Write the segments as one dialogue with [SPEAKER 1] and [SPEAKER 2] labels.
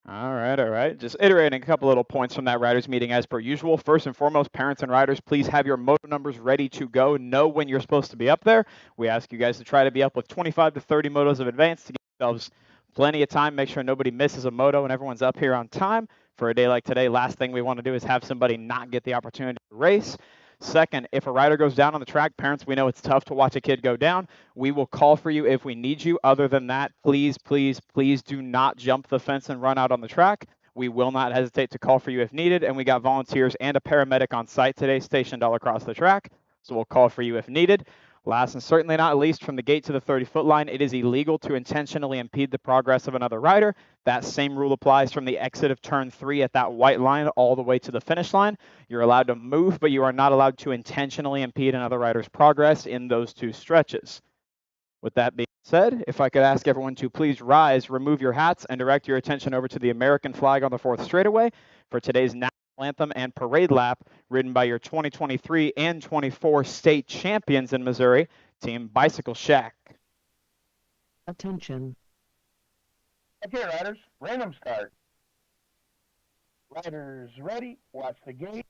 [SPEAKER 1] All right, all right. Just iterating a couple little points from that riders meeting as per usual. First and foremost, parents and riders, please have your moto numbers ready to go. Know when you're supposed to be up there. We ask you guys to try to be up with 25 to 30 motos of advance to give yourselves plenty of time. Make sure nobody misses a moto and everyone's up here on time. For a day like today, last thing we want to do is have somebody not get the opportunity to race. Second, if a rider goes down on the track, parents, we know it's tough to watch a kid go down. We will call for you if we need you. Other than that, please, please, please do not jump the fence and run out on the track. We will not hesitate to call for you if needed. And we got volunteers and a paramedic on site today stationed all across the track. So we'll call for you if needed. Last and certainly not least, from the gate to the 30-foot line, it is illegal to intentionally impede the progress of another rider. That same rule applies from the exit of turn 3 at that white line all the way to the finish line. You're allowed to move, but you are not allowed to intentionally impede another rider's progress in those two stretches. With that being said, if I could ask everyone to please rise, remove your hats, and direct your attention over to the American flag on the 4th straightaway for today's national anthem and parade lap, ridden by your 2023 and 24 state champions in Missouri, Team Bicycle Shack.
[SPEAKER 2] Attention.
[SPEAKER 3] Okay, riders, random start. Riders ready, watch the gate.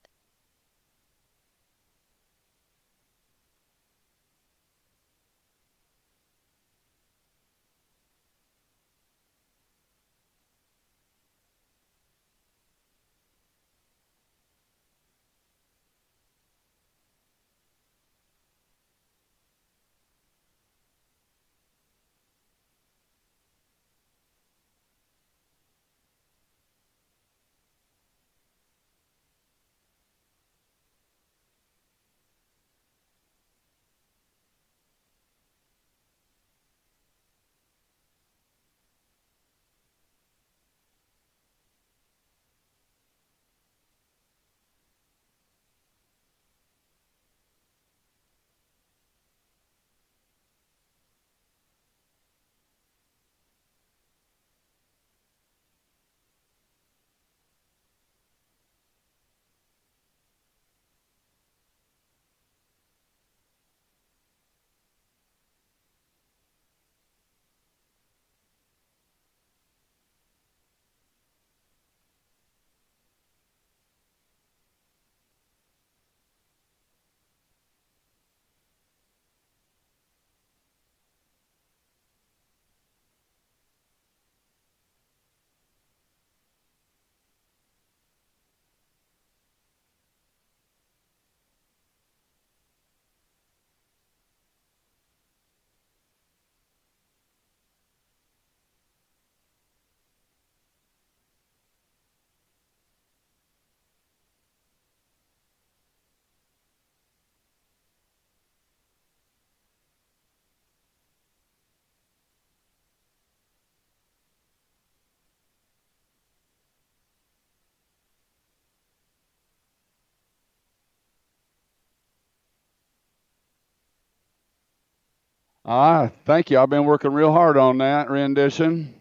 [SPEAKER 4] Thank you. I've been working real hard on that rendition.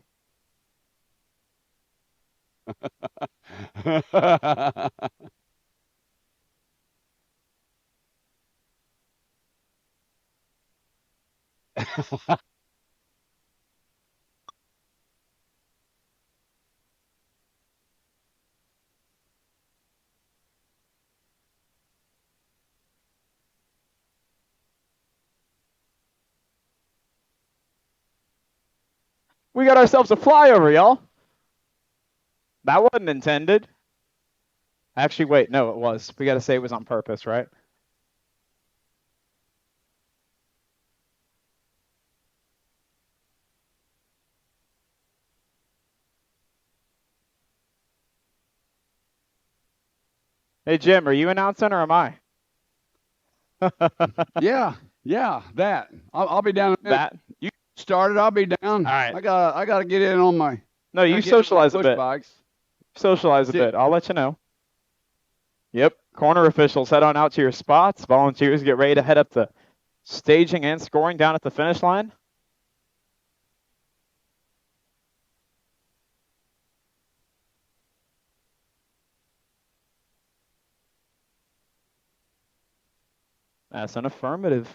[SPEAKER 1] We got ourselves a flyover, y'all. That wasn't intended. Actually, wait, no, it was. We got to say it was on purpose, right? Hey, Jim, are you announcing or am I?
[SPEAKER 4] Yeah, that. I'll be down in a minute.
[SPEAKER 1] That.
[SPEAKER 4] You started, I'll be down.
[SPEAKER 1] All right.
[SPEAKER 4] I gotta get in on my.
[SPEAKER 1] No, you socialize a bit.
[SPEAKER 4] Bikes.
[SPEAKER 1] Socialize a bit. I'll let you know. Yep. Corner officials, head on out to your spots. Volunteers, get ready to head up to staging and scoring down at the finish line. That's an affirmative.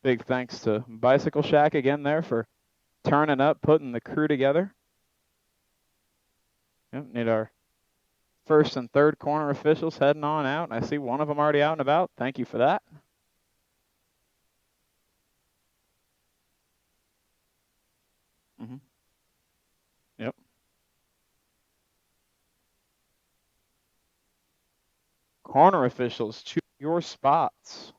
[SPEAKER 1] Big thanks to Bicycle Shack again there for turning up, putting the crew together. Yep, need our first and third corner officials heading on out. I see one of them already out and about. Thank you for that. Yep. Corner officials, choose your spots.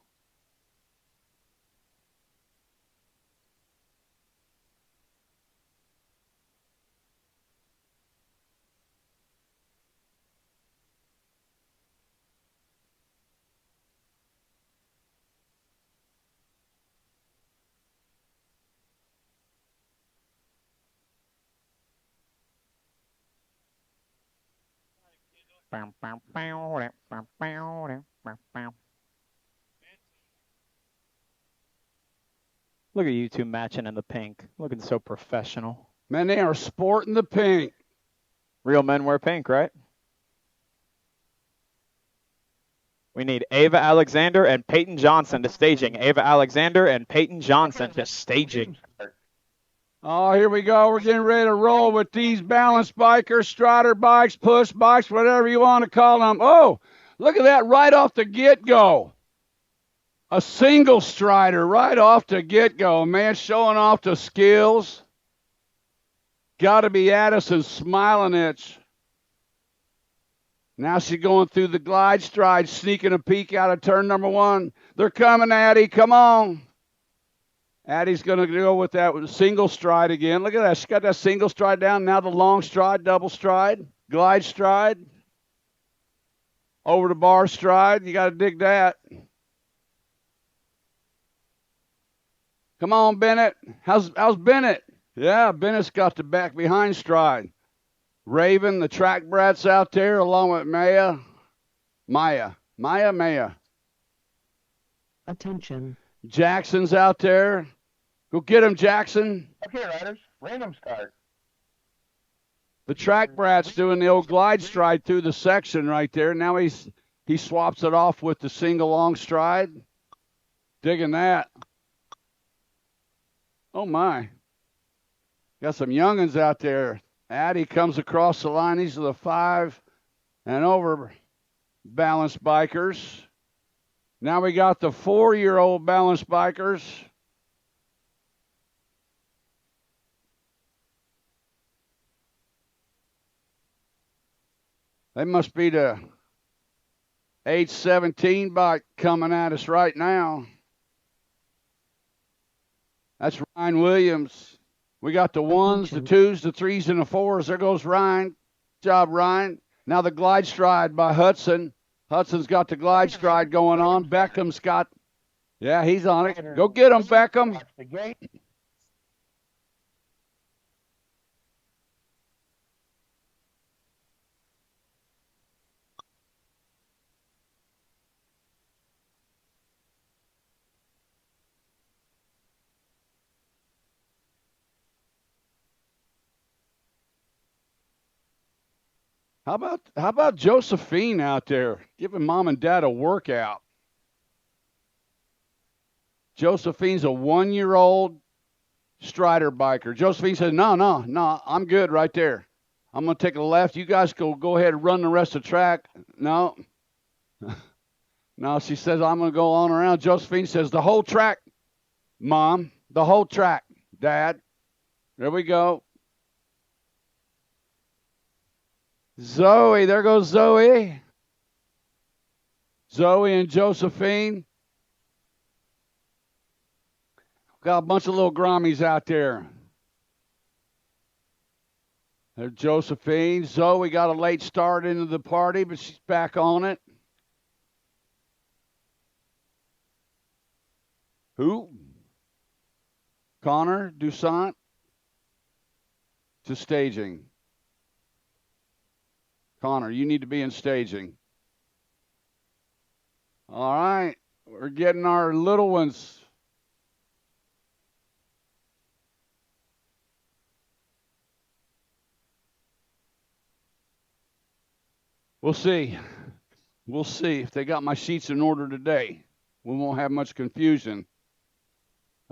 [SPEAKER 1] Look at you two matching in the pink. Looking so professional.
[SPEAKER 4] Man, they are sporting the pink.
[SPEAKER 1] Real men wear pink, right? We need Ava Alexander and Peyton Johnson to staging. Ava Alexander and Peyton Johnson to staging.
[SPEAKER 4] Oh, here we go. We're getting ready to roll with these balance bikers, strider bikes, push bikes, whatever you want to call them. Oh, look at that right off the get-go. A single strider right off the get-go, man, showing off the skills. Got to be Addison smiling at you. Now she's going through the glide stride, sneaking a peek out of turn number one. They're coming, Addie. Come on. Addie's going to go with that single stride again. Look at that. She got that single stride down. Now the long stride, double stride, glide stride, over the bar stride. You got to dig that. Come on, Bennett. How's Bennett? Yeah, Bennett's got the back behind stride. Raven, the track brats out there, along with Maya.
[SPEAKER 2] Attention.
[SPEAKER 4] Jackson's out there. Go get him, Jackson.
[SPEAKER 3] Okay, riders, random start.
[SPEAKER 4] The track brat's doing the old glide stride through the section right there. Now he swaps it off with the single long stride. Digging that. Oh, my. Got some young'uns out there. Addie comes across the line. These are the 5 and over balanced bikers. Now we got the 4-year-old balanced bikers. They must be the age 17 bike coming at us right now. That's Ryan Williams. We got the 1s, the 2s, the 3s, and the 4s. There goes Ryan. Good job, Ryan. Now the glide stride by Hudson. Hudson's got the glide stride going on. Beckham's got, yeah, he's on it. Go get him, Beckham.
[SPEAKER 3] Watch the gate.
[SPEAKER 4] How about Josephine out there giving mom and dad a workout? Josephine's a 1-year-old strider biker. Josephine says, no, I'm good right there. I'm going to take a left. You guys go ahead and run the rest of the track. No. No, she says, I'm going to go on around. Josephine says, the whole track, Mom. The whole track, Dad. There we go. Zoe, there goes Zoe. Zoe and Josephine. Got a bunch of little grommies out there. There's Josephine. Zoe got a late start into the party, but she's back on it. Who? Connor Dusant to staging. Connor, you need to be in staging. All right. We're getting our little ones. We'll see. We'll see if they got my sheets in order today. We won't have much confusion.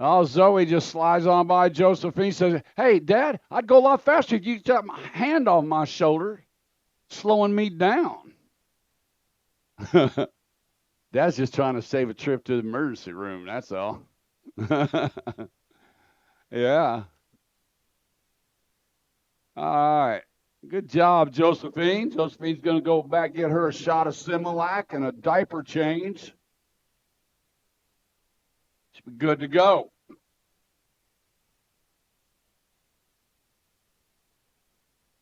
[SPEAKER 4] Oh, Zoe just slides on by Josephine, says, "Hey, Dad, I'd go a lot faster if you took my hand off my shoulder, slowing me down." Dad's just trying to save a trip to the emergency room, that's all. Yeah. All right. Good job, Josephine. Josephine's going to go back, get her a shot of Similac and a diaper change. She'll be good to go.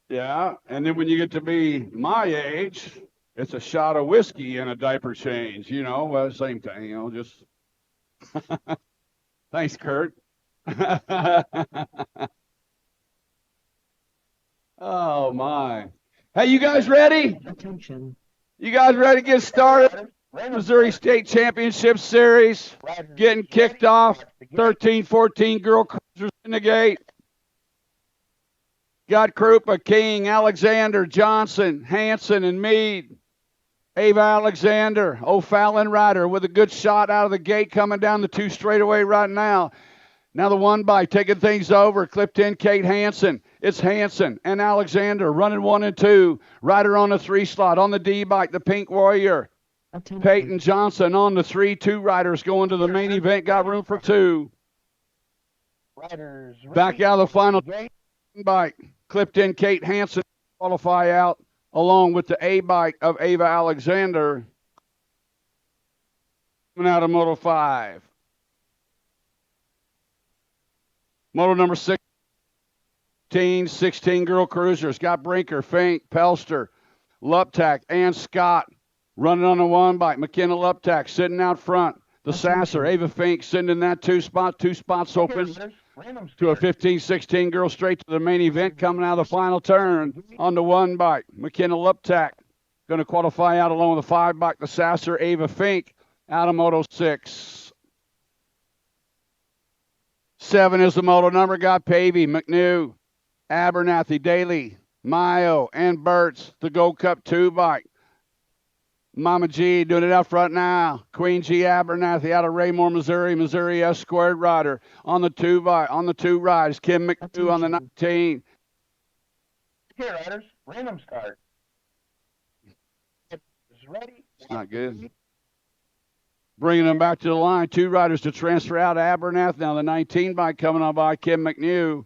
[SPEAKER 4] Yeah, and then when you get to be my age, it's a shot of whiskey and a diaper change, well, same thing, just. Thanks, Kurt. Oh, my. Hey, you guys ready?
[SPEAKER 2] Attention.
[SPEAKER 4] You guys ready to get started? Missouri State Championship Series getting kicked off. 13-14 girl cruisers in the gate. Got Krupa, King, Alexander, Johnson, Hanson, and Meade. Ava Alexander, O'Fallon rider with a good shot out of the gate coming down the 2 straightaway right now. Now the 1 bike taking things over. Clipped in Kate Hanson. It's Hanson and Alexander running 1 and 2. Rider on the 3 slot. On the D bike, the Pink Warrior.
[SPEAKER 2] Attention.
[SPEAKER 4] Peyton Johnson on the 3. 2 riders going to the main event. Got room for 2.
[SPEAKER 3] Riders
[SPEAKER 4] Back out of the final bike. Clipped in Kate Hanson. Qualify out along with the A bike of Ava Alexander. Coming out of Moto 5. Moto number 16 girl cruisers. Got Brinker, Fink, Pelster, Luptak, and Scott running on the 1 bike. McKenna Luptak sitting out front. The Sasser, Ava Fink sitting in that 2 spot. 2 spots open to a 15-16 girl straight to the main event coming out of the final turn on the 1 bike. McKenna Luptak going to qualify out along with the 5 bike. The Sasser, Ava Fink out of Moto 6. 7 is the moto number. Got Pavey, McNew, Abernathy, Daly, Mayo, and Burt's. The Gold Cup 2 bike. Mama G doing it out front now. Queen G Abernathy out of Raymore, Missouri. Missouri S squared rider on the 2 bike. On the 2 rides. Kim McNew on the 19.
[SPEAKER 3] Here, riders. Random start. Is ready.
[SPEAKER 4] It's not good. Bringing them back to the line. 2 riders to transfer out. Abernath. Now the 19 bike coming on by Kim McNew.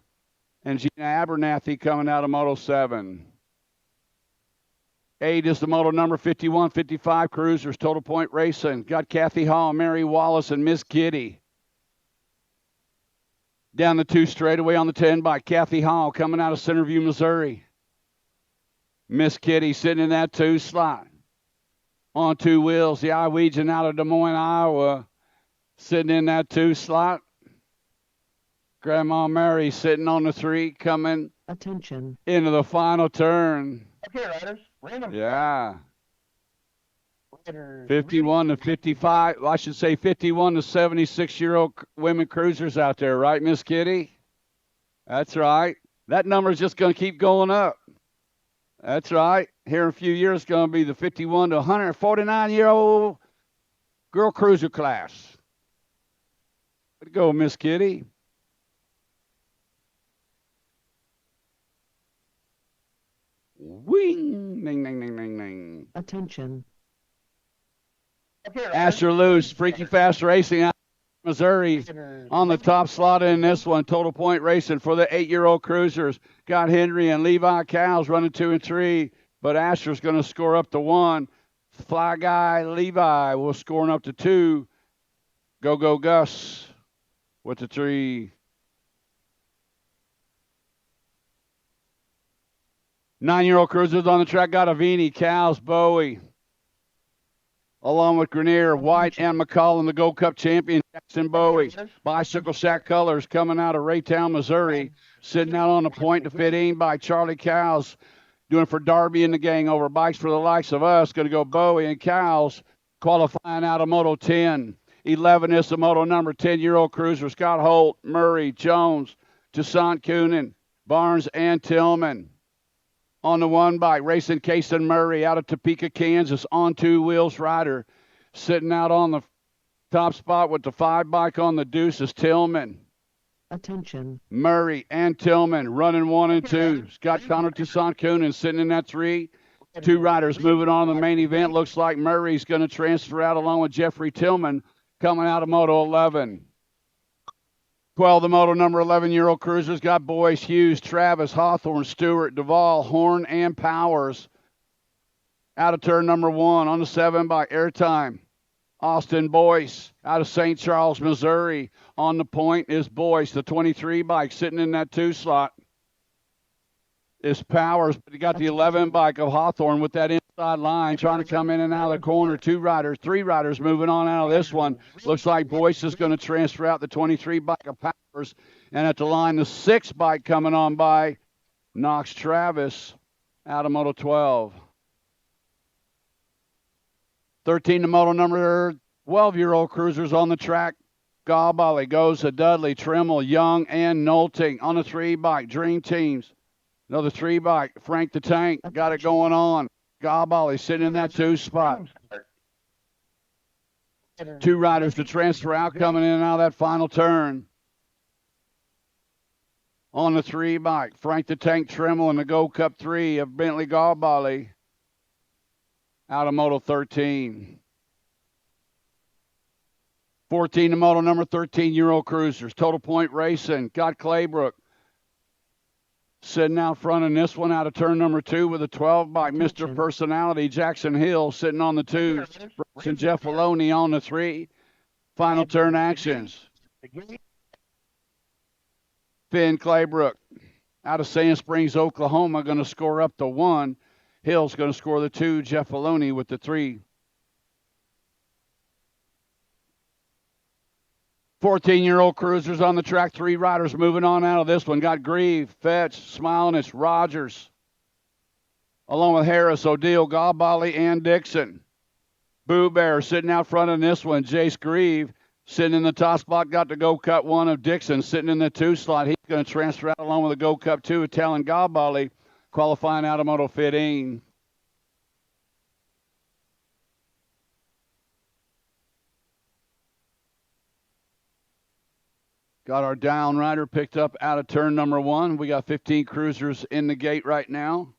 [SPEAKER 4] And Gina Abernathy coming out of Moto 7. 8 is the moto number 51, 55 cruisers. Total point racing. Got Kathy Hall, Mary Wallace, and Miss Kitty. Down the 2 straightaway on the 10 bike. Kathy Hall coming out of Centerview, Missouri. Miss Kitty sitting in that 2 slot. On 2 wheels, the Iowegian out of Des Moines, Iowa, sitting in that 2 slot. Grandma Mary sitting on the 3, coming
[SPEAKER 2] Attention.
[SPEAKER 4] into the final turn.
[SPEAKER 3] Okay, riders. Random
[SPEAKER 4] Yeah.
[SPEAKER 3] riders.
[SPEAKER 4] 51 to 55. Well, I should say 51 to 76-year-old women cruisers out there, right, Miss Kitty? That's right. That number is just going to keep going up. That's right. Here in a few years, it's going to be the 51 to 149-year-old girl cruiser class. Way to go, Miss Kitty. Wing, ding, ding, ding, ding, ding.
[SPEAKER 2] Attention.
[SPEAKER 3] Okay, riders.
[SPEAKER 4] Asher Luce, Freaky Fast Racing out of Missouri on the top slot in this one. Total point racing for the 8-year-old cruisers. Got Henry and Levi Cowles running 2 and 3, but Asher's going to score up to 1. Fly Guy Levi will scoring up to 2. Go Gus with the 3. 9-year-old cruisers on the track. Got Avini, Cowles, Bowie, along with Grenier, White, and McCollum, the Gold Cup champion, Jackson Bowie. Bicycle Shack Colors coming out of Raytown, Missouri, sitting out on the point to fit in by Charlie Cowles, doing for Darby and the gang over bikes for the likes of us. Going to go Bowie and Cowles, qualifying out of Moto 10. 11 is the Moto number 10-year-old cruiser. Scott Holt, Murray, Jones, Toussaint Coonan, Barnes, and Tillman. On the 1 bike, racing Kason Murray out of Topeka, Kansas, on 2 wheels rider, sitting out on the Top spot with the 5 bike on the deuce is Tillman.
[SPEAKER 2] Attention.
[SPEAKER 4] Murray and Tillman running 1 and 2. Scott Connor, Toussaint Coonan sitting in that 3. 2 riders moving on to the main event. Looks like Murray's going to transfer out along with Jeffrey Tillman coming out of Moto 11. 12, the Moto number 11-year-old cruisers got Boyce, Hughes, Travis, Hawthorne, Stewart, Duvall, Horn, and Powers. Out of turn number 1 on the 7 by Airtime. Austin Boyce out of St. Charles, Missouri. On the point is Boyce, the 23 bike sitting in that 2 slot. Is Powers, but he got the 11 bike of Hawthorne with that inside line trying to come in and out of the corner. 3 riders moving on out of this one. Looks like Boyce is going to transfer out the 23 bike of Powers. And at the line, the 6 bike coming on by Knox Travis out of Moto 12. 13, the Moto number 12-year-old cruisers on the track. Gallbally goes to Dudley, Trimmel, Young, and Nolting on the 3 bike. Dream Teams. Another 3 bike. Frank the Tank got it going on. Gallbally sitting in that 2 spot. 2 riders to transfer out coming in and out of that final turn. On the 3 bike. Frank the Tank, Trimmel, and the Gold Cup 3 of Bentley Gallbally out of Moto 13. 14, the Moto number 13-year-old cruisers. Total Point Racing got Claybrook sitting out front in this one out of turn number 2 with a 12 by Mr. Personality. Jackson Hill sitting on the 2. And Jeff Maloney on the 3. Final turn actions. Finn Claybrook out of Sand Springs, Oklahoma, going to score up the 1. Hill's going to score the 2. Jeff Maloney with the 3. 14-year-old cruisers on the track. 3 riders moving on out of this one. Got Grieve, Fetch, Smiling, it's Rogers. Along with Harris, O'Deal, Gallbally, and Dixon. Boo Bear sitting out front in this one. Jace Grieve sitting in the top spot. Got the Go Cup 1 of Dixon sitting in the 2 slot. He's going to transfer out along with the Go Cup 2 of Talon Gallbally, qualifying out of Moto 15. Got our down rider picked up out of turn number 1. We got 15 cruisers in the gate right now.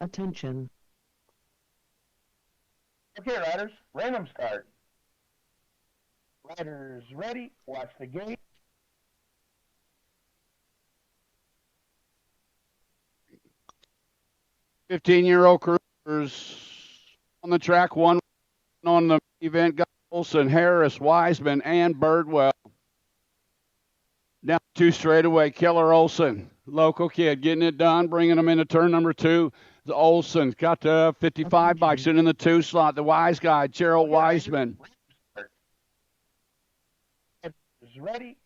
[SPEAKER 2] Attention.
[SPEAKER 3] Okay, riders, random start. Riders ready, watch the gate.
[SPEAKER 4] Fifteen-year-old cruisers on the track. 1 on the event got Olson, Harris, Wiseman, and Birdwell. Down 2 straightaway, Keller Olson, local kid, getting it done, bringing them into turn number 2. The Olson's got the 55 bikes in the 2 slot. The wise guy, Gerald Wiseman.
[SPEAKER 3] Ready.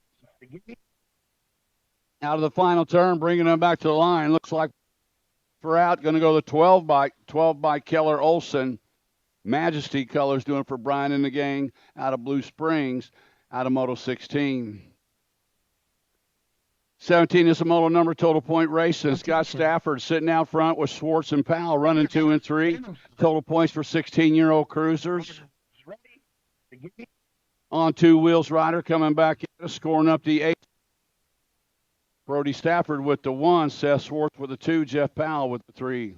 [SPEAKER 4] Out of the final turn, bringing them back to the line. Looks like for out, going to go the 12 bike Keller Olson. Majesty colors doing for Brian and the gang out of Blue Springs, out of Moto 16. 17 is the Moto number, Total Point Racing. Scott Stafford sitting out front with Schwartz and Powell running 2 and 3. Total points for 16-year-old cruisers. On 2 wheels rider coming back in, scoring up the 8. Brody Stafford with the 1, Seth Schwartz with the 2, Jeff Powell with the 3.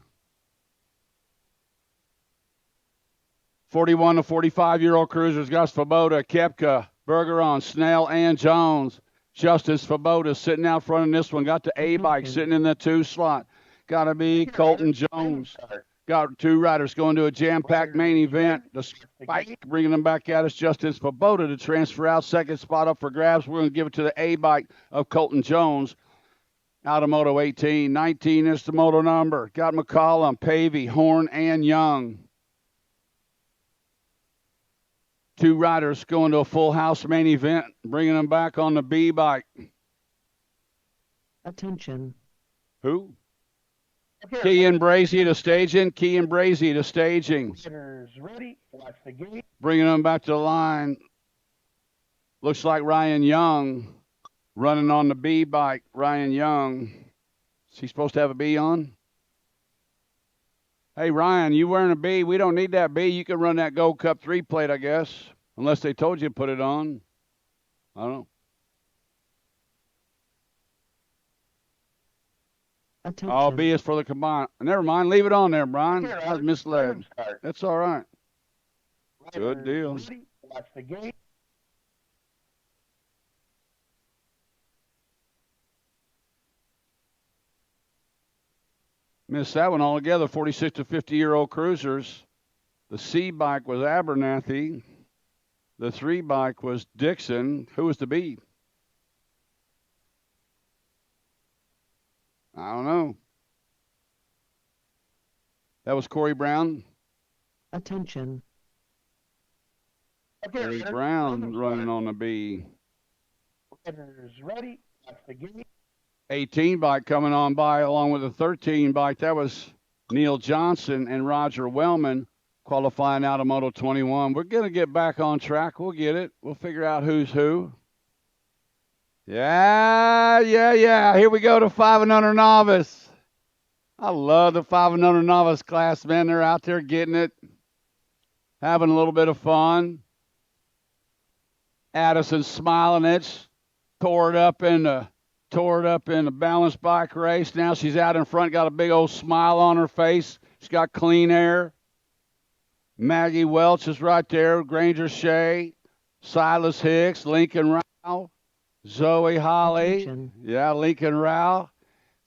[SPEAKER 4] 41 to 45-year-old cruisers got Svoboda, Kepka, Bergeron, Snell, and Jones. Justin Svoboda sitting out front in this one. Got the A-bike sitting in the 2 slot. Got to be Colton Jones. Got 2 riders going to a jam-packed main event. The spike bringing them back at us. Justin Svoboda to transfer out. Second spot up for grabs. We're going to give it to the A-bike of Colton Jones out of Moto 18. 19 is the Moto number. Got McCollum, Pavey, Horn, and Young. 2 riders going to a full house main event, bringing them back on the B bike.
[SPEAKER 2] Attention.
[SPEAKER 4] Who? Key and Brazy to staging. Key and Brazy to staging.
[SPEAKER 3] Ready, watch the gate.
[SPEAKER 4] Bringing them back to the line. Looks like Ryan Young running on the B bike. Ryan Young. Is he supposed to have a B on? Hey, Ryan, you wearing a B? We don't need that B. You can run that Gold Cup 3 plate, I guess. Unless they told you to put it on. I don't know.
[SPEAKER 2] Attention.
[SPEAKER 4] Oh, B is for the combine. Never mind. Leave it on there, Brian.
[SPEAKER 3] Okay,
[SPEAKER 4] I was
[SPEAKER 3] riders,
[SPEAKER 4] misled.
[SPEAKER 3] random start.
[SPEAKER 4] That's all right. Good
[SPEAKER 3] Riders
[SPEAKER 4] deal.
[SPEAKER 3] ready, watch the gate.
[SPEAKER 4] Missed that one altogether. 46 to 50-year-old cruisers. The C bike was Abernathy. The 3 bike was Dixon. Who was the B? I don't know. That was Corey Brown.
[SPEAKER 2] Attention.
[SPEAKER 3] Okay,
[SPEAKER 4] Corey
[SPEAKER 3] riders,
[SPEAKER 4] Brown
[SPEAKER 3] random
[SPEAKER 4] running
[SPEAKER 3] start.
[SPEAKER 4] on the B.
[SPEAKER 3] Riders ready, watch the gate.
[SPEAKER 4] 18 bike coming on by along with the 13 bike. That was Neil Johnson and Roger Wellman qualifying out of Moto 21. We're going to get back on track. We'll get it. We'll figure out who's who. Yeah. Here we go to 5 and under novice. I love the 5 and under novice class, man. They're out there getting it, having a little bit of fun. Addison smiling it, tore it up in the balance bike race. Now she's out in front, got a big old smile on her face. She's got clean air. Maggie Welch is right there. Granger Shea, Silas Hicks, Lincoln Rao, Zoe Holly.
[SPEAKER 2] Attention.
[SPEAKER 4] Yeah, Lincoln Rao.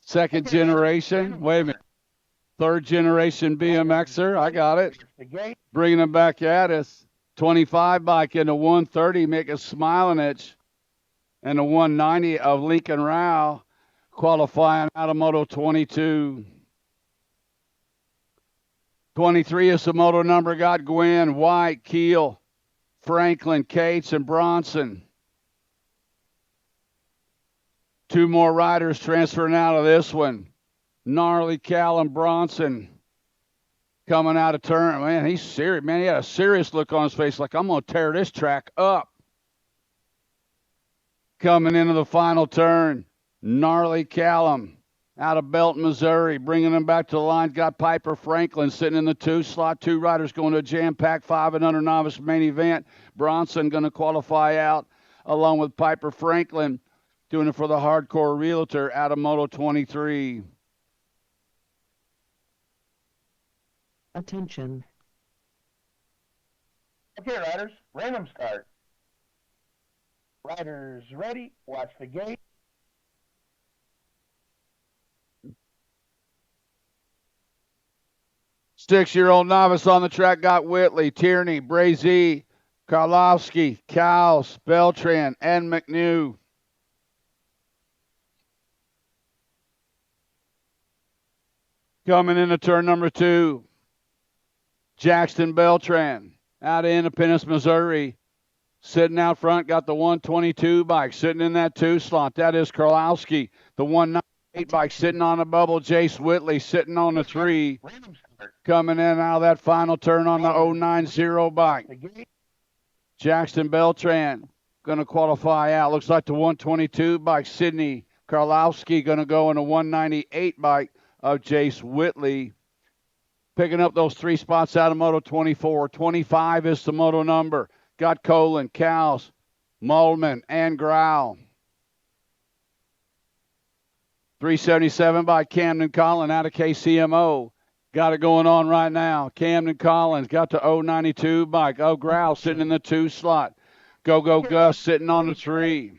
[SPEAKER 4] Second generation. Wait a minute. Third generation BMXer. I got it.
[SPEAKER 3] Watch the gate.
[SPEAKER 4] Bringing them back at us. 25 bike into 130, making smiling itch. And the 190 of Lincoln Rao qualifying out of Moto 22. 23 is the moto number. Got Gwen, White, Keel, Franklin, Cates, and Bronson. 2 more riders transferring out of this one. Gnarly Callum Bronson coming out of turn. Man, he's serious. Man, he had a serious look on his face like, I'm going to tear this track up. Coming into the final turn, Gnarly Callum out of Belton, Missouri, bringing him back to the line. Got Piper Franklin sitting in the 2 slot. 2 riders going to a jam-packed 5 and under novice main event. Bronson going to qualify out along with Piper Franklin, doing it for the Hardcore Realtor out of Moto 23.
[SPEAKER 2] Attention.
[SPEAKER 3] Okay, riders, random start. Riders ready, watch the gate.
[SPEAKER 4] Six-year-old novice on the track got Whitley, Tierney, Brazee, Karlovsky, Cowles, Beltran, and McNew. Coming into turn number 2, Jackson Beltran out of Independence, Missouri. Sitting out front, got the 122 bike sitting in that 2 slot. That is Karlowski. The 198 bike sitting on the bubble. Jace Whitley sitting on the 3.
[SPEAKER 3] Random start.
[SPEAKER 4] Coming in out of that final turn on the 090 bike.
[SPEAKER 3] The gate.
[SPEAKER 4] Jackson Beltran going to qualify out. Looks like the 122 bike. Sidney Karlowski going to go in the 198 bike of Jace Whitley. Picking up those 3 spots out of Moto 24. 25 is the moto number. Got Colin, Cowles, Mullman, and Grau. 377 by Camden Collins out of KCMO. Got it going on right now. Camden Collins got the 092 bike. Oh, Grau sitting in the 2 slot. Go Gus sitting on the 3.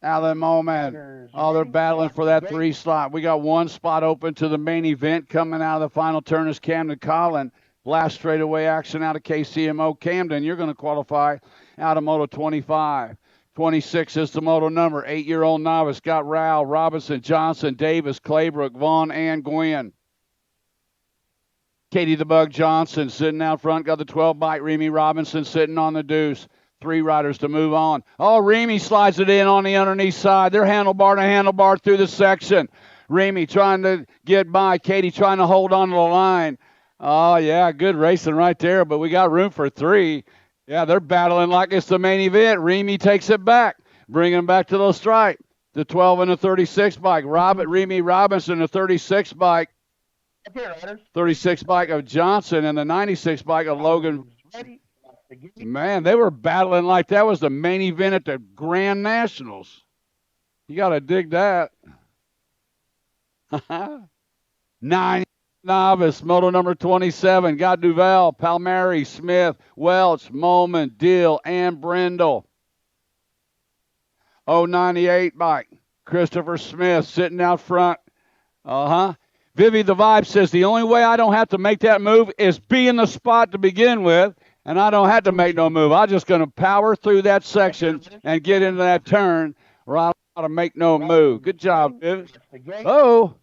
[SPEAKER 4] Alan Moman. Oh, they're battling for that 3 slot. We got 1 spot open to the main event. Coming out of the final turn is Camden Collins. Last straightaway action out of KCMO. Camden, you're going to qualify out of Moto 25. 26 is the moto number. 8-year-old novice. Got Rao, Robinson, Johnson, Davis, Claybrook, Vaughn, and Gwynn. Katie the Bug Johnson sitting out front. Got the 12 bike. Remy Robinson sitting on the deuce. 3 riders to move on. Oh, Remy slides it in on the underneath side. They're handlebar to handlebar through the section. Remy trying to get by. Katie trying to hold on to the line. Oh, yeah, good racing right there, but we got room for 3. Yeah, they're battling like it's the main event. Remy takes it back, bringing them back to the stripe. The 12 and the 36 bike. Remy Robinson, the 36 bike.
[SPEAKER 3] Okay, riders.
[SPEAKER 4] 36 bike of Johnson and the 96 bike of Logan.
[SPEAKER 3] Ready. That's the gate.
[SPEAKER 4] Man, they were battling like that was the main event at the Grand Nationals. You got to dig that. 9 Novice, moto number 27. Got Duval, Palmieri, Smith, Welch, Molman, Dill, and Brindle. 098 bike. Christopher Smith sitting out front. Vivi the Vibe says the only way I don't have to make that move is be in the spot to begin with, and I don't have to make no move. I'm just going to power through that section and get into that turn where I don't have to make no move. Good job, Vivi.
[SPEAKER 3] That's the gate.
[SPEAKER 4] Oh,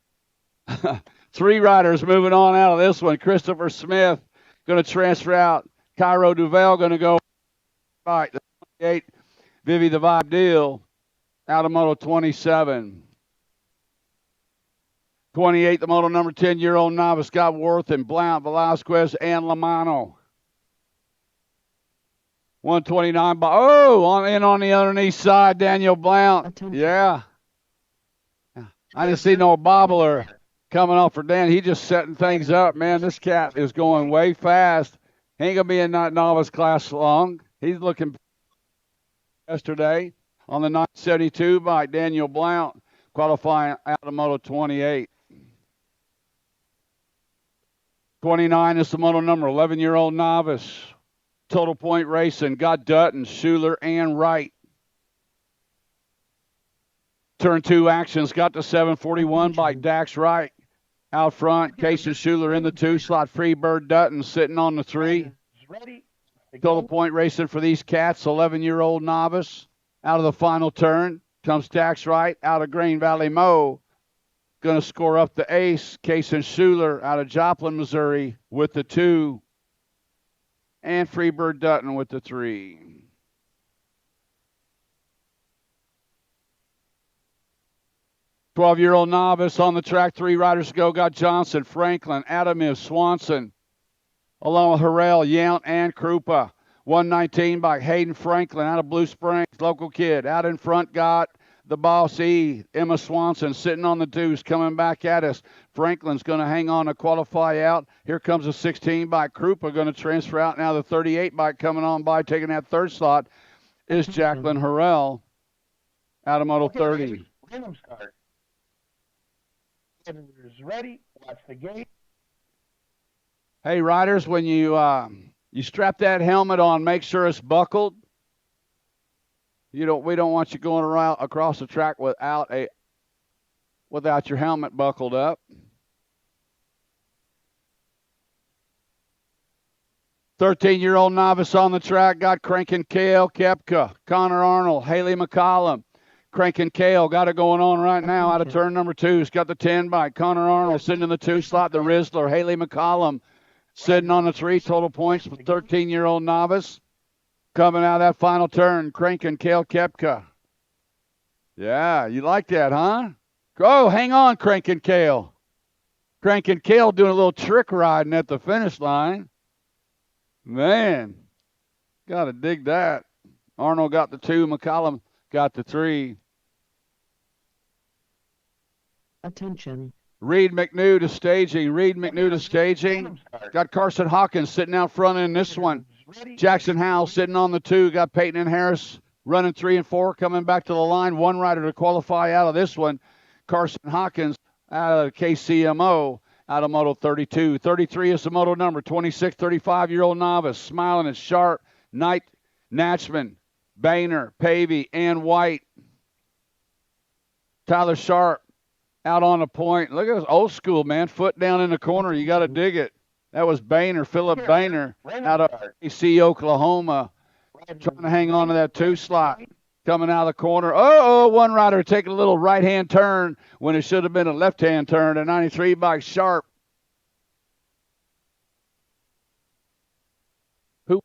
[SPEAKER 4] 3 riders moving on out of this one. Christopher Smith going to transfer out. Cairo Duval going to go right. The 28, Vivi the Vibe Deal out of moto 27. 28, the moto number 10-year-old novice, Scott Worth and Blount, Velasquez, and Lamano. 129 by, on the underneath side, Daniel Blount.
[SPEAKER 2] Attention.
[SPEAKER 4] Yeah. I didn't see no bobbler coming off for Dan. He just setting things up, man. This cat is going way fast. He ain't going to be in that novice class long. He's looking yesterday on the 972 by Daniel Blount, qualifying out of moto 28. 29 is the moto number 11-year-old novice. Total Point Racing, got Dutton, Schuler, and Wright. Turn 2 actions, got the 741 by Dax Wright. Out front, Case and Schuler in the 2 slot. Freebird Dutton sitting on the 3.
[SPEAKER 3] Ready.
[SPEAKER 4] Total Point Racing for these cats, 11-year-old novice. Out of the final turn comes Dax Wright out of Green Valley Mo. Going to score up the ace, Case and Schuler out of Joplin, Missouri with the 2. And Freebird Dutton with the 3. Twelve-year-old novice on the track. 3 riders to go. Got Johnson, Franklin, Adamiv, Swanson, along with Harrell, Yount, and Krupa. 119 by Hayden Franklin out of Blue Springs, local kid. Out in front got the boss E, Emma Swanson, sitting on the deuce, coming back at us. Franklin's going to hang on to qualify out. Here comes a 16 by Krupa, going to transfer out. Now the 38 bike coming on by, taking that 3rd slot, is Jacqueline Harrell out of Moto 30.
[SPEAKER 3] Random start. Riders ready. Watch the gate.
[SPEAKER 4] Hey, riders, when you strap that helmet on, make sure it's buckled. We don't want you going around across the track without your helmet buckled up. 13-year-old novice on the track, got Crankin' Kale, Kepka, Connor Arnold, Haley McCollum. Crankin' Kale got it going on right now out of turn number 2. He's got the 10 by Connor Arnold sitting in the 2 slot. The Rizzler, Haley McCollum sitting on the 3. Total points for 13-year-old novice. Coming out of that final turn, Crankin' Kale Kepka. Yeah, you like that, huh? Oh, hang on, Crankin' Kale. Crankin' Kale doing a little trick riding at the finish line. Man, got to dig that. Arnold got the 2, McCollum got the 3.
[SPEAKER 2] Attention.
[SPEAKER 4] Reed McNew to staging. Reed McNew to staging. Got Carson Hawkins sitting out front in this one. Jackson Howell sitting on the 2. Got Peyton and Harris running 3 and 4, coming back to the line. 1 rider to qualify out of this one. Carson Hawkins out of KCMO out of Moto 32. 33 is the Moto number. 26, 35-year-old novice. Smiling and Sharp, Knight, Natchman, Boehner, Pavey, and White. Tyler Sharp out on the point. Look at this old school, man. Foot down in the corner. You got to dig it. That was Boehner, Philip Boehner, out of AC, Oklahoma, trying to hang on to that 2 slot. Coming out of the corner. Oh, 1 rider taking a little right-hand turn when it should have been a left-hand turn. A 93 by Sharp. Who?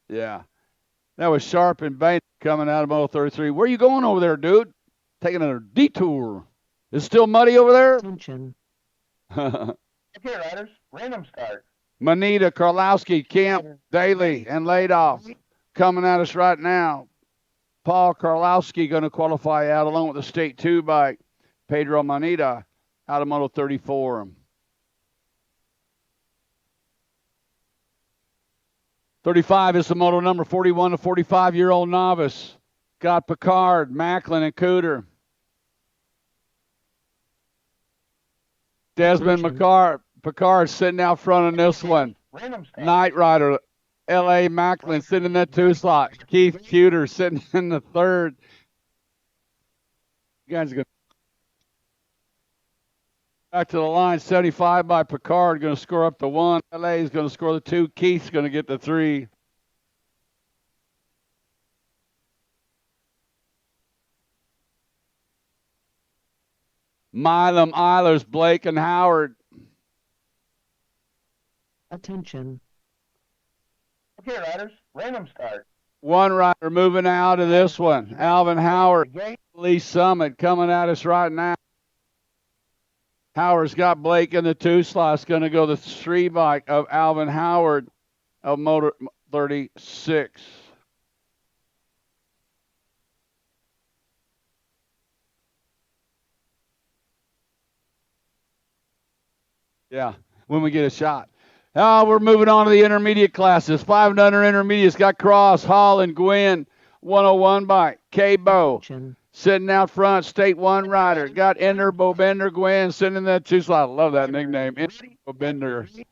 [SPEAKER 4] Yeah. That was Sharp and Boehner coming out of Moto 33. Where you going over there, dude? Taking a detour. Is it still muddy over there?
[SPEAKER 2] Attention.
[SPEAKER 3] Okay, riders. Random start.
[SPEAKER 4] Manita, Karlowski, Camp, Daly, and Ladoff coming at us right now. Paul Karlowski going to qualify out along with the State 2 bike. Pedro Manita out of Moto 34. 35 is the moto number 41 to 45-year-old novice. Got Picard, Macklin, and Cooter. Desmond Picard sitting out front on this one.
[SPEAKER 3] Random stand.
[SPEAKER 4] Knight Rider, L.A. Macklin sitting in that 2 slot. Keith Cuter sitting in the 3rd. You guys are good. Back to the line, 75 by Picard, going to score up the 1. L.A. is going to score the 2. Keith's going to get the 3. Milam, Eilers, Blake, and Howard.
[SPEAKER 2] Attention.
[SPEAKER 3] Okay, riders. Random start.
[SPEAKER 4] 1 rider moving out of this one. Alvin Howard,
[SPEAKER 3] The gate.
[SPEAKER 4] Lee Summit coming at us right now. Howard's got Blake in the 2 slot. It's going to go the 3 bike of Alvin Howard of Motor 36. Yeah, when we get a shot. We're moving on to the intermediate classes. 5 and under intermediates got Cross, Hall, and Gwynn. 101 bike. K-Bo.
[SPEAKER 2] Attention.
[SPEAKER 4] Sitting out front, State 1 rider. Got Ender, Bobender, Gwynn sitting in that 2 slot. I love that nickname, Ender, Bobender.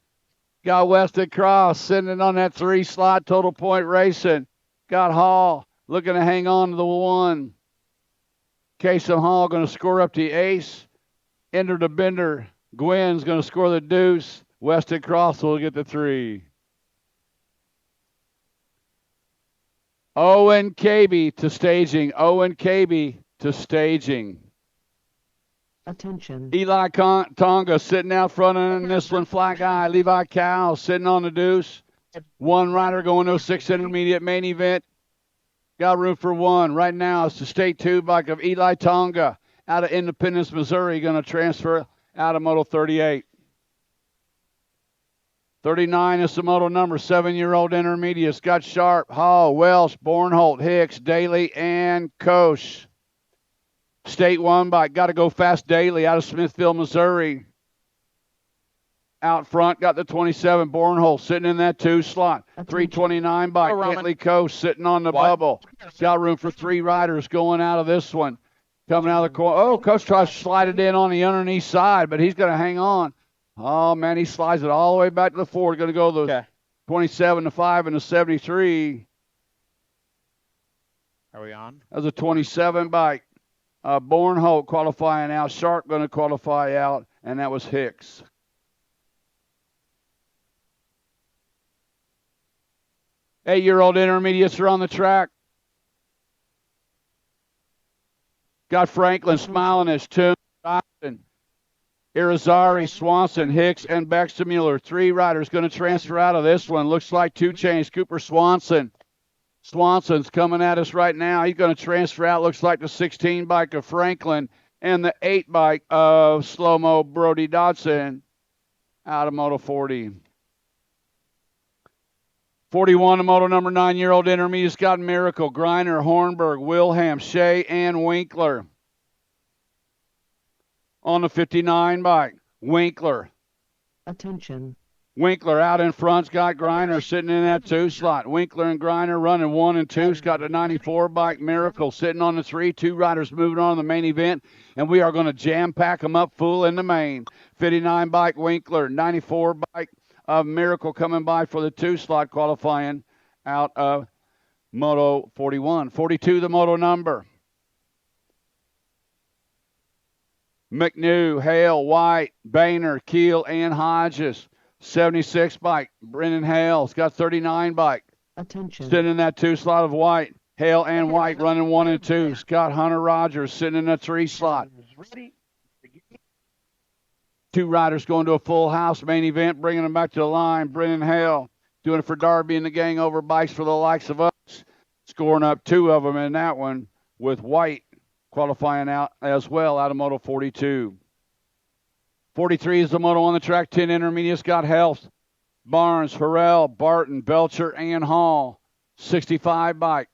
[SPEAKER 4] Got Weston Cross sitting on that 3 slot, Total Point Racing. Got Hall looking to hang on to the 1. Kasem Hall going to score up the ace. Ender to Bender. Gwynn's going to score the deuce. Weston Cross will get the 3. Owen Caby to staging. Owen Caby to staging.
[SPEAKER 2] Attention.
[SPEAKER 4] Eli Tonga sitting out front on this one. Fly guy. Levi Cow sitting on the deuce. 1 rider going to a 6 intermediate main event. Got room for 1. Right now it's the State 2 bike of Eli Tonga out of Independence, Missouri. Going to transfer out of Moto 38. 39 is the moto number, 7-year-old intermediates. Got Sharp, Hall, Welsh, Bornholt, Hicks, Daly, and Koch. State 1 bike, got to go fast Daly out of Smithville, Missouri. Out front, got the 27, Bornholt sitting in that 2 slot. 329 bike, Bentley Koch sitting on the bubble. Got room for 3 riders going out of this one. Coming out of the corner. Oh, Koch tries to slide it in on the underneath side, but he's going to hang on. Oh, man, he slides it all the way back to the 4. Going to go the 27 to 5 and the 73.
[SPEAKER 1] Are we on?
[SPEAKER 4] That was a 27 bike. Bornholt qualifying out. Sharp going to qualify out, and that was Hicks. Eight-year-old intermediates are on the track. Got Franklin, Smilenish, Toon, Dodson, Irizarry, Swanson, Hicks, and Baxter-Mueller. 3 riders going to transfer out of this one. Looks like 2 chains. Cooper Swanson. Swanson's coming at us right now. He's going to transfer out. Looks like the 16 bike of Franklin and the 8 bike of Slow-Mo Brody Dodson out of Moto 40. 41, the moto number 9-year-old intermediate. Got Miracle, Greiner, Hornberg, Wilhelm, Shea, and Winkler. On the 59 bike, Winkler.
[SPEAKER 2] Attention.
[SPEAKER 4] Winkler out in front's got Greiner sitting in that 2 slot. Winkler and Greiner running 1 and 2. Got the 94 bike, Miracle sitting on the 3. 2 riders moving on to the main event, and we are going to jam pack them up full in the main. 59 bike, Winkler. 94 bike of Miracle coming by for the 2 slot qualifying out of Moto 41. 42, the moto number. McNew, Hale, White, Boehner, Keel, and Hodges. 76 bike, Brennan Hale's got 39 bike.
[SPEAKER 2] Attention.
[SPEAKER 4] Sitting in that 2 slot of White. Hale and White running 1 and 2. Scott Hunter Rogers sitting in that 3 slot.
[SPEAKER 3] Ready.
[SPEAKER 4] 2 riders going to a full house main event, bringing them back to the line. Brennan Hale doing it for Darby and the gang over bikes for the likes of us. Scoring up 2 of them in that one with White qualifying out as well out of Moto 42. 43 is the moto on the track. 10 intermediates got Health, Barnes, Harrell, Barton, Belcher, and Hall. 65 bike.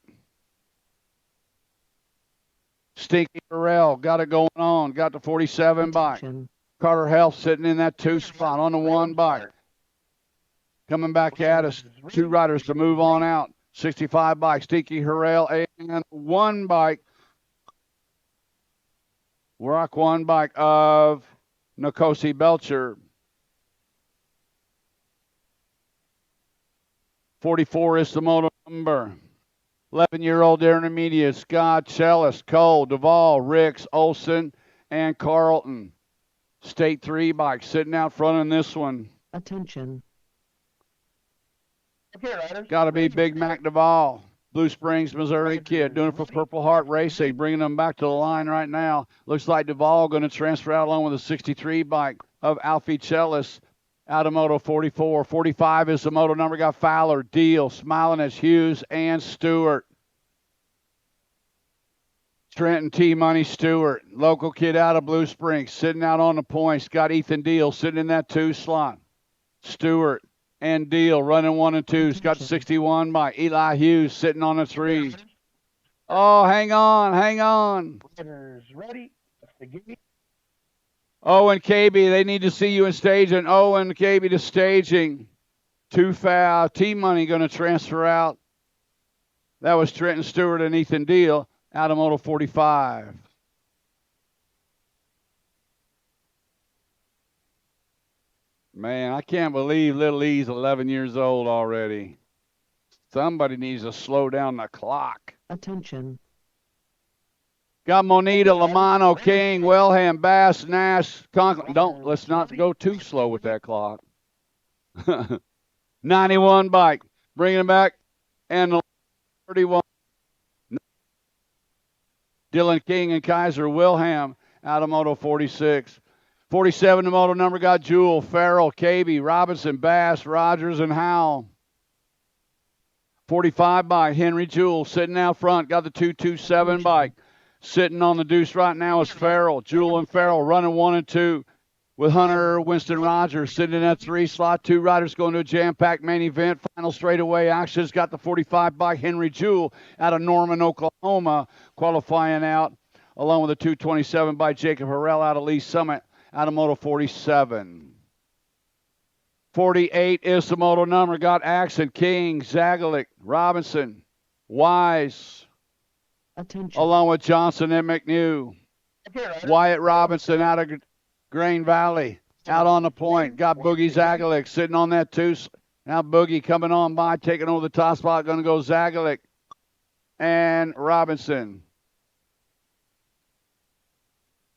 [SPEAKER 4] Stinky Burrell got it going on. Got the 47 bike.
[SPEAKER 2] attention,
[SPEAKER 4] Carter Health sitting in that 2 spot on the 1 bike. Coming back at us. 2 riders to move on out. 65 bike. Stinky Burrell and 1 bike. Rock 1 bike of Nkosi Belcher. 44 is the motor number. 11-year-old intermediate, Scott, Chellis, Cole, Duvall, Ricks, Olson, and Carlton. State 3 bike sitting out front in this one.
[SPEAKER 2] attention,
[SPEAKER 3] Okay, riders.
[SPEAKER 4] Got to be Big Mac Duvall. Blue Springs, Missouri kid, doing it for Purple Heart Racing, bringing them back to the line right now. Looks like Duvall going to transfer out along with a 63 bike of Alfie Chellis out of Moto 44. 45 is the moto number. Got Fowler, Deal, Smiling as Hughes, and Stewart. Trenton T-Money Stewart, local kid out of Blue Springs, sitting out on the points. Got Ethan Deal sitting in that 2 slot. Stewart and Deal running 1 and 2. He's got 61 by Eli Hughes sitting on the 3. Oh, hang on.
[SPEAKER 3] Riders ready. That's the gate.
[SPEAKER 4] Owen KB, they need to see you in staging. Owen KB to staging. 2 foul. T-Money going to transfer out. That was Trenton Stewart and Ethan Deal out of Moto 45. Man, I can't believe little E's 11 years old already. Somebody needs to slow down the clock.
[SPEAKER 2] attention,
[SPEAKER 4] Got Monita, Lamano, King, Wellham, Bass, Nash, Conklin. Let's not go too slow with that clock. 91 bike, bringing it back, and the 31. Dylan King and Kaiser Wilhelm out of Moto 46. 47, the moto number got Jewell, Farrell, Cabey, Robinson, Bass, Rogers, and Howell. 45 bike, Henry Jewell sitting out front, got the 227 bike. Sitting on the deuce right now is Farrell. Jewell and Farrell running 1 and 2 with Hunter Winston Rogers sitting in that 3 slot. 2 riders going to a jam-packed main event. Final straightaway action's got the 45 bike Henry Jewell out of Norman, Oklahoma, qualifying out along with the 227 by Jacob Harrell out of Lee Summit out of Moto 47. 48 is the moto number. Got Axon, King, Zagalik, Robinson, Wise,
[SPEAKER 2] attention,
[SPEAKER 4] along with Johnson and McNew.
[SPEAKER 3] Okay, riders.
[SPEAKER 4] Wyatt Robinson out of Grain Valley, out on the point. Got Boogie Zagalik sitting on that 2. Now Boogie coming on by, taking over the top spot. Going to go Zagalik and Robinson.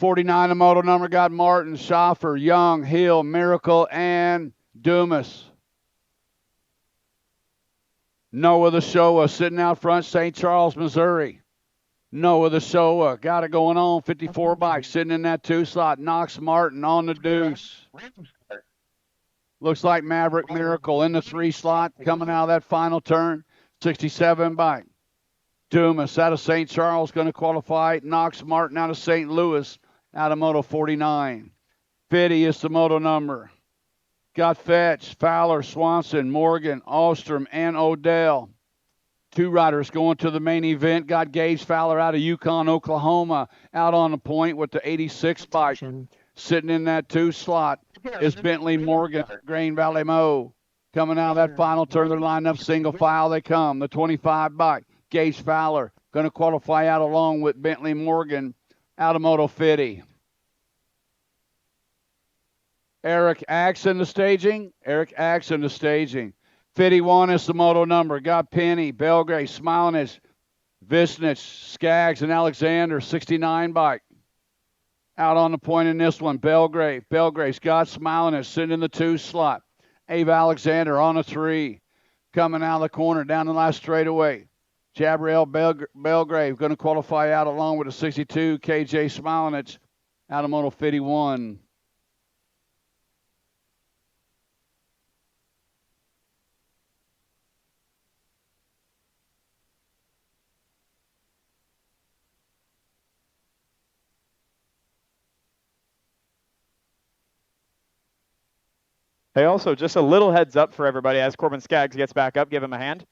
[SPEAKER 4] 49, the moto number got Martin, Schaffer, Young, Hill, Miracle, and Dumas. Noah the Showa sitting out front, St. Charles, Missouri. Noah the Showa got it going on. 54 bike sitting in that 2 slot. Knox Martin on the deuce.
[SPEAKER 3] Random start.
[SPEAKER 4] Looks like Maverick Miracle in the 3 slot coming out of that final turn. 67 bike. Dumas out of St. Charles going to qualify. Knox Martin out of St. Louis out of Moto 49. 50 is the moto number. Got Fetch, Fowler, Swanson, Morgan, Ostrom, and Odell. 2 riders going to the main event. Got Gage Fowler out of Yukon, Oklahoma, out on the point with the 86 bike.
[SPEAKER 2] attention,
[SPEAKER 4] Sitting in that 2 slot is Bentley Morgan, Grain Valley Mo. Coming out of that final turn, they're lined up single file. They come. The 25 bike. Gage Fowler going to qualify out along with Bentley Morgan out of Moto 50. Eric Axon the staging. 51 is the moto number. Got Penny, Belgrave, Smilinage, Visnich, Skaggs, and Alexander. 69 bike. Out on the point in this one, Belgrave. Belgrave's got Smilinage sitting in the 2 slot. Ave Alexander on a 3. Coming out of the corner down the last straightaway. Jabriel Belgrave going to qualify out along with a 62, KJ Smilinich out of Moto 51.
[SPEAKER 1] Hey, also, just a little heads up for everybody as Corbin Skaggs gets back up, give him a hand.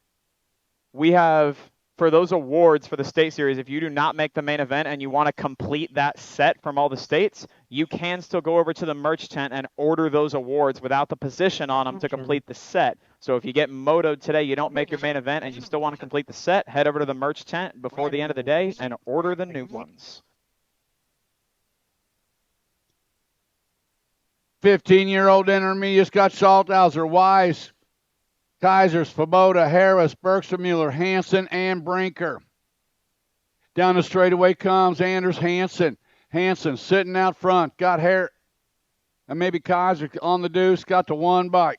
[SPEAKER 1] We have for those awards for the state series, if you do not make the main event and you want to complete that set from all the states, you can still go over to the merch tent and order those awards without the position on them to complete the set. So if you get motoed today, you don't make your main event, and you still want to complete the set, head over to the merch tent before the end of the day and order the new ones.
[SPEAKER 4] 15-year-old intermediates got Salthauser, Wise, Kaiser, Svoboda, Harris, Bergstermuller, Hansen, and Brinker. Down the straightaway comes Anders Hansen. Hansen sitting out front. Got Harris, and maybe Kaiser on the deuce. Got the 1 bike.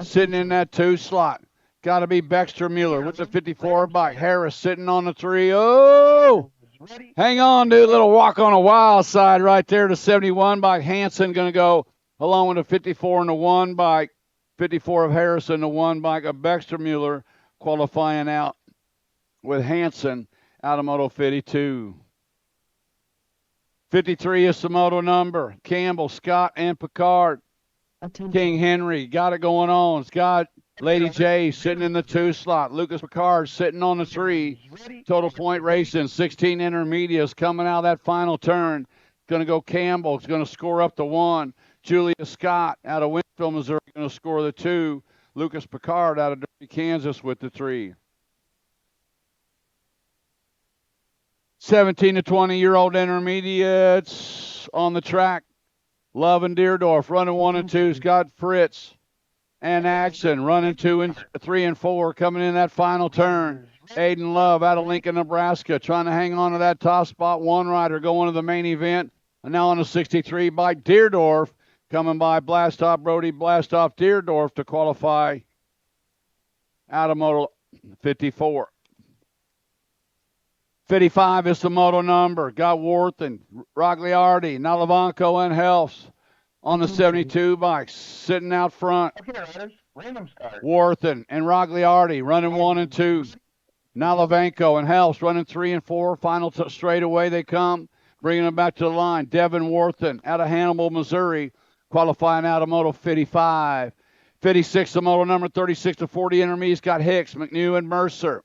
[SPEAKER 4] Sitting in that 2 slot. Got to be Bergstermuller with the 54 bike. Harris sitting on the 3. Oh! Hang on, dude. Little walk on a wild side right there. The 71 bike. Hansen going to go along with the 54 and the 1 bike. 54 of Harrison, the 1 bike of Bergstermuller, qualifying out with Hansen out of Moto 52. 53 is the moto number. Campbell, Scott, and Picard.
[SPEAKER 2] Attention.
[SPEAKER 4] King Henry got it going on. It's got Lady J sitting in the 2 slot. Lucas Picard sitting on the 3. Total point racing. 16 intermediates coming out of that final turn. Going to go Campbell. It's going to score up the 1. Julia Scott out of Winsville, Missouri, going to score the 2. Lucas Picard out of Derby, Kansas with the 3. 17 to 20-year-old intermediates on the track. Love and Deerdorf running 1 and 2. Scott Fritz and Axon running 2 and 3 and 4 coming in that final turn. Aiden Love out of Lincoln, Nebraska, trying to hang on to that top spot. 1 rider going to the main event. And now on the 63 bike, Deerdorf. Coming by Blastoff, Brody Blastoff, Deerdorf to qualify out of Moto 54. 55 is the moto number. Got Worthen, Rogliardi, Nalavanko, and Helfs on the 72 bikes, sitting out front.
[SPEAKER 3] Okay, riders, random start.
[SPEAKER 4] Worthen and Rogliardi running 1 and 2. Nalavanko and Helfs running 3 and 4. Final straightaway they come, bringing them back to the line. Devin Worthen out of Hannibal, Missouri, qualifying out of Moto 55. 56, the moto number. 36 to 40 intermediates got Hicks, McNew, and Mercer.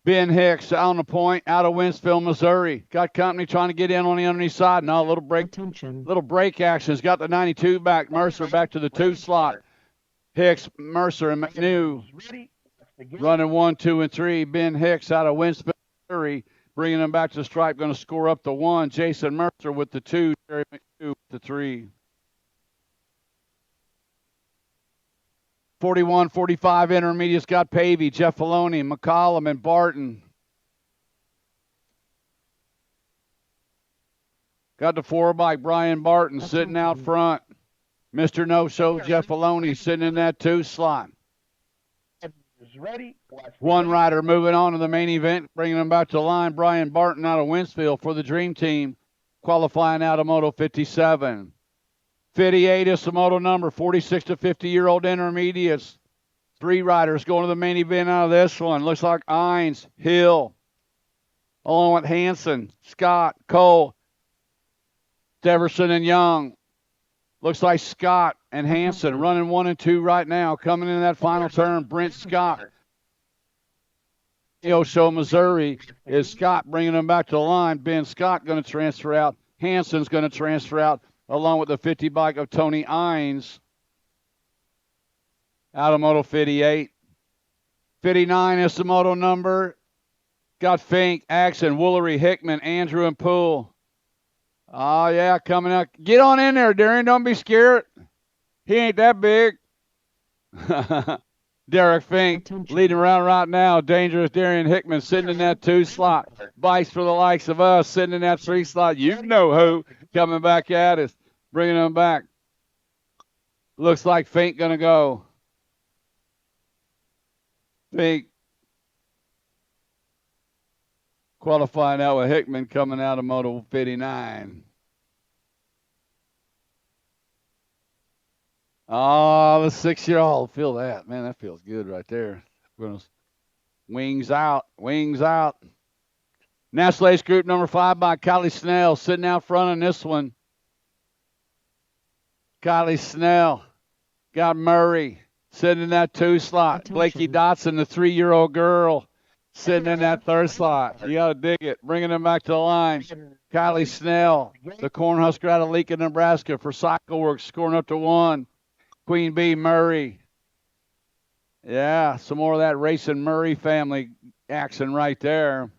[SPEAKER 4] Ben Hicks on the point out of Winsville, Missouri. Got company trying to get in on the underneath side. Now a little break.
[SPEAKER 2] Attention.
[SPEAKER 4] Little break action. Has got the 92 back. Mercer back to the 2 slot. Hicks, Mercer, and McNew running 1, 2, and 3. Ben Hicks out of Winsville, Missouri, bringing them back to the stripe. Going to score up the 1. Jason Mercer with the 2. Jerry McNew with the 3. 41, 45 intermediates got Pavey, Jeff Filoni, McCollum, and Barton. Got the 4 bike, Brian Barton sitting out front. Mr. No-Show, Jeff Filoni sitting in that 2 slot.
[SPEAKER 3] Ready.
[SPEAKER 4] 1 rider moving on to the main event, bringing them back to the line. Brian Barton out of Winsville for the Dream Team, qualifying out of Moto 57. 58 is the moto number. 46 to 50-year-old intermediates. 3 riders going to the main event out of this one. Looks like Ines, Hill, along with Hansen, Scott, Cole, Deverson, and Young. Looks like Scott and Hansen running 1 and 2 right now. Coming in that final turn, Brent Scott. Show, Missouri, is Scott bringing them back to the line. Ben Scott going to transfer out. Hansen's going to transfer out, along with the 50 bike of Tony Ines out of Moto 58. 59 is the moto number. Got Fink, Axon, Woolery, Hickman, Andrew, and Poole. Oh, yeah, coming out. Get on in there, Darian. Don't be scared. He ain't that big. Derek Fink leading around right now. Dangerous Darian Hickman sitting in that 2 slot. Bikes for the likes of us sitting in that 3 slot. You know who coming back at us, bringing them back. Looks like Fink going to go. Fink qualifying out with Hickman coming out of Moto 59. Oh, the 6-year-old. Feel that. Man, that feels good right there. Wings out. Wings out. National Ace Group number 5 by Kylie Snell sitting out front on this one. Kylie Snell. Got Murray sitting in that 2 slot.
[SPEAKER 2] Attention.
[SPEAKER 4] Blakey Dotson, the 3-year-old girl, sitting in that third slot. You got to dig it. Bringing them back to the line. Kylie Snell, the Cornhusker out of Lincoln, Nebraska for CycleWorks, scoring up to 1. Queen Bee Murray. Yeah, some more of that Racing Murray family action right there.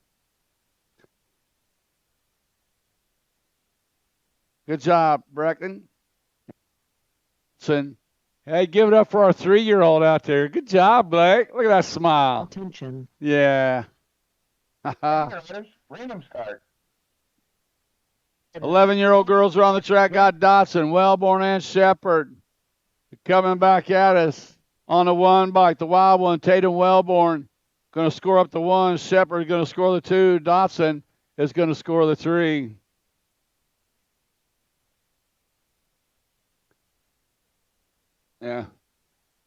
[SPEAKER 4] Good job, Brecken. Hey, give it up for our 3-year-old out there. Good job, Blake. Look at that smile.
[SPEAKER 2] Attention.
[SPEAKER 4] Yeah.
[SPEAKER 3] Random start.
[SPEAKER 4] 11-year-old girls are on the track. Got Dotson, Wellborn, and Shepard coming back at us on the 1 bike. The wild one, Tatum Wellborn, going to score up the 1. Shepard is going to score the 2. Dotson is going to score the 3. Yeah,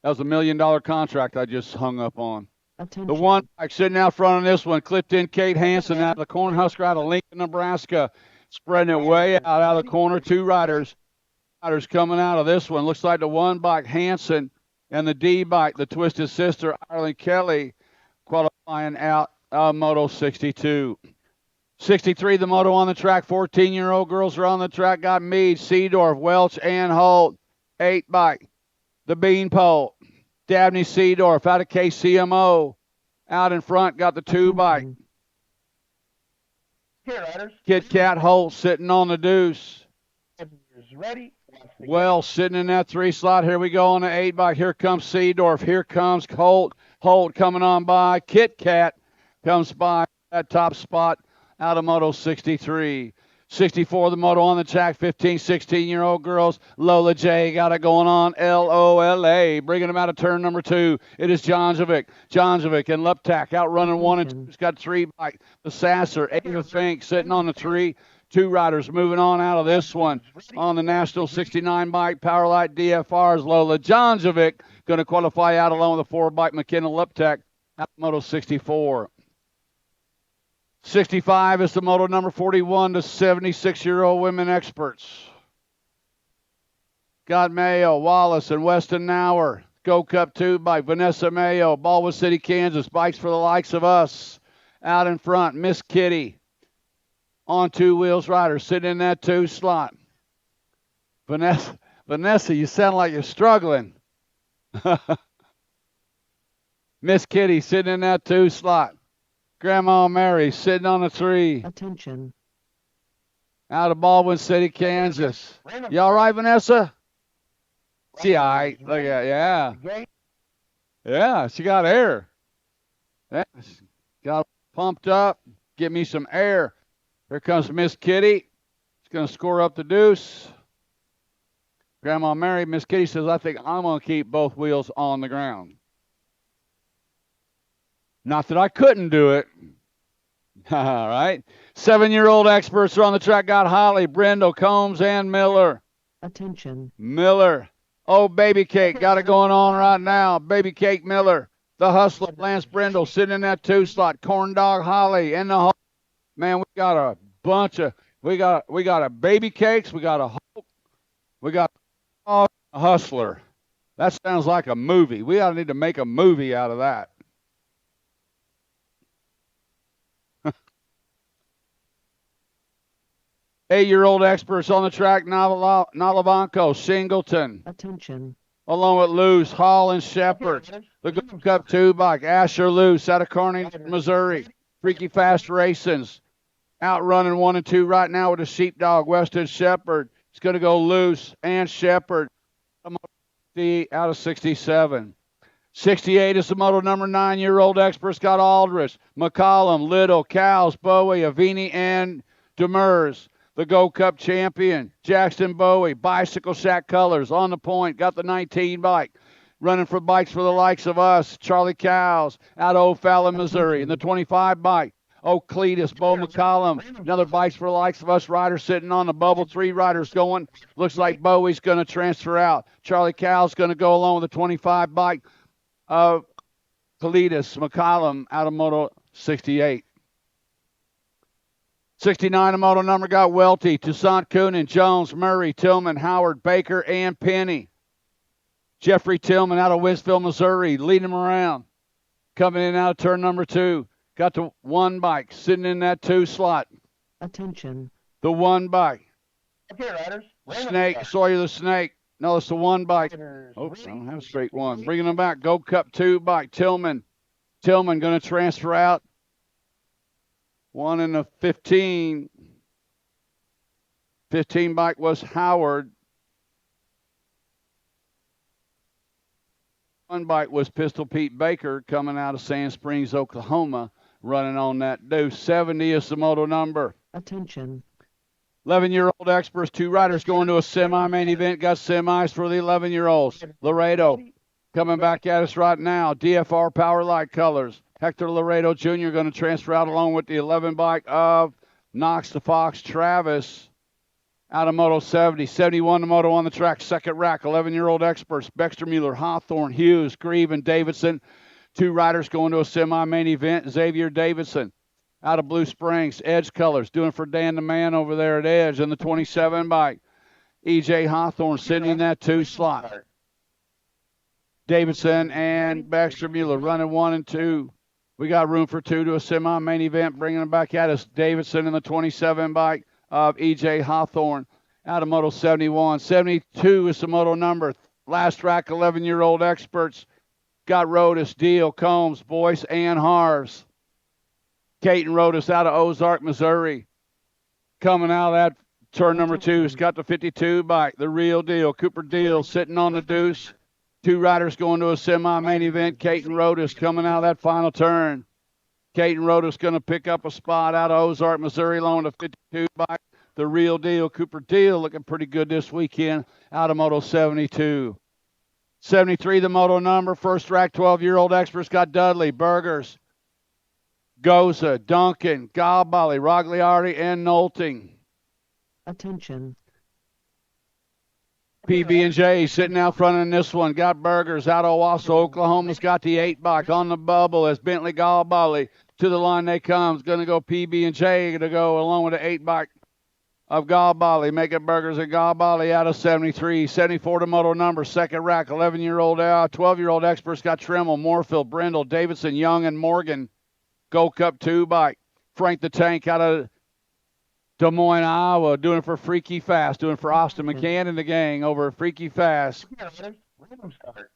[SPEAKER 4] that was $1 million contract I just hung up on.
[SPEAKER 2] Attention.
[SPEAKER 4] The 1 bike sitting out front on this one, clipped in Kate Hansen out of the Cornhusker out of Lincoln, Nebraska, spreading it way out of the corner. 2 riders coming out of this one. Looks like the 1 bike, Hansen, and the D bike, the Twisted Sister, Ireland Kelly, qualifying out Moto 62. 63, the moto on the track. 14-year-old girls are on the track. Got Meade, Seedorf, Welch, and Holt. 8 bike. The Beanpole, Dabney Seedorf out of KCMO. Out in front, got the 2 bike.
[SPEAKER 3] Here, riders.
[SPEAKER 4] Kit Kat Holt sitting on the deuce.
[SPEAKER 3] Ready.
[SPEAKER 4] Well, sitting in that 3 slot. Here we go on the 8 bike. Here comes Seedorf. Here comes Holt. Holt coming on by. Kit Kat comes by that top spot out of Moto 63. 64, the moto on the track, 15, 16-year-old girls. Lola J got it going on. Lola, bringing them out of turn number 2. It is Jonjovic and Luptak outrunning 1 and 2. He's got 3 bike. The Sasser, Ava Fink sitting on the 3. 2 riders moving on out of this one. On the National 69 bike, Powerlight DFR's Lola Jonjovic going to qualify out along with the 4 bike McKenna Luptak out of Moto 64. 65 is the moto number 41 to 76-year-old women experts. Got Mayo, Wallace, and Weston Nauer. Go Cup 2 by Vanessa Mayo, Baldwin City, Kansas. Bikes for the likes of us. Out in front, Miss Kitty. On 2 wheels rider, sitting in that 2 slot. Vanessa, you sound like you're struggling. Miss Kitty sitting in that 2 slot. Grandma Mary sitting on the 3.
[SPEAKER 2] Attention.
[SPEAKER 4] Out of Baldwin City, Kansas. You all right, Vanessa? She all right. Look at yeah. Yeah, she got air. Yeah, she got pumped up. Get me some air. Here comes Miss Kitty. She's going to score up the deuce. Grandma Mary, Miss Kitty says, I think I'm going to keep both wheels on the ground. Not that I couldn't do it. All right. 7-year-old experts are on the track. Got Holly, Brindle, Combs, and Miller.
[SPEAKER 2] Attention.
[SPEAKER 4] Miller. Oh, Baby Cake. Got it going on right now. Baby Cake Miller. The Hustler, Lance Brindle, sitting in that 2 slot. Corn Dog Holly in the man, we got a bunch of we got a Baby Cakes. We got a Hulk. We got a Hustler. That sounds like a movie. We ought to need to make a movie out of that. 8-year-old experts on the track, Nalavanko, Singleton.
[SPEAKER 2] Attention.
[SPEAKER 4] Along with Luce, Hall, and Shepard. The Gold Cup 2 bike, Asher Luce out of Kearney, Missouri. Freaky Fast Racings. Outrunning 1 and 2 right now with a Sheepdog, Weston Shepard. It's going to go Luce and Shepard. Out of 67. 68 is the moto number 9-year-old experts. Got Aldrich, McCollum, Little, Cows, Bowie, Avini, and Demers. The Gold Cup champion, Jackson Bowie, Bicycle Shack Colors, on the point, got the 19 bike. Running for bikes for the likes of us, Charlie Cows, out of O'Fallon, Missouri. And the 25 bike, Cletus, Bo McCollum, another bikes for the likes of us riders sitting on the bubble. 3 riders going. Looks like Bowie's going to transfer out. Charlie Cows going to go along with the 25 bike of Cletus, McCollum, out of Moto 68. 69, a moto number got Welty, Toussaint Coonan, Jones, Murray, Tillman, Howard, Baker, and Penny. Jeffrey Tillman out of Winsville, Missouri, leading him around. Coming in out of turn number 2. Got the one bike sitting in that 2 slot.
[SPEAKER 2] Attention.
[SPEAKER 4] The one bike.
[SPEAKER 3] Okay, riders. Random
[SPEAKER 4] Snake,
[SPEAKER 3] start.
[SPEAKER 4] Sawyer the Snake. No, it's the one bike.
[SPEAKER 3] Riders
[SPEAKER 4] Oh, I
[SPEAKER 3] ready.
[SPEAKER 4] don't have a straight one. Bringing them back. Gold Cup 2 bike. Tillman. Tillman going to transfer out. 1 in the 15. 15 bike was Howard. 1 bike was Pistol Pete Baker coming out of Sand Springs, Oklahoma, running on that deuce. 70 is the moto number.
[SPEAKER 2] Attention.
[SPEAKER 4] 11-year-old experts, 2 riders going to a semi-main event. Got semis for the 11-year-olds. Laredo coming back at us right now. DFR Power Light Colors. Hector Laredo Jr. going to transfer out along with the 11 bike of Knox the Fox Travis out of Moto 70. 71 the moto on the track. Second rack, 11-year-old experts. Bexter Mueller, Hawthorne, Hughes, Grieve, and Davidson. 2 riders going to a semi-main event. Xavier Davidson out of Blue Springs. Edge Colors doing for Dan the Man over there at Edge in the 27 bike. EJ Hawthorne sitting in that 2 slot. Davidson and Baxter Mueller running 1 and 2. We got room for 2 to a semi-main event. Bringing them back at us. Davidson in the 27 bike of EJ Hawthorne out of Moto 71. 72 is the moto number. Last track, 11-year-old experts. Got Rodas, Deal, Combs, Boyce, and Harves. Caton Rodas out of Ozark, Missouri. Coming out of that turn number 2, has got the 52 bike, the real deal. Cooper Deal sitting on the deuce. 2 riders going to a semi-main event. Caton Rodas coming out of that final turn. Caton Rodas going to pick up a spot out of Ozark, Missouri, along with the 52 bike, the real deal. Cooper Deal looking pretty good this weekend out of Moto 72. 73, the moto number. First rack, 12-year-old experts got Dudley, Burgers, Goza, Duncan, Galbali, Rogliardi, and Nolting.
[SPEAKER 2] Attention.
[SPEAKER 4] PB&J sitting out front in this one. Got Burgers out of Owasso, Oklahoma's got the 8 bike on the bubble as Bentley Galbali to the line they come. It's going to go PB&J to go along with the 8 bike of Galbali. Making Burgers and Galbali out of 73. 74 to moto number. Second rack, 11-year-old, 12-year-old experts got Trimmel, Moorfield, Brindle, Davidson, Young, and Morgan. Gold Cup 2 bike. Frank the Tank out of Des Moines, Iowa, doing it for Freaky Fast, doing it for Austin McCann and the gang over at Freaky Fast.
[SPEAKER 3] Okay, riders. Random start.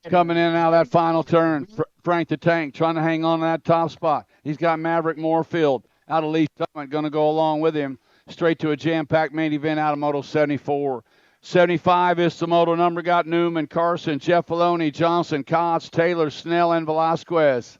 [SPEAKER 4] Coming in and out of that final turn, Frank the Tank trying to hang on to that top spot. He's got Maverick Moorfield out of Lee Summit going to go along with him straight to a jam-packed main event out of Moto 74. 75 is the moto number. Got Newman, Carson, Jeff Filoni, Johnson, Kotz, Taylor, Snell, and Velasquez.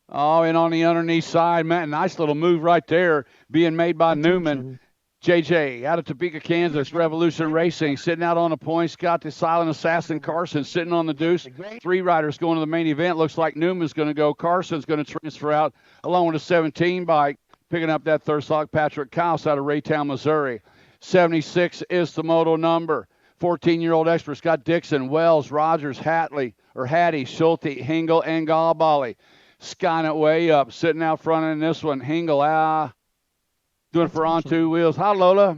[SPEAKER 4] Oh, and on the underneath side, man, nice little move right there being made by Newman. JJ out of Topeka, Kansas, Revolution Racing sitting out on the points. Got the Silent Assassin Carson sitting on the deuce. 3 riders going to the main event. Looks like Newman's going to go. Carson's going to transfer out along with a 17 bike. Picking up that third slot, Patrick Kaus out of Raytown, Missouri. 76 is the moto number. 14-year-old experts got Dixon, Wells, Rogers, Hattie, Schulte, Hingle, and Galbali. Skying it way up, sitting out front in this one. Hingle, doing for on 2 wheels. Hi, Lola.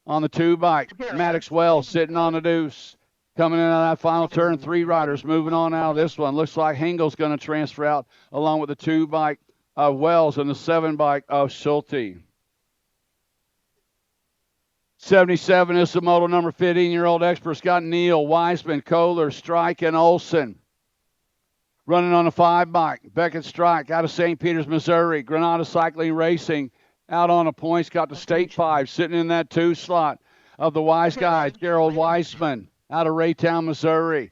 [SPEAKER 4] On the 2 bike. Maddox Wells sitting on the deuce. Coming in on that final turn, 3 riders moving on out of this one. Looks like Hingle's going to transfer out along with the 2 bike of Wells and the 7 bike of Schulte. 77 is the moto number. 15-year-old experts got Neal, Weisman, Kohler, Strike, and Olson. Running on a 5 bike. Beckett Strike out of St. Peters, Missouri. Granada Cycling Racing out on the points. Got the State 5 sitting in that 2 slot of the Wise Guys. Gerald Weissman out of Raytown, Missouri.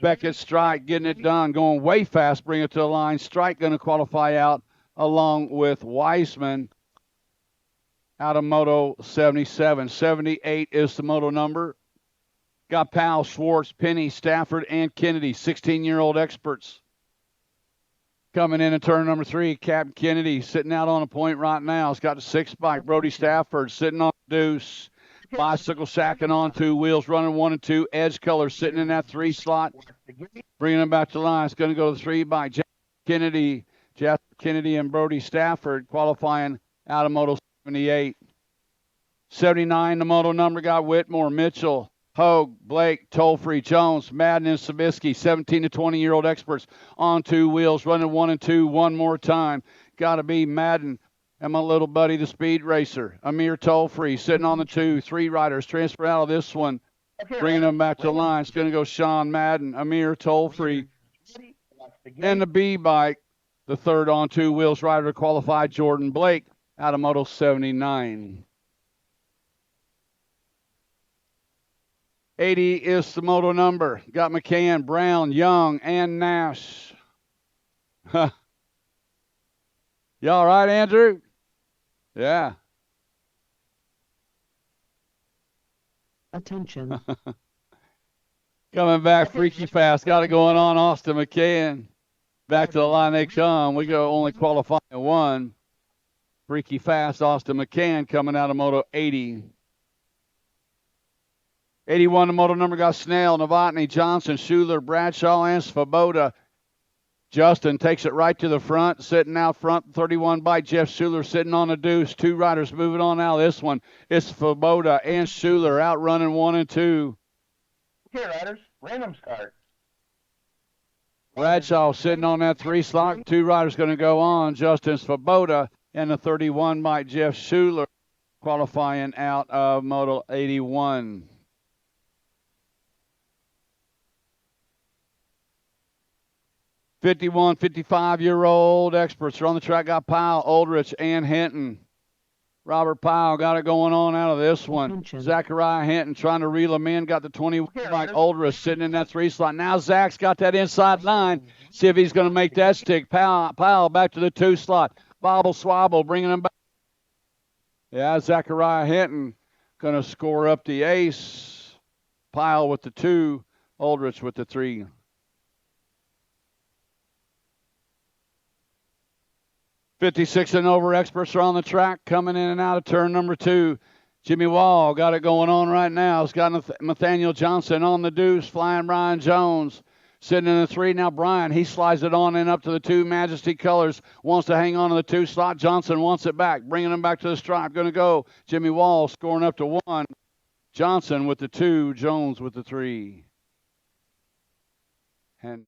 [SPEAKER 4] Beckett Strike getting it done. Going way fast. Bring it to the line. Strike going to qualify out along with Weissman out of Moto 77. 78 is the moto number. Got Powell, Schwartz, Penny, Stafford, and Kennedy, 16-year-old experts. Coming in turn number 3, Captain Kennedy sitting out on a point right now. He's got a 6 bike. Brody Stafford sitting on the deuce. Bicycle sacking on 2 wheels, running 1 and 2. Edge Color sitting in that 3 slot. Bringing him back to the line. It's going to go to the 3 bike. Jeff Kennedy, and Brody Stafford qualifying out of Moto 78. 79, the moto number got Whitmore, Mitchell, Hogue, Blake, Tollfree, Jones, Madden, and Sabisky, 17 to 20-year-old experts on 2 wheels, running 1 and 2 one more time. Got to be Madden and my little buddy, the speed racer. Amir Tollfree sitting on the 2. 3 riders transfer out of this one,
[SPEAKER 3] Okay,
[SPEAKER 4] bringing them back to the
[SPEAKER 3] Riders,
[SPEAKER 4] line. It's going to go Sean Madden, Amir Tollfree,
[SPEAKER 3] ready, that's the gate.
[SPEAKER 4] and the B bike, the third on 2 wheels rider to qualify, Jordan Blake, out of Moto 79. 80 is the moto number. Got McCann, Brown, Young, and Nash. You all right, Andrew? Yeah.
[SPEAKER 2] Attention.
[SPEAKER 4] Coming back freaky fast. Got it going on, Austin McCann. Back to the line they come. We go only qualifying 1. Freaky fast, Austin McCann coming out of Moto 80. 81, the moto number got Snell, Novotny, Johnson, Schuler, Bradshaw, and Svoboda. Justin takes it right to the front, sitting out front, 31 by Jeff Schuler sitting on the deuce. 2 riders moving on out of this one. It's Svoboda and Schuler out running 1 and 2.
[SPEAKER 3] Okay, riders, random start.
[SPEAKER 4] Bradshaw sitting on that 3 slot. 2 riders going to go on. Justin Svoboda and the 31 by Jeff Schuler qualifying out of Moto 81. 51, 55-year-old experts are on the track. Got Powell, Aldrich, and Hinton. Robert Powell got it going on out of this one.
[SPEAKER 2] Attention.
[SPEAKER 4] Zachariah Hinton trying to reel him in. Got the 20 like Aldrich sitting in that 3 slot. Now Zach's got that inside line. See if he's going to make that stick. Powell back to the 2 slot. Bobble Swabble bringing him back. Yeah, Zachariah Hinton going to score up the ace. Powell with the 2. Aldrich with the 3. 56 and over experts are on the track, coming in and out of turn number 2. Jimmy Wall got it going on right now. He's got Nathaniel Johnson on the deuce, flying Brian Jones. Sitting in the 3 now, Brian, he slides it on in up to the 2 Majesty Colors. Wants to hang on to the 2 slot. Johnson wants it back, bringing him back to the stripe. Going to go. Jimmy Wall scoring up to 1. Johnson with the 2, Jones with the 3. And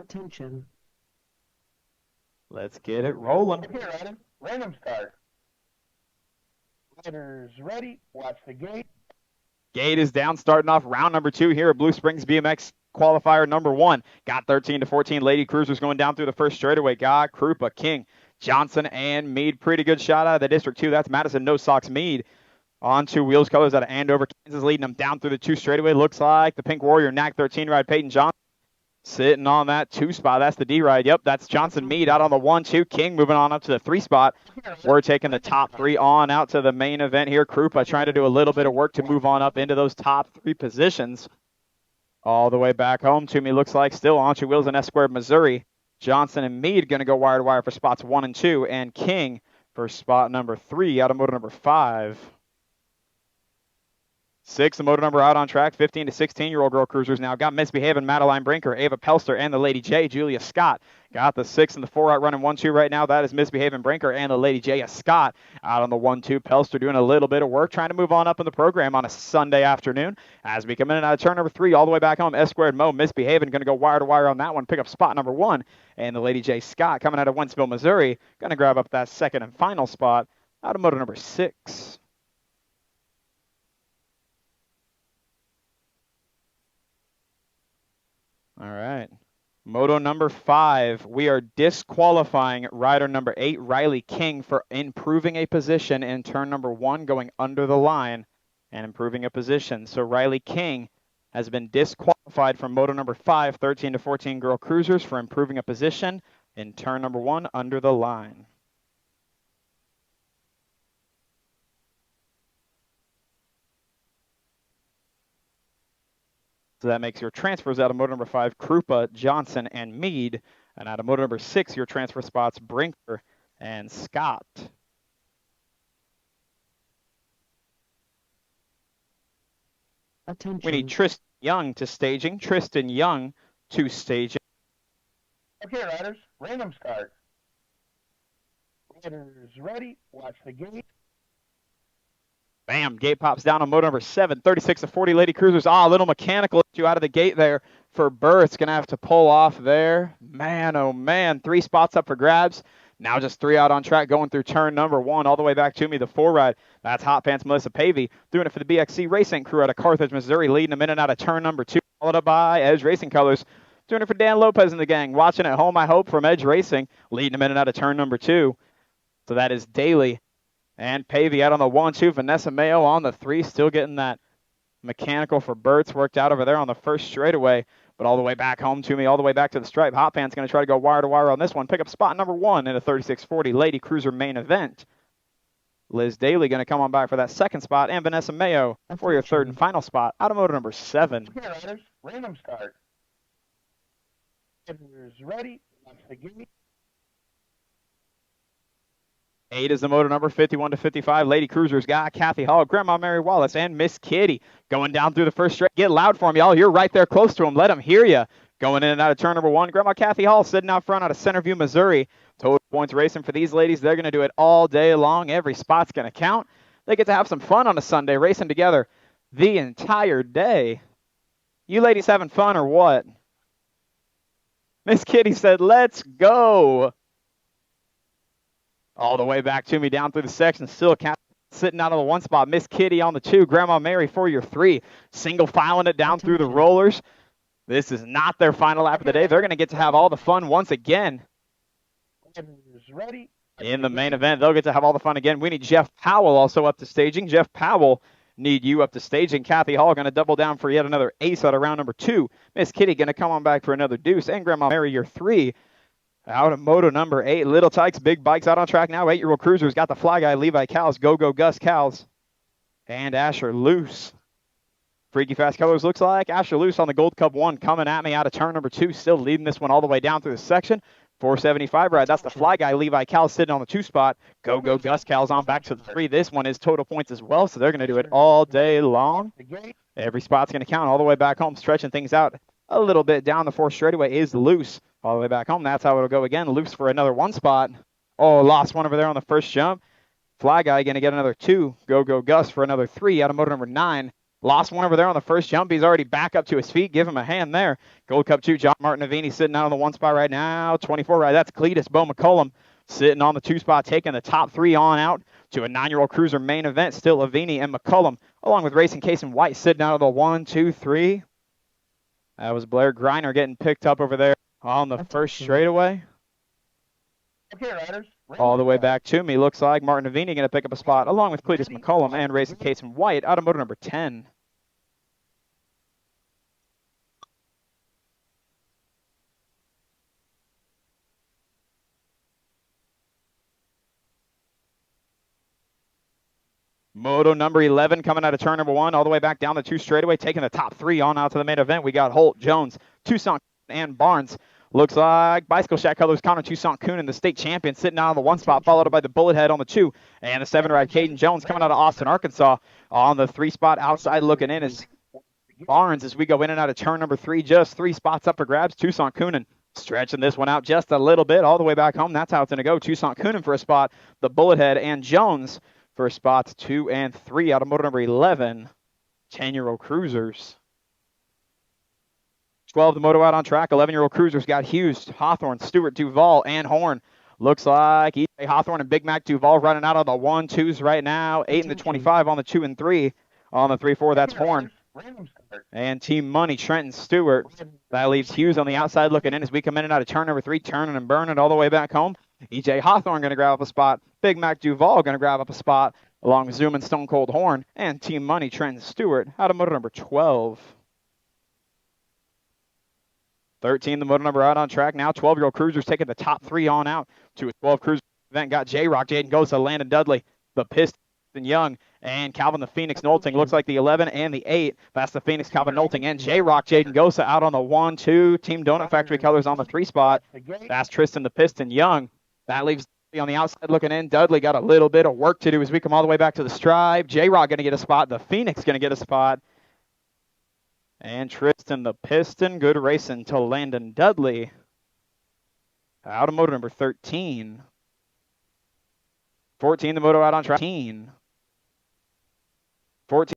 [SPEAKER 2] Attention.
[SPEAKER 1] Let's get it rolling.
[SPEAKER 3] Okay, riders, random start. Riders ready, watch the gate.
[SPEAKER 1] Gate is down, starting off round number 2 here at Blue Springs BMX qualifier number 1. Got 13 to 14 Lady Cruisers going down through the first straightaway. Got Krupa, King, Johnson, and Mead. Pretty good shot out of the District 2. That's Madison No Socks Mead. On 2 wheels colors out of Andover, Kansas, leading them down through the 2 straightaway. Looks like the Pink Warrior NAC 13 ride, Peyton Johnson. Sitting on that 2 spot. That's the D ride. Yep, that's Johnson Mead out on the 1-2. King moving on up to the 3 spot. We're taking the top 3 on out to the main event here. Krupa trying to do a little bit of work to move on up into those top 3 positions. All the way back home to me, looks like still on 2 wheels in S Squared, Missouri. Johnson and Mead going to go wire to wire for spots 1 and 2, and King for spot number 3 out of motor number 5. 6, the motor number out on track, 15 to 16-year-old girl cruisers now. Got Misbehaving, Madeline Brinker, Ava Pelster, and the Lady J, Julia Scott. Got the 6 and the 4 out running 1-2 right now. That is Misbehaving Brinker and the Lady J, Scott. Out on the 1-2, Pelster doing a little bit of work, trying to move on up in the program on a Sunday afternoon. As we come in and out of turn number 3, all the way back home, S Squared Mo, Misbehaving, going to go wire to wire on that one, pick up spot number 1. And the Lady J, Scott, coming out of Wentzville, Missouri, going to grab up that second and final spot out of motor number 6. All right. Moto number 5, we are disqualifying rider number 8, Riley King, for improving a position in turn number 1, going under the line and improving a position. So Riley King has been disqualified from moto number 5, 13 to 14 girl cruisers, for improving a position in turn number 1 under the line. So that makes your transfers out of motor number 5, Krupa, Johnson, and Mead. And out of motor number 6, your transfer spots, Brinker and Scott.
[SPEAKER 2] Attention.
[SPEAKER 1] We need Tristan Young to staging. Tristan Young to staging.
[SPEAKER 3] Okay, riders, random start. Riders ready, watch the gate.
[SPEAKER 1] Bam, gate pops down on motor number 7, 36 to 40 Lady Cruisers. Ah, a little mechanical issue out of the gate there for Burt's. Going to have to pull off there. Man, oh man, 3 spots up for grabs. Now just 3 out on track going through turn number 1 all the way back to me, the 4 ride. That's Hot Pants Melissa Pavey doing it for the BXC Racing crew out of Carthage, Missouri, leading them in and out of turn number 2, followed up by Edge Racing Colors. Doing it for Dan Lopez and the gang. Watching at home, I hope, from Edge Racing, leading them in and out of turn number 2. So that is Daly and Pavey out on the 1-2. Vanessa Mayo on the 3, still getting that mechanical for Burt's worked out over there on the first straightaway. But all the way back home to me, all the way back to the stripe. Hot Pants going to try to go wire to wire on this one. Pick up spot number 1 in a 36-40 Lady Cruiser main event. Liz Daly going to come on back for that second spot, and Vanessa Mayo for your third and final spot out of motor number 7.
[SPEAKER 3] Okay, riders, random start. Riders ready, watch the gate.
[SPEAKER 1] 8 is the motor number, 51 to 55. Lady Cruisers got Kathy Hall, Grandma Mary Wallace, and Miss Kitty going down through the first straight. Get loud for them, y'all. You're right there close to them. Let them hear you. Going in and out of turn number 1. Grandma Kathy Hall sitting out front out of Centerview, Missouri. Total points racing for these ladies. They're going to do it all day long. Every spot's going to count. They get to have some fun on a Sunday, racing together the entire day. You ladies having fun or what? Miss Kitty said, let's go. All the way back to me down through the section. Still sitting out on the 1 spot. Miss Kitty on the 2. Grandma Mary for your 3. Single filing it down through the rollers. This is not their final lap of the day. They're going to get to have all the fun once again.
[SPEAKER 3] Ready.
[SPEAKER 1] In the main event, they'll get to have all the fun again. We need Jeff Powell also up to staging. Jeff Powell need you up to staging. Kathy Hall going to double down for yet another ace out of round number 2. Miss Kitty going to come on back for another deuce. And Grandma Mary, your 3. Out of moto number 8, Little Tykes, Big Bikes out on track now. 8-year-old cruisers got the Fly Guy, Levi Cows, Go Gus Cows, and Asher Loose. Freaky Fast Colors looks like Asher Loose on the Gold Cup 1 coming at me out of turn number 2, still leading this one all the way down through the section. 475 ride. That's the Fly Guy, Levi Cows sitting on the 2 spot. Go Gus Cows on back to the 3. This one is total points as well, so they're going to do it all day long. Every spot's going to count all the way back home, stretching things out a little bit down the 4th straightaway is Loose. All the way back home, that's how it'll go again. Loose for another 1 spot. Oh, lost one over there on the first jump. Fly Guy going to get another 2. Go Gus for another 3 out of motor number 9. Lost one over there on the first jump. He's already back up to his feet. Give him a hand there. Gold Cup 2, John Martin Avini sitting out on the 1 spot right now. 24 right. That's Cletus Bo McCullum sitting on the 2 spot, taking the top 3 on out to a 9-year-old cruiser main event. Still Avini and McCullum, along with Racing Case and White sitting out of the 1, 2, 3. That was Blair Greiner getting picked up over there on the first straightaway.
[SPEAKER 3] Okay, riders.
[SPEAKER 1] All the way back to me. Looks like Martin Avini going to pick up a spot along with Cletus McCullum and Racing Case and White out of motor number 10. Moto number 11 coming out of turn number 1 all the way back down the 2 straightaway, taking the top 3 on out to the main event. We got Holt, Jones, Toussaint, and Barnes. Looks like Bicycle Shack Colors Connor Toussaint Coonan, the state champion, sitting out on the 1 spot, followed by the Bullet Head on the 2. And the 7 ride Caden Jones coming out of Austin, Arkansas on the 3 spot. Outside looking in is Barnes as we go in and out of turn number 3. Just 3 spots up for grabs. Toussaint Coonan stretching this one out just a little bit all the way back home. That's how it's going to go. Toussaint Coonan for a spot. The Bullet Head and Jones for spots 2 and 3 out of motor number 11. 10-year-old cruisers. 12, the moto out on track. 11-year-old cruisers got Hughes, Hawthorne, Stewart, Duval, and Horn. Looks like EJ Hawthorne and Big Mac Duval running out on the 1, 2s right now. 8 and the 25 on the 2 and 3. On the 3, 4, that's Horn. And Team Money, Trenton Stewart. That leaves Hughes on the outside looking in as we come in and out of turn number 3, turning and burning all the way back home. EJ Hawthorne going to grab up a spot. Big Mac Duval going to grab up a spot along with Zoom and Stone Cold Horn. And Team Money, Trenton Stewart out of motor number 12. 13, the motor number out on track now. 12-year-old cruisers taking the top 3 on out to a 12 cruiser event. Got J-Rock, Jaden Gosa, Landon Dudley, the Piston Young, and Calvin the Phoenix Knolting. Looks like the 11 and the 8. That's the Phoenix Calvin Knolting and J-Rock, Jaden Gosa out on the 1, 2. Team Donut Factory Colors on the 3 spot. That's Tristan the Piston Young. That leaves on the outside looking in. Dudley got a little bit of work to do as we come all the way back to the stripe. J-Rock going to get a spot. The Phoenix going to get a spot. And Tristan the Piston, good racing to Landon Dudley. Out of motor number 13. 14, the moto out on track. 14.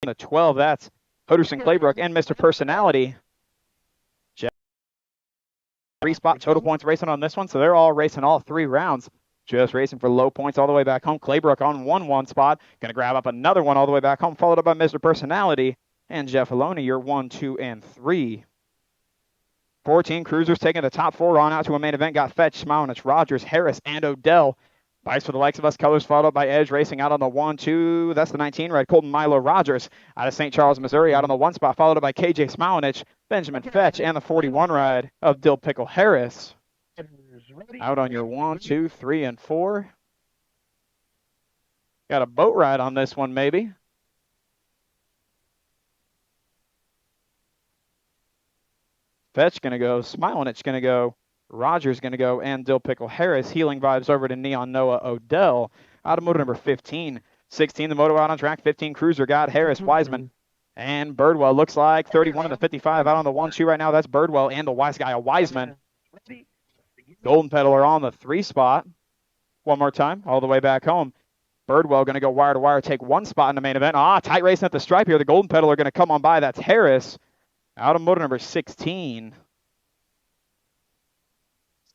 [SPEAKER 1] The 12, that's Hoderson Claybrook and Mr. Personality. 3 spot total points racing on this one, so they're all racing all 3 rounds. Just racing for low points all the way back home. Claybrook on 1 spot. Going to grab up another one all the way back home, followed up by Mr. Personality and Jeff Aloni, your 1, 2, and 3. 14 cruisers taking the top 4 on out to a main event. Got Fetch, Smilenich, Rogers, Harris, and Odell. Vice for the likes of us colors, followed up by Edge racing out on the 1, 2. That's the 19 ride. Colton Milo Rogers out of St. Charles, Missouri, out on the 1 spot, followed up by KJ Smilenich, Benjamin Fetch, and the 41 ride of Dill Pickle Harris. Out on your 1, 2, 3, and 4. Got a boat ride on this one, maybe. Fetch going to go. Smilenich going to go. Rogers going to go. And Dill Pickle Harris. Healing vibes over to Neon Noah Odell. Out of motor number 15. 16, the moto out on track. 15, cruiser got Harris, Wiseman, and Birdwell. Looks like 31 and the 55 out on the 1, 2 right now. That's Birdwell and the wise guy, Wiseman. Golden Peddler on the 3 spot. One more time, all the way back home. Birdwell going to go wire to wire, take 1 spot in the main event. Tight racing at the stripe here. The Golden Peddler going to come on by. That's Harris. Out of motor number 16.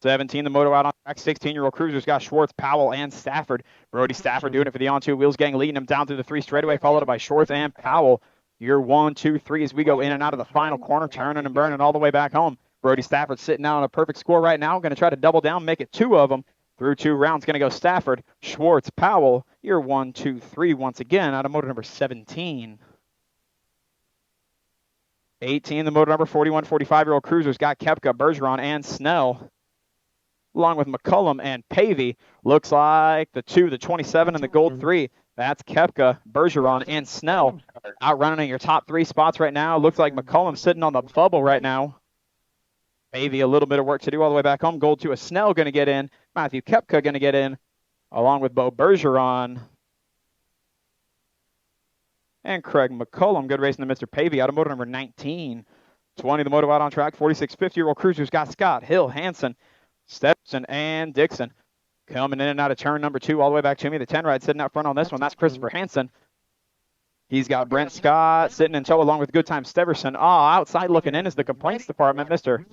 [SPEAKER 1] 17, the moto out on track. 16-year-old cruisers got Schwartz, Powell, and Stafford. Brody Stafford doing it for the on-2 wheels gang, leading them down through the 3 straightaway, followed by Schwartz and Powell. Your 1, 2, 3 as we go in and out of the final corner, turning and burning all the way back home. Brody Stafford sitting out on a perfect score right now. Going to try to double down, make it 2 of them. Through 2 rounds, going to go Stafford, Schwartz, Powell. Your 1, 2, 3 once again out of motor number 17. 18, the motor number 41, 45-year-old cruisers got Kepka, Bergeron, and Snell. Along with McCullum and Pavey. Looks like the 2, the 27, and the gold 3. That's Kepka, Bergeron, and Snell. Outrunning in your top 3 spots right now. Looks like McCullum sitting on the bubble right now. Maybe a little bit of work to do all the way back home. Gold 2, a Snell going to get in. Matthew Kepka going to get in, along with Bo Bergeron. And Craig McCullum. Good racing to Mr. Pavey out of motor number 19. 20, the moto out on track. 46, 50-year-old cruisers got Scott, Hill, Hanson, Stepson, and Dixon. Coming in and out of turn number 2 all the way back to me. The 10 ride sitting out front on this one. That's Christopher Hansen. He's got Brent Scott sitting in tow along with Good Time Steverson. Outside looking in is the complaints department, Mr.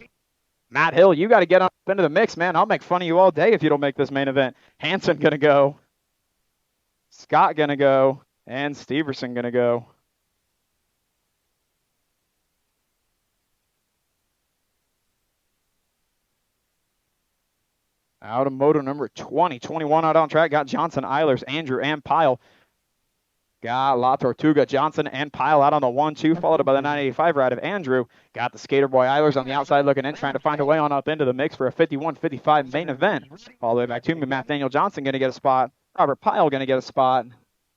[SPEAKER 1] Matt Hill. You got to get up into the mix, man. I'll make fun of you all day if you don't make this main event. Hansen going to go. Scott going to go. And Steverson going to go. Out of moto number 20. 21 out on track. Got Johnson, Eilers, Andrew, and Pyle. Got La Tortuga, Johnson, and Pyle out on the 1-2, followed by the 985 ride of Andrew. Got the Skater Boy Eilers on the outside looking in, trying to find a way on up into the mix for a 51-55 main event. All the way back to me, Matt Daniel Johnson going to get a spot. Robert Pyle going to get a spot.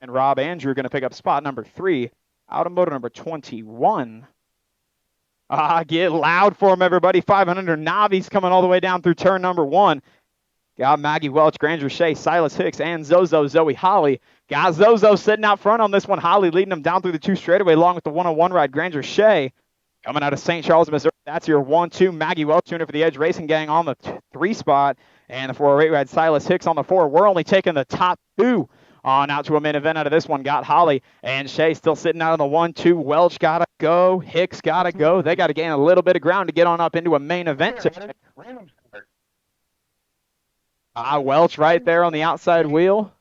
[SPEAKER 1] And Rob Andrew going to pick up spot number 3. Out of moto number 21. Get loud for him, everybody. 500 Novice coming all the way down through turn number 1. Got Maggie Welch, Granger Shea, Silas Hicks, and Zozo Zoe Holly. Got Zozo sitting out front on this one. Holly leading them down through the 2 straightaway along with the 101 ride. Granger Shea coming out of St. Charles, Missouri. That's your 1-2. Maggie Welch tuner for the Edge Racing Gang on the 3 spot. And the 408 ride Silas Hicks on the 4. We're only taking the top 2 on out to a main event out of this one. Got Holly and Shea still sitting out on the 1-2. Welch got to go. Hicks got to go. They got to gain a little bit of ground to get on up into a main event. Welch right there on the outside wheel.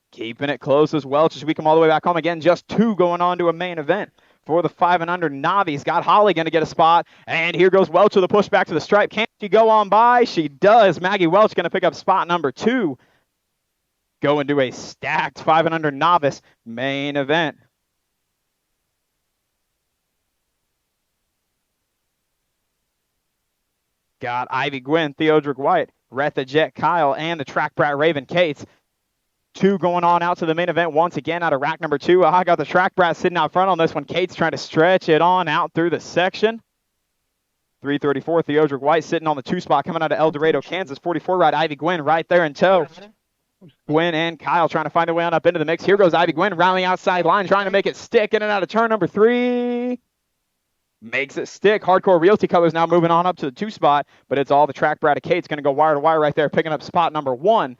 [SPEAKER 1] Keeping it close as Welch as we come all the way back home again. Just 2 going on to a main event for the 5 and under Novice. Got Holly going to get a spot. And here goes Welch with a push back to the stripe. Can't she go on by? She does. Maggie Welch going to pick up spot number 2. Going to a stacked 5 and under Novice main event. Got Ivy Gwynn, Theodric White, Retha Jet Kyle, and the track brat Raven Cates. 2 going on out to the main event once again out of rack number 2. I got the track brat sitting out front on this one. Cates trying to stretch it on out through the section. 334, Theodric White sitting on the 2 spot coming out of El Dorado, Kansas. 44 ride Ivy Gwynn right there in tow. Gwynn and Kyle trying to find a way on up into the mix. Here goes Ivy Gwynn around the outside line trying to make it stick in and out of turn number 3. Makes it stick. Hardcore Realty Colors now moving on up to the 2 spot, but it's all the track brat of Kate's going to go wire to wire right there, picking up spot number 1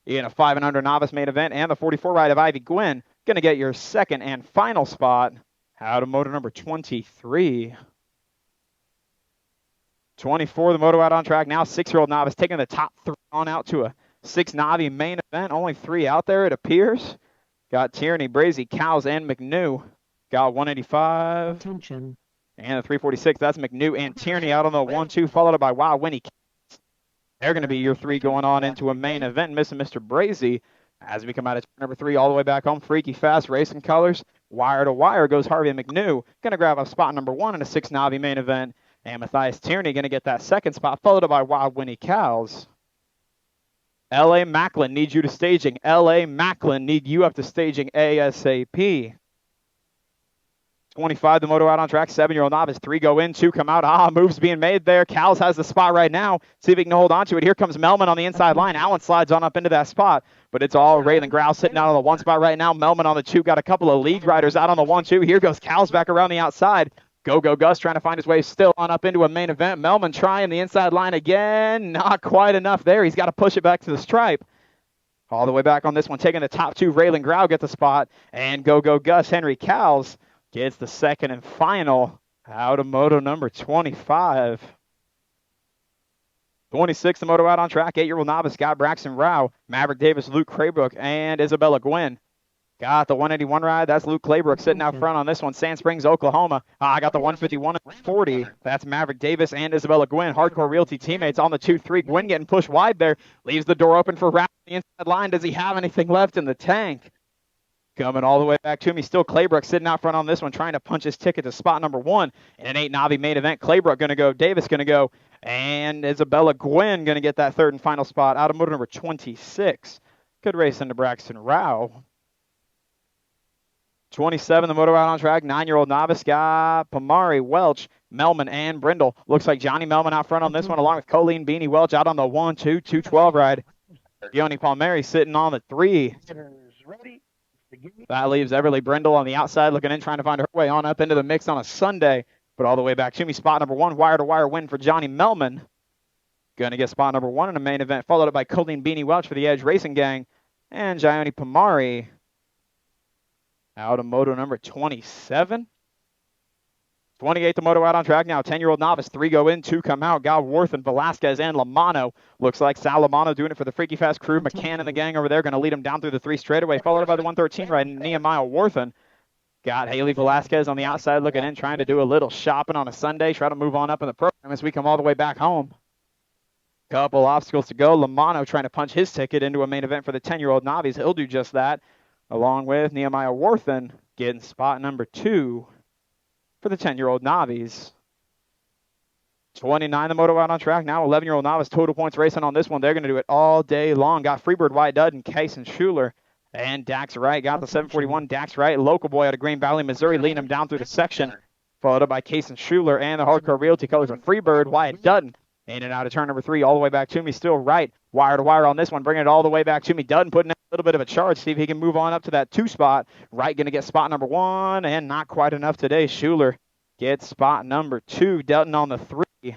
[SPEAKER 1] in a 5 and under Novice main event. And the 44 ride of Ivy Gwynn going to get your second and final spot out of moto number 23. 24, the moto out on track now. 6-year-old Novice taking the top 3 on out to a 6 Navi main event. Only 3 out there, it appears. Got Tierney, Brazy, Cows, and McNew. Got 185.
[SPEAKER 2] Attention.
[SPEAKER 1] And the 346, that's McNew and Tierney out on the 1-2, followed by Wow Winnie. They're going to be your 3 going on into a main event. Missing Mr. Brazy as we come out of number 3 all the way back home. Freaky Fast Racing Colors. Wire to wire goes Harvey McNew. Going to grab up spot number 1 in a 6 Navi main event. And Matthias Tierney going to get that second spot, followed by Wild Winnie Cows. L.A. Macklin needs you to staging. L.A. Macklin need you up to staging ASAP. 25, the moto out on track. 7-year-old Novice. 3 go in, 2 come out. Moves being made there. Cows has the spot right now. See if he can hold on to it. Here comes Melman on the inside line. Allen slides on up into that spot, but it's all Raylan Grouse sitting out on the 1 spot right now. Melman on the 2. Got a couple of league riders out on the 1-2. Here goes Cows back around the outside. Go Gus trying to find his way still on up into a main event. Melman trying the inside line again. Not quite enough there. He's got to push it back to the stripe. All the way back on this one. Taking the top 2. Raylan Grau gets the spot. And Go Gus. Henry Cows gets the second and final out of moto number 25. 26, the moto out on track. 8-year-old Novice. Got Braxton Rao, Maverick Davis, Luke Craybrook, and Isabella Gwynn. Got the 181 ride. That's Luke Claybrook sitting out front on this one. Sand Springs, Oklahoma. I got the 151 and 40. That's Maverick Davis and Isabella Gwynn. Hardcore Realty teammates on the 2-3. Gwynn getting pushed wide there. Leaves the door open for Rao on the inside line. Does he have anything left in the tank? Coming all the way back to me. Still Claybrook sitting out front on this one, trying to punch his ticket to spot number 1 in an 8 Navi main event. Claybrook going to go. Davis going to go. And Isabella Gwynn going to get that third and final spot out of motor number 26. Good race into Braxton Rao. 27, the moto out on track. 9-year-old Novice. Got Pamari, Welch, Melman, and Brindle. Looks like Johnny Melman out front on this one, along with Colleen Beanie Welch out on the 1-2, 212 ride. Yoni Palmieri sitting on the 3. That leaves Everly Brindle on the outside looking in, trying to find her way on up into the mix on a Sunday. But all the way back to me, spot number 1, wire-to-wire win for Johnny Melman. going to get spot number 1 in the main event, followed up by Colleen Beanie Welch for the Edge Racing Gang, and Gianni Pomari out of moto number 27. 28 the moto out on track now. 10-year-old novice. 3 go in, 2 come out. Galworth and Velasquez and Lamano. Looks like Sal Lamano doing it for the Freaky Fast crew. McCann and the gang over there going to lead him down through the 3 straightaway, followed by the 113 ride, Nehemiah Worthen. Got Haley Velasquez on the outside looking in, trying to do a little shopping on a Sunday, try to move on up in the program as we come all the way back home. Couple obstacles to go. Lamano trying to punch his ticket into a main event for the 10-year-old novice. He'll do just that, along with Nehemiah Worthen getting spot number 2 for the 10-year-old novice. 29 the moto out on track now. 11-year-old novice total points racing on this one. They're going to do it all day long. Got Freebird White Dud and Kason Schuler. And Dax Wright got the 741. Dax Wright, local boy out of Green Valley, Missouri, leading him down through the section. Followed up by Kason Schuler and the Hardcore Realty colors of Freebird White Dutton. In and out of turn number 3, all the way back to me. Still right, wire to wire on this one, bringing it all the way back to me. Dutton putting in a little bit of a charge, see if he can move on up to that 2 spot. Wright going to get spot number 1, and not quite enough today. Schuler gets spot number 2. Dutton on the 3.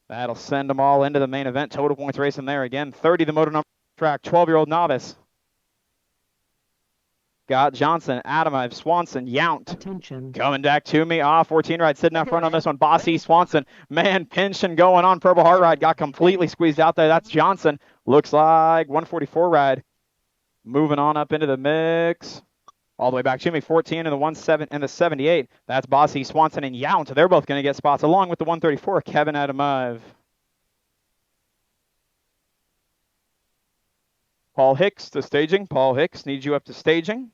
[SPEAKER 1] That'll send them all into the main event. Total points racing there again. 30 the motor number track. 12-year-old novice. Got Johnson, Adamive, Swanson, Yount.
[SPEAKER 2] Attention.
[SPEAKER 1] Coming back to me. 14 ride sitting out front on this one. Bossy Swanson. Man, pinching going on. Purple Heart ride got completely squeezed out there. That's Johnson. Looks like 144 ride. Moving on up into the mix. All the way back to me. 14 and the 17 and the 78. That's Bossy, Swanson, and Yount. They're both going to get spots along with the 134. Kevin Adamive. Paul Hicks to staging. Paul Hicks needs you up to staging.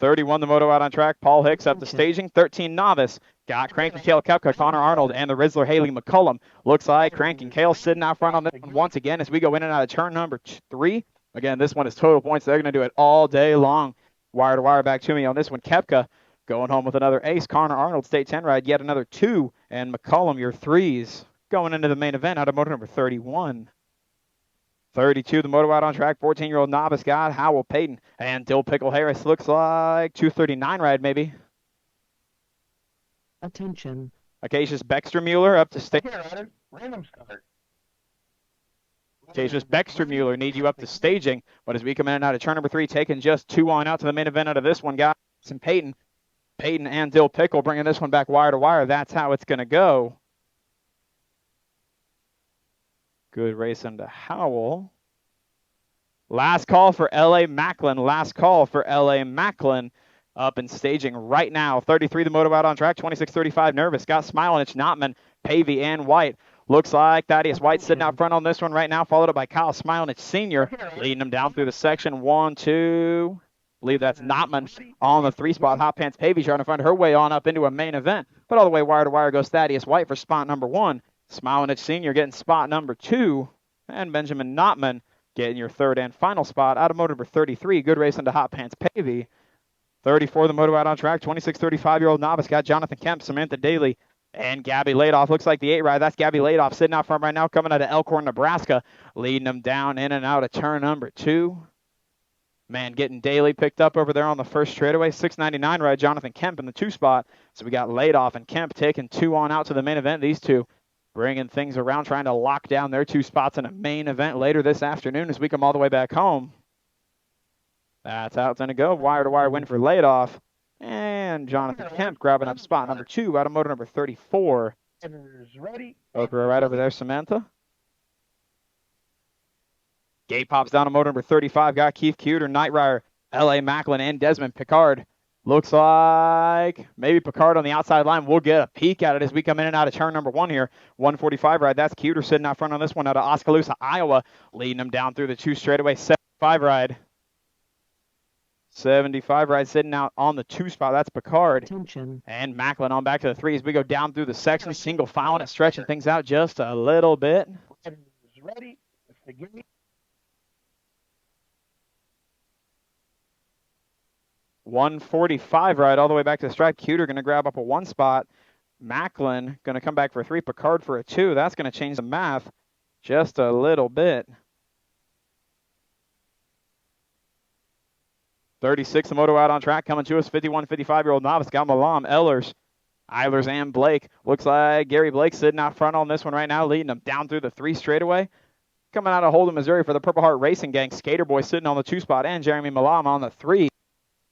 [SPEAKER 1] $31 the moto out on track. Paul Hicks up to staging. 13 novice. Got Crank and Kale Kepka, Connor Arnold, and the Rizzler Haley McCullum. Looks like Crank and Kale sitting out front on this one once again as we go in and out of turn number 3. Again, this one is total points. They're going to do it all day long. Wire to wire back to me on this one. Kepka going home with another ace. Connor Arnold, state 10 ride, yet another 2. And McCullum, your 3s. Going into the main event out of motor number 31. 32, the moto out on track. 14-year-old novice got Howell Payton. And Dill Pickle Harris looks like 239 ride maybe.
[SPEAKER 2] Attention.
[SPEAKER 1] Acacius Bextermuller up to stage.
[SPEAKER 3] Random start.
[SPEAKER 1] Acacius Bextermuller need you up to staging. But as we come in and out of turn number 3, taking just 2 on out to the main event out of this one, guys. And Payton and Dill Pickle bringing this one back wire to wire. That's how it's going to go. Good race into Howell. Last call for L.A. Macklin. Last call for L.A. Macklin up and staging right now. 33 the moto out on track. 26-35 Nervous. Got Smilenich, Notman, Pavey, and White. Looks like Thaddeus White sitting out front on this one right now, followed up by Kyle Smilenich Sr. leading him down through the section. 1, 2. I believe that's Notman on the 3 spot. Hot Pants Pavey trying to find her way on up into a main event. But all the way wire to wire goes Thaddeus White for spot number 1. Smilenich Sr. getting spot number 2. And Benjamin Notman getting your 3rd and final spot out of motor number 33. Good race into Hot Pants Pavey. 34 the moto out on track. 26-35-year-old novice got Jonathan Kemp, Samantha Daly, and Gabby Ladoff. Looks like the 8 ride. That's Gabby Ladoff sitting out front right now, coming out of Elkhorn, Nebraska, leading them down in and out of turn number 2. Man, getting Daly picked up over there on the first straightaway. 699 ride, Jonathan Kemp in the 2 spot. So we got Ladoff and Kemp taking 2 on out to the main event. These 2 bringing things around, trying to lock down their 2 spots in a main event later this afternoon as we come all the way back home. That's how it's going to go. Wire-to-wire win for Ladoff. And Jonathan Kemp grabbing up spot number 2 out of motor number 34.
[SPEAKER 3] Ready.
[SPEAKER 1] Over right over there, Samantha. Gate pops down to motor number 35. Got Keith Cuter, Knight Rider, L.A. Macklin, and Desmond Picard. Looks like maybe Picard on the outside line. We'll get a peek at it as we come in and out of turn number 1 here. 145 ride. That's Cuter sitting out front on this one out of Oskaloosa, Iowa, leading them down through the 2 straightaway. 75 ride. 75 ride sitting out on the 2 spot. That's Picard.
[SPEAKER 2] Attention.
[SPEAKER 1] And Macklin on back to the 3 as we go down through the section. Single filing it, stretching things out just a little bit.
[SPEAKER 3] Ready. Let's begin.
[SPEAKER 1] 145 ride all the way back to the stripe. Cuter going to grab up a 1 spot. Macklin going to come back for a 3. Picard for a 2. That's going to change the math just a little bit. 36, the moto out on track. Coming to us, 51, 55-year-old novice. Got Malam, Eilers, and Blake. Looks like Gary Blake sitting out front on this one right now, leading them down through the 3 straightaway. Coming out of Holden, Missouri for the Purple Heart Racing Gang, Skater Boy sitting on the 2 spot, and Jeremy Malam on the 3.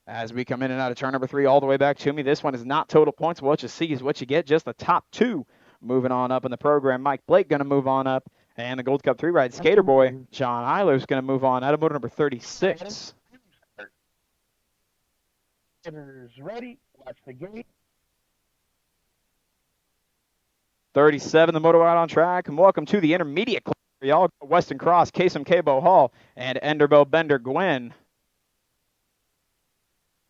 [SPEAKER 1] As we come in and out of turn number 3 all the way back to me. This one is not total points. What you see is what you get. Just the top 2 moving on up in the program. Mike Blake going to move on up. And the Gold Cup 3 ride Skater Boy, John Eilers going to move on out of motor number 36.
[SPEAKER 3] Riders ready. Watch the gate.
[SPEAKER 1] 37, the moto out on track. And welcome to the intermediate class. Y'all go Weston Cross, Kasem Cabo Hall, and Enderbo Bender Gwynn.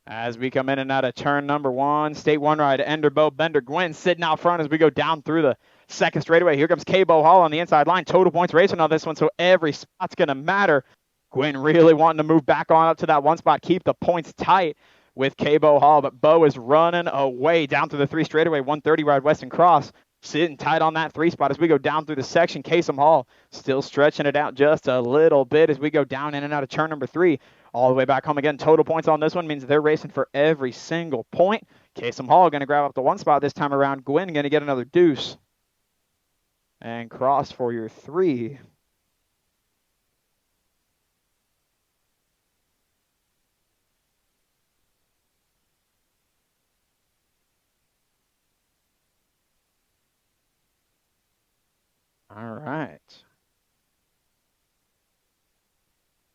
[SPEAKER 1] As we come in and out of turn number 1, State 1 ride, Enderbo Bender Gwynn sitting out front as we go down through the 2nd straightaway. Here comes Cabo Hall on the inside line. Total points racing on this one, so every spot's going to matter. Gwynn really wanting to move back on up to that 1 spot, keep the points tight with Cabo Hall, but Bo is running away down through the 3 straightaway. 130 ride Weston Cross sitting tight on that 3 spot as we go down through the section. Kasem Hall still stretching it out just a little bit as we go down in and out of turn number 3. All the way back home again. Total points on this one means they're racing for every single point. Kasem Hall going to grab up the 1 spot this time around. Gwynn going to get another deuce. And Cross for your 3. All right.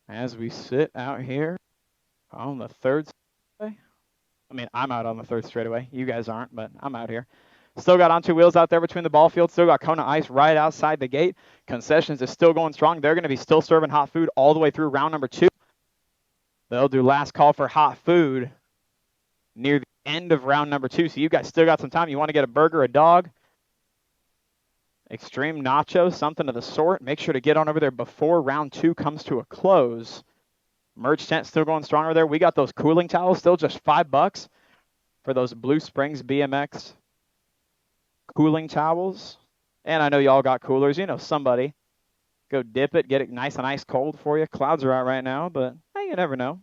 [SPEAKER 1] As we sit out here on the 3rd straightaway. I mean, I'm out on the 3rd straightaway. You guys aren't, but I'm out here. Still got on 2 wheels out there between the ball field. Still got Kona Ice right outside the gate. Concessions is still going strong. They're going to be still serving hot food all the way through round number 2. They'll do last call for hot food near the end of round number 2. So you guys still got some time. You want to get a burger, a dog, extreme nachos, something of the sort. Make sure to get on over there before round 2 comes to a close. Merch tent still going strong over there. We got those cooling towels still just $5 for those Blue Springs BMX cooling towels. And I know y'all got coolers. You know, somebody. Go dip it, get it nice and ice cold for you. Clouds are out right now, but hey, you never know.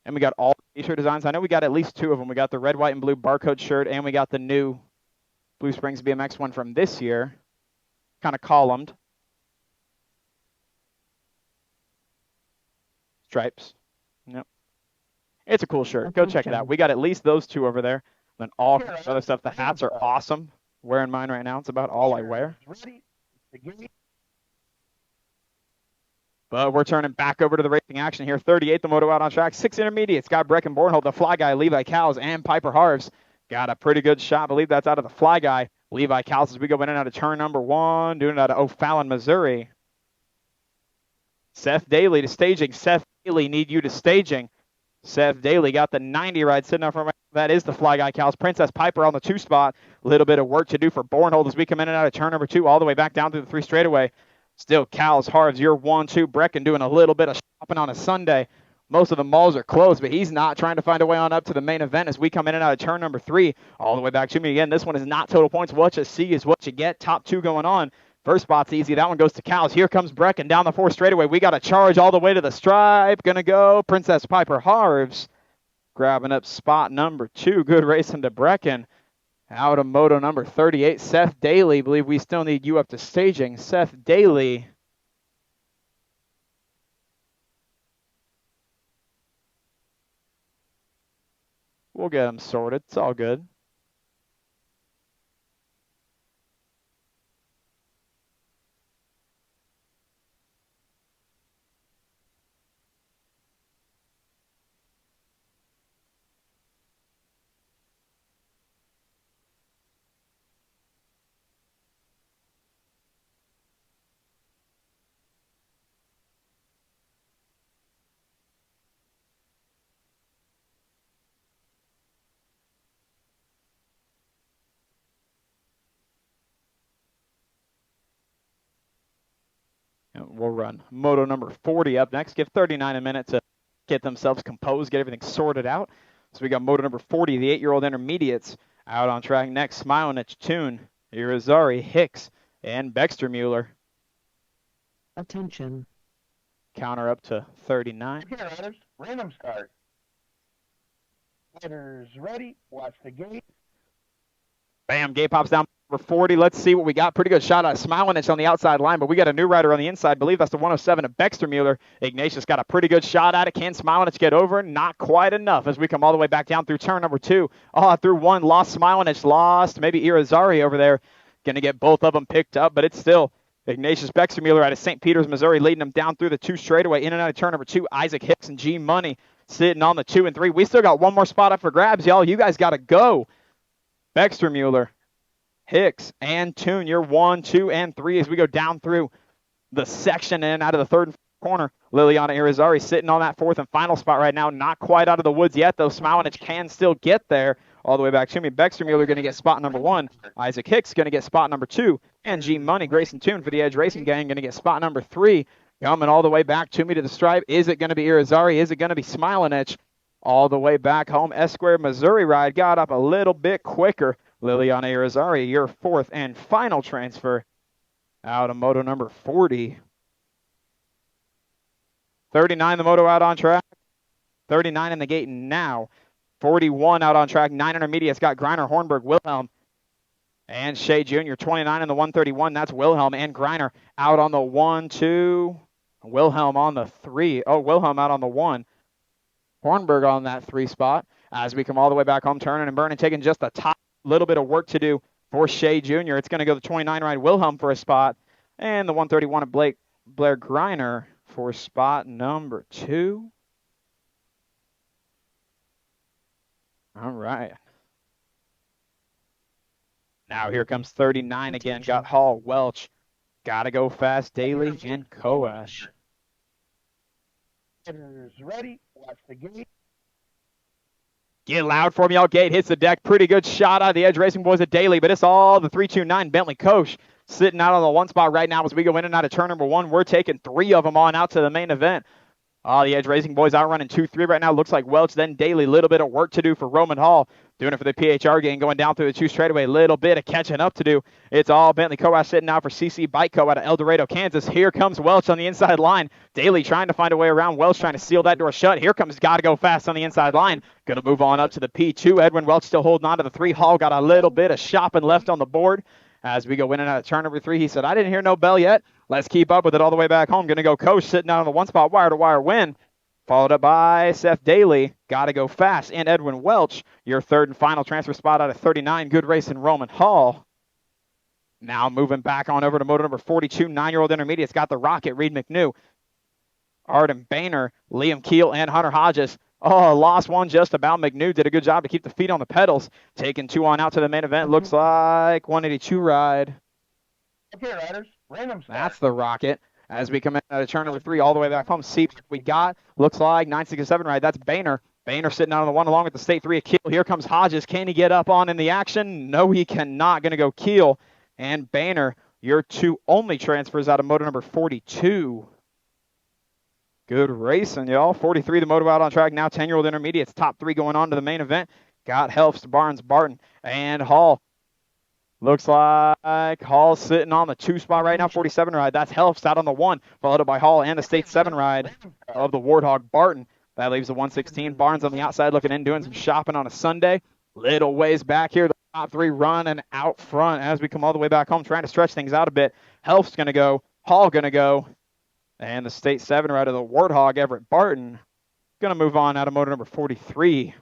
[SPEAKER 1] And we got all the t-shirt designs. I know we got at least 2 of them. We got the red, white, and blue barcode shirt, and we got the new Blue Springs BMX one from this year, kind of columned. Stripes. Yep. It's a cool shirt. Go check it out. We got at least those 2 over there. Then all kinds of other stuff. The hats are awesome. Wearing mine right now. It's about all I wear. But we're turning back over to the racing action here. 38, the moto out on track. 6 intermediates. Got Brecken Bornhold, the Fly Guy, Levi Cowles, and Piper Harves. Got a pretty good shot. I believe that's out of the Fly Guy. Levi Cowles as we go in and out of turn number 1. Doing it out of O'Fallon, Missouri. Seth Daly to staging. Seth Daly need you to staging. Seth Daly got the 90 ride sitting up front. That is the Fly Guy Cowles. Princess Piper on the 2 spot. A little bit of work to do for Bornhold as we come in and out of turn number 2 all the way back down through the 3 straightaway. Still Cowles, Harves, you're 1-2. Brecken doing a little bit of shopping on a Sunday. Most of the malls are closed, but he's not, trying to find a way on up to the main event as we come in and out of turn number 3 all the way back to me again. This one is not total points. What you see is what you get. Top 2 going on. First spot's easy. That one goes to Cowles. Here comes Brecken down the 4 straightaway. We got a charge all the way to the stripe. Gonna go Princess Piper Harves grabbing up spot number 2. Good racing to Brecken. Out of moto number 38, Seth Daly. Believe we still need you up to staging. Seth Daly. We'll get him sorted. It's all good. We'll run moto number 40 up next. Give 39 a minute to get themselves composed, get everything sorted out. So we got moto number 40, the 8-year-old intermediates, out on track next. Smilenich, Toon, Irizarry, Hicks, and Bextermuller.
[SPEAKER 2] Attention.
[SPEAKER 1] counter up to 39.
[SPEAKER 3] Okay, riders, random start. Riders ready, watch the gate.
[SPEAKER 1] Bam, gate pops down for 40. Let's see what we got. Pretty good shot at Smilinich on the outside line, but we got a new rider on the inside. I believe that's the 107 of Bextermuller. Ignatius got a pretty good shot at it. Can Smilinich get over? Not quite enough as we come all the way back down through turn number 2. Through 1, lost Smilinich, lost maybe Irizarry over there. Going to get both of them picked up, but it's still Ignatius Bextermuller out of St. Peters, Missouri, leading them down through the 2 straightaway. In and out of turn number 2, Isaac Hicks and G Money sitting on the 2 and 3. We still got one more spot up for grabs, y'all. You guys got to go. Bextermuller, Hicks, and Toon, you're 1, 2, and 3 as we go down through the section and out of the 3rd corner. Liliana Irizarry sitting on that 4th and final spot right now. Not quite out of the woods yet, though. Smilinich can still get there. All the way back to me. Bextermuller going to get spot number 1. Isaac Hicks going to get spot number 2. And G Money, Grayson Toon for the Edge Racing Gang going to get spot number 3. Coming all the way back to me to the stripe. Is it going to be Irizarry? Is it going to be Smilinich? All the way back home. Esquire, Missouri ride got up a little bit quicker. Liliana Irizarry, your 4th and final transfer out of moto number 40. 39, the moto out on track. 39 in the gate now. 41 out on track. 9 intermediates got Greiner, Hornberg, Wilhelm, and Shea Jr. 29 in the 131. That's Wilhelm and Greiner out on the 1, 2. Wilhelm on the 3. Oh, Wilhelm out on the 1. Hornberg on that 3 spot. As we come all the way back home, turning and burning, taking just a top little bit of work to do for Shea Jr. It's going to go the 29 ride Wilhelm for a spot. And the 131 of Blair Greiner for spot number 2. All right. Now here comes 39 again. Got Hall, Welch. Got to go fast, Daly, and Koash.
[SPEAKER 3] Riders ready, watch the gate.
[SPEAKER 1] Get loud for me, y'all. Gate hits the deck. Pretty good shot out of the Edge Racing Boys at Daly, but it's all the 329 Bentley Koch sitting out on the 1 spot right now as we go in and out of turn number 1. We're taking 3 of them on out to the main event. The Edge Racing Boys outrunning 2-3 right now. Looks like Welch, then Daly. Little bit of work to do for Roman Hall. Doing it for the PHR gang, going down through the 2 straightaway. Little bit of catching up to do. It's all Bentley Koash sitting out for CC Bike Co. out of El Dorado, Kansas. Here comes Welch on the inside line. Daly trying to find a way around. Welch trying to seal that door shut. Here comes Gotta Go Fast on the inside line. Going to move on up to the P2. Edwin Welch still holding on to the 3. Hall got a little bit of shopping left on the board. As we go in and out of turn number 3, he said, I didn't hear no bell yet. Let's keep up with it all the way back home. Going to go Koch sitting out on the 1 spot, wire-to-wire win. Followed up by Seth Daly. Gotta go fast. And Edwin Welch, your 3rd and final transfer spot out of 39. Good race in Roman Hall. Now moving back on over to moto number 42. 9-year-old intermediates got the rocket. Reed McNew, Arden Boehner, Liam Keel, and Hunter Hodges. Lost one just about. McNew did a good job to keep the feet on the pedals. Taking 2 on out to the main event. Looks like 182 ride.
[SPEAKER 3] Okay, riders, random start.
[SPEAKER 1] That's the rocket. As we come in out of turn number 3 all the way back home, see what we got. Looks like 967 ride. That's Boehner. Boehner sitting out on the 1 along with the state 3 of Keel. Here comes Hodges. Can he get up on in the action? No, he cannot. Going to go Keel and Boehner. Your 2 only transfers out of moto number 42. Good racing, y'all. 43, the moto out on track now. 10-year-old intermediates. Top 3 going on to the main event. Got Helfst, Barnes, Barton, and Hall. Looks like Hall sitting on the 2 spot right now, 47 ride. That's Helfst out on the 1, followed up by Hall and the state 7 ride of the Warthog Barton. That leaves the 116. Barnes on the outside looking in, doing some shopping on a Sunday. Little ways back here. The top 3 running out front as we come all the way back home, trying to stretch things out a bit. Helfst's going to go. Hall going to go. And the state 7 ride of the Warthog, Everett Barton, going to move on out of motor number 43.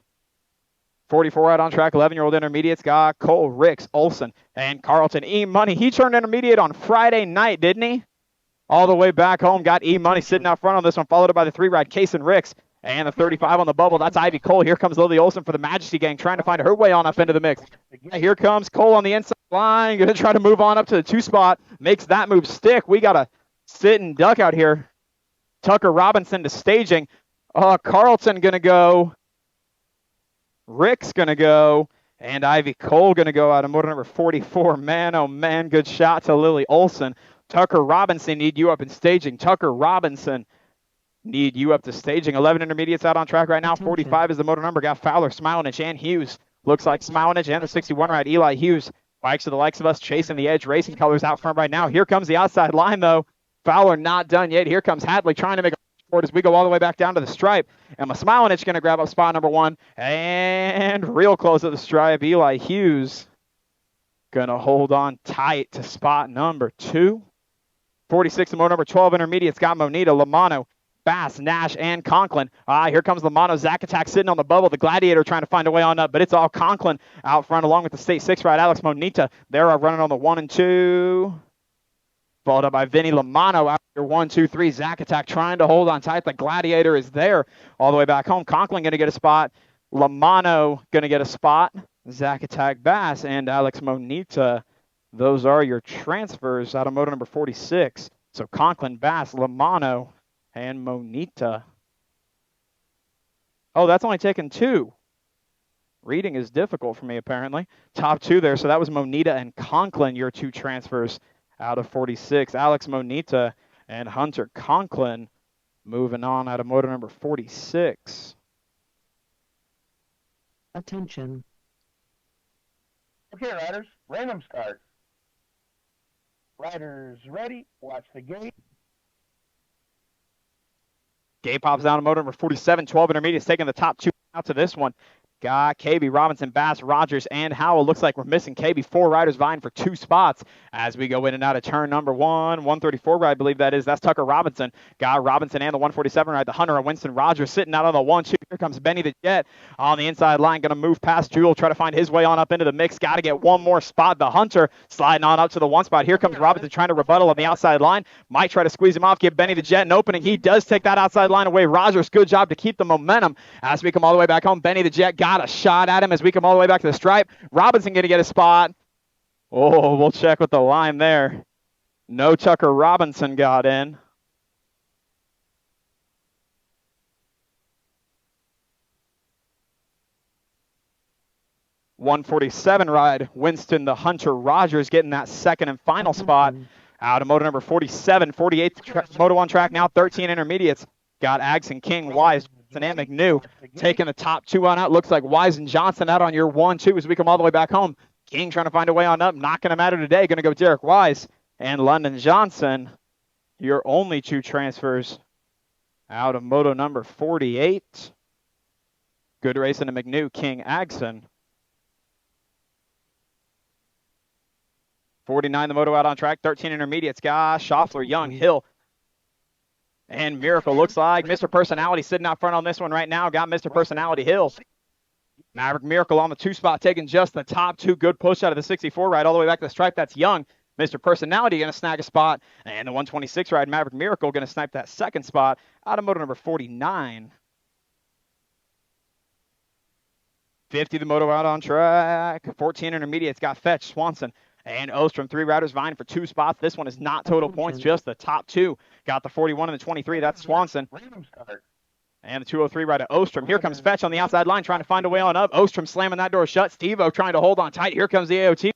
[SPEAKER 1] 44 out on track, 11-year-old intermediates got Cole, Ricks, Olson, and Carlton. E-Money, he turned intermediate on Friday night, didn't he? All the way back home, got E-Money sitting out front on this one, followed by the 3-ride, Case and Ricks, and the 35 on the bubble. That's Ivy Cole. Here comes Lily Olson for the Majesty Gang, trying to find her way on up into the mix. Here comes Cole on the inside line, going to try to move on up to the 2 spot, makes that move stick. We got to sit and duck out here. Tucker Robinson to staging. Carlton going to go. Rick's going to go, and Ivy Cole going to go out of motor number 44. Man, oh man, good shot to Lily Olson. Tucker Robinson, need you up in staging. Tucker Robinson, need you up to staging. 11 intermediates out on track right now. 45 is the motor number. Got Fowler, Smilinich, and Hughes. Looks like Smilinich and the 61 ride, Eli Hughes. Bikes to the likes of us, chasing the Edge Racing colors out front right now. Here comes the outside line, though. Fowler not done yet. Here comes Hadley trying to make a forward as we go all the way back down to the stripe. Emma Smilinich going to grab up spot number 1. And real close to the stripe, Eli Hughes going to hold on tight to spot number 2. 46 and number 12 intermediates got Monita, Lamano, Bass, Nash, and Conklin. Here comes Lamano. Zack Attack sitting on the bubble. The Gladiator trying to find a way on up, but it's all Conklin out front along with the State 6 ride. Alex Monita, they're running on the 1 and 2. Followed up by Vinny Lamano out here, 1, 2, 3. Zack Attack trying to hold on tight. The Gladiator is there all the way back home. Conklin going to get a spot. Lamano going to get a spot. Zack Attack, Bass, and Alex Monita. Those are your transfers out of moto number 46. So Conklin, Bass, Lamano, and Monita. Oh, that's only taken 2. Reading is difficult for me, apparently. Top 2 there. So that was Monita and Conklin, your 2 transfers out of 46. Alex Monita and Hunter Conklin moving on out of moto number 46.
[SPEAKER 2] Attention.
[SPEAKER 3] Okay, riders, random start. Riders ready, watch the gate.
[SPEAKER 1] Gate pops down to motor number 47. 12 intermediates taking the top 2 out to this one. Got KB, Robinson, Bass, Rogers, and Howell. Looks like we're missing KB. 4 riders vying for 2 spots as we go in and out of turn number 1. 134 ride, I believe that is. That's Tucker Robinson. Got Robinson and the 147 ride. The Hunter and Winston Rogers sitting out on the 1-2. Here comes Benny the Jet on the inside line. Going to move past Jewel. Try to find his way on up into the mix. Got to get one more spot. The Hunter sliding on up to the 1 spot. Here comes Robinson trying to rebuttal on the outside line. Might try to squeeze him off. Give Benny the Jet an opening. He does take that outside line away. Rogers, good job to keep the momentum as we come all the way back home. Benny the Jet got a shot at him as we come all the way back to the stripe. Robinson going to get a spot. Oh, we'll check with the line there. No Tucker Robinson got in. .147 ride. Winston the Hunter Rogers getting that second and final spot out of moto number 47. 48th moto on track now. 13 intermediates. Got Agson, King, Wise, and McNew taking the top 2 on out. Looks like Wise and Johnson out on your 1-2 as we come all the way back home. King trying to find a way on up. Not going to matter today. Going to go Derek Wise and London Johnson. Your only 2 transfers out of moto number 48. Good racing to McNew, King, Agson. 49 the moto out on track. 13 intermediates. Gosh, Schaffler, Young, Hill, and Miracle. Looks like Mr. Personality sitting out front on this one right now. Got Mr. Personality Hill. Maverick Miracle on the 2 spot, taking just the top 2. Good push out of the 64 ride all the way back to the stripe. That's Young. Mr. Personality going to snag a spot. And the 126 ride, Maverick Miracle, going to snipe that second spot out of moto number 49. 50 the moto out on track. 14 intermediates. Got Fetch, Swanson, and Ostrom. 3 riders vying for 2 spots. This one is not total points, just the top 2. Got the 41 and the 23. That's Swanson. And the 203 rider, Ostrom. Here comes Fetch on the outside line, trying to find a way on up. Ostrom slamming that door shut. Steve-O trying to hold on tight. Here comes the AOT.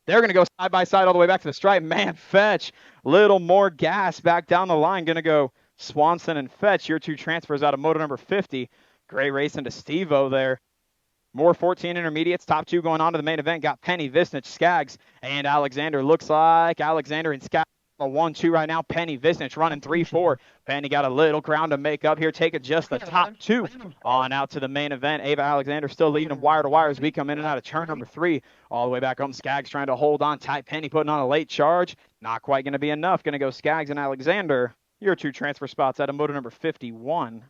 [SPEAKER 1] They're going to go side by side all the way back to the stripe. Man, Fetch, little more gas back down the line. Going to go Swanson and Fetch. Your 2 transfers out of moto number 50. Great racing to Steve-O there. More 14 intermediates. Top 2 going on to the main event. Got Penny, Visnich, Skaggs, and Alexander. Looks like Alexander and Skaggs a 1-2 right now. Penny, Visnich running 3-4. Penny got a little ground to make up here. Taking just the top 2 on out to the main event. Ava Alexander still leading them wire to wire as we come in and out of turn number 3. All the way back home. Skaggs trying to hold on tight. Penny putting on a late charge. Not quite going to be enough. Going to go Skaggs and Alexander. Your 2 transfer spots out of motor number 51.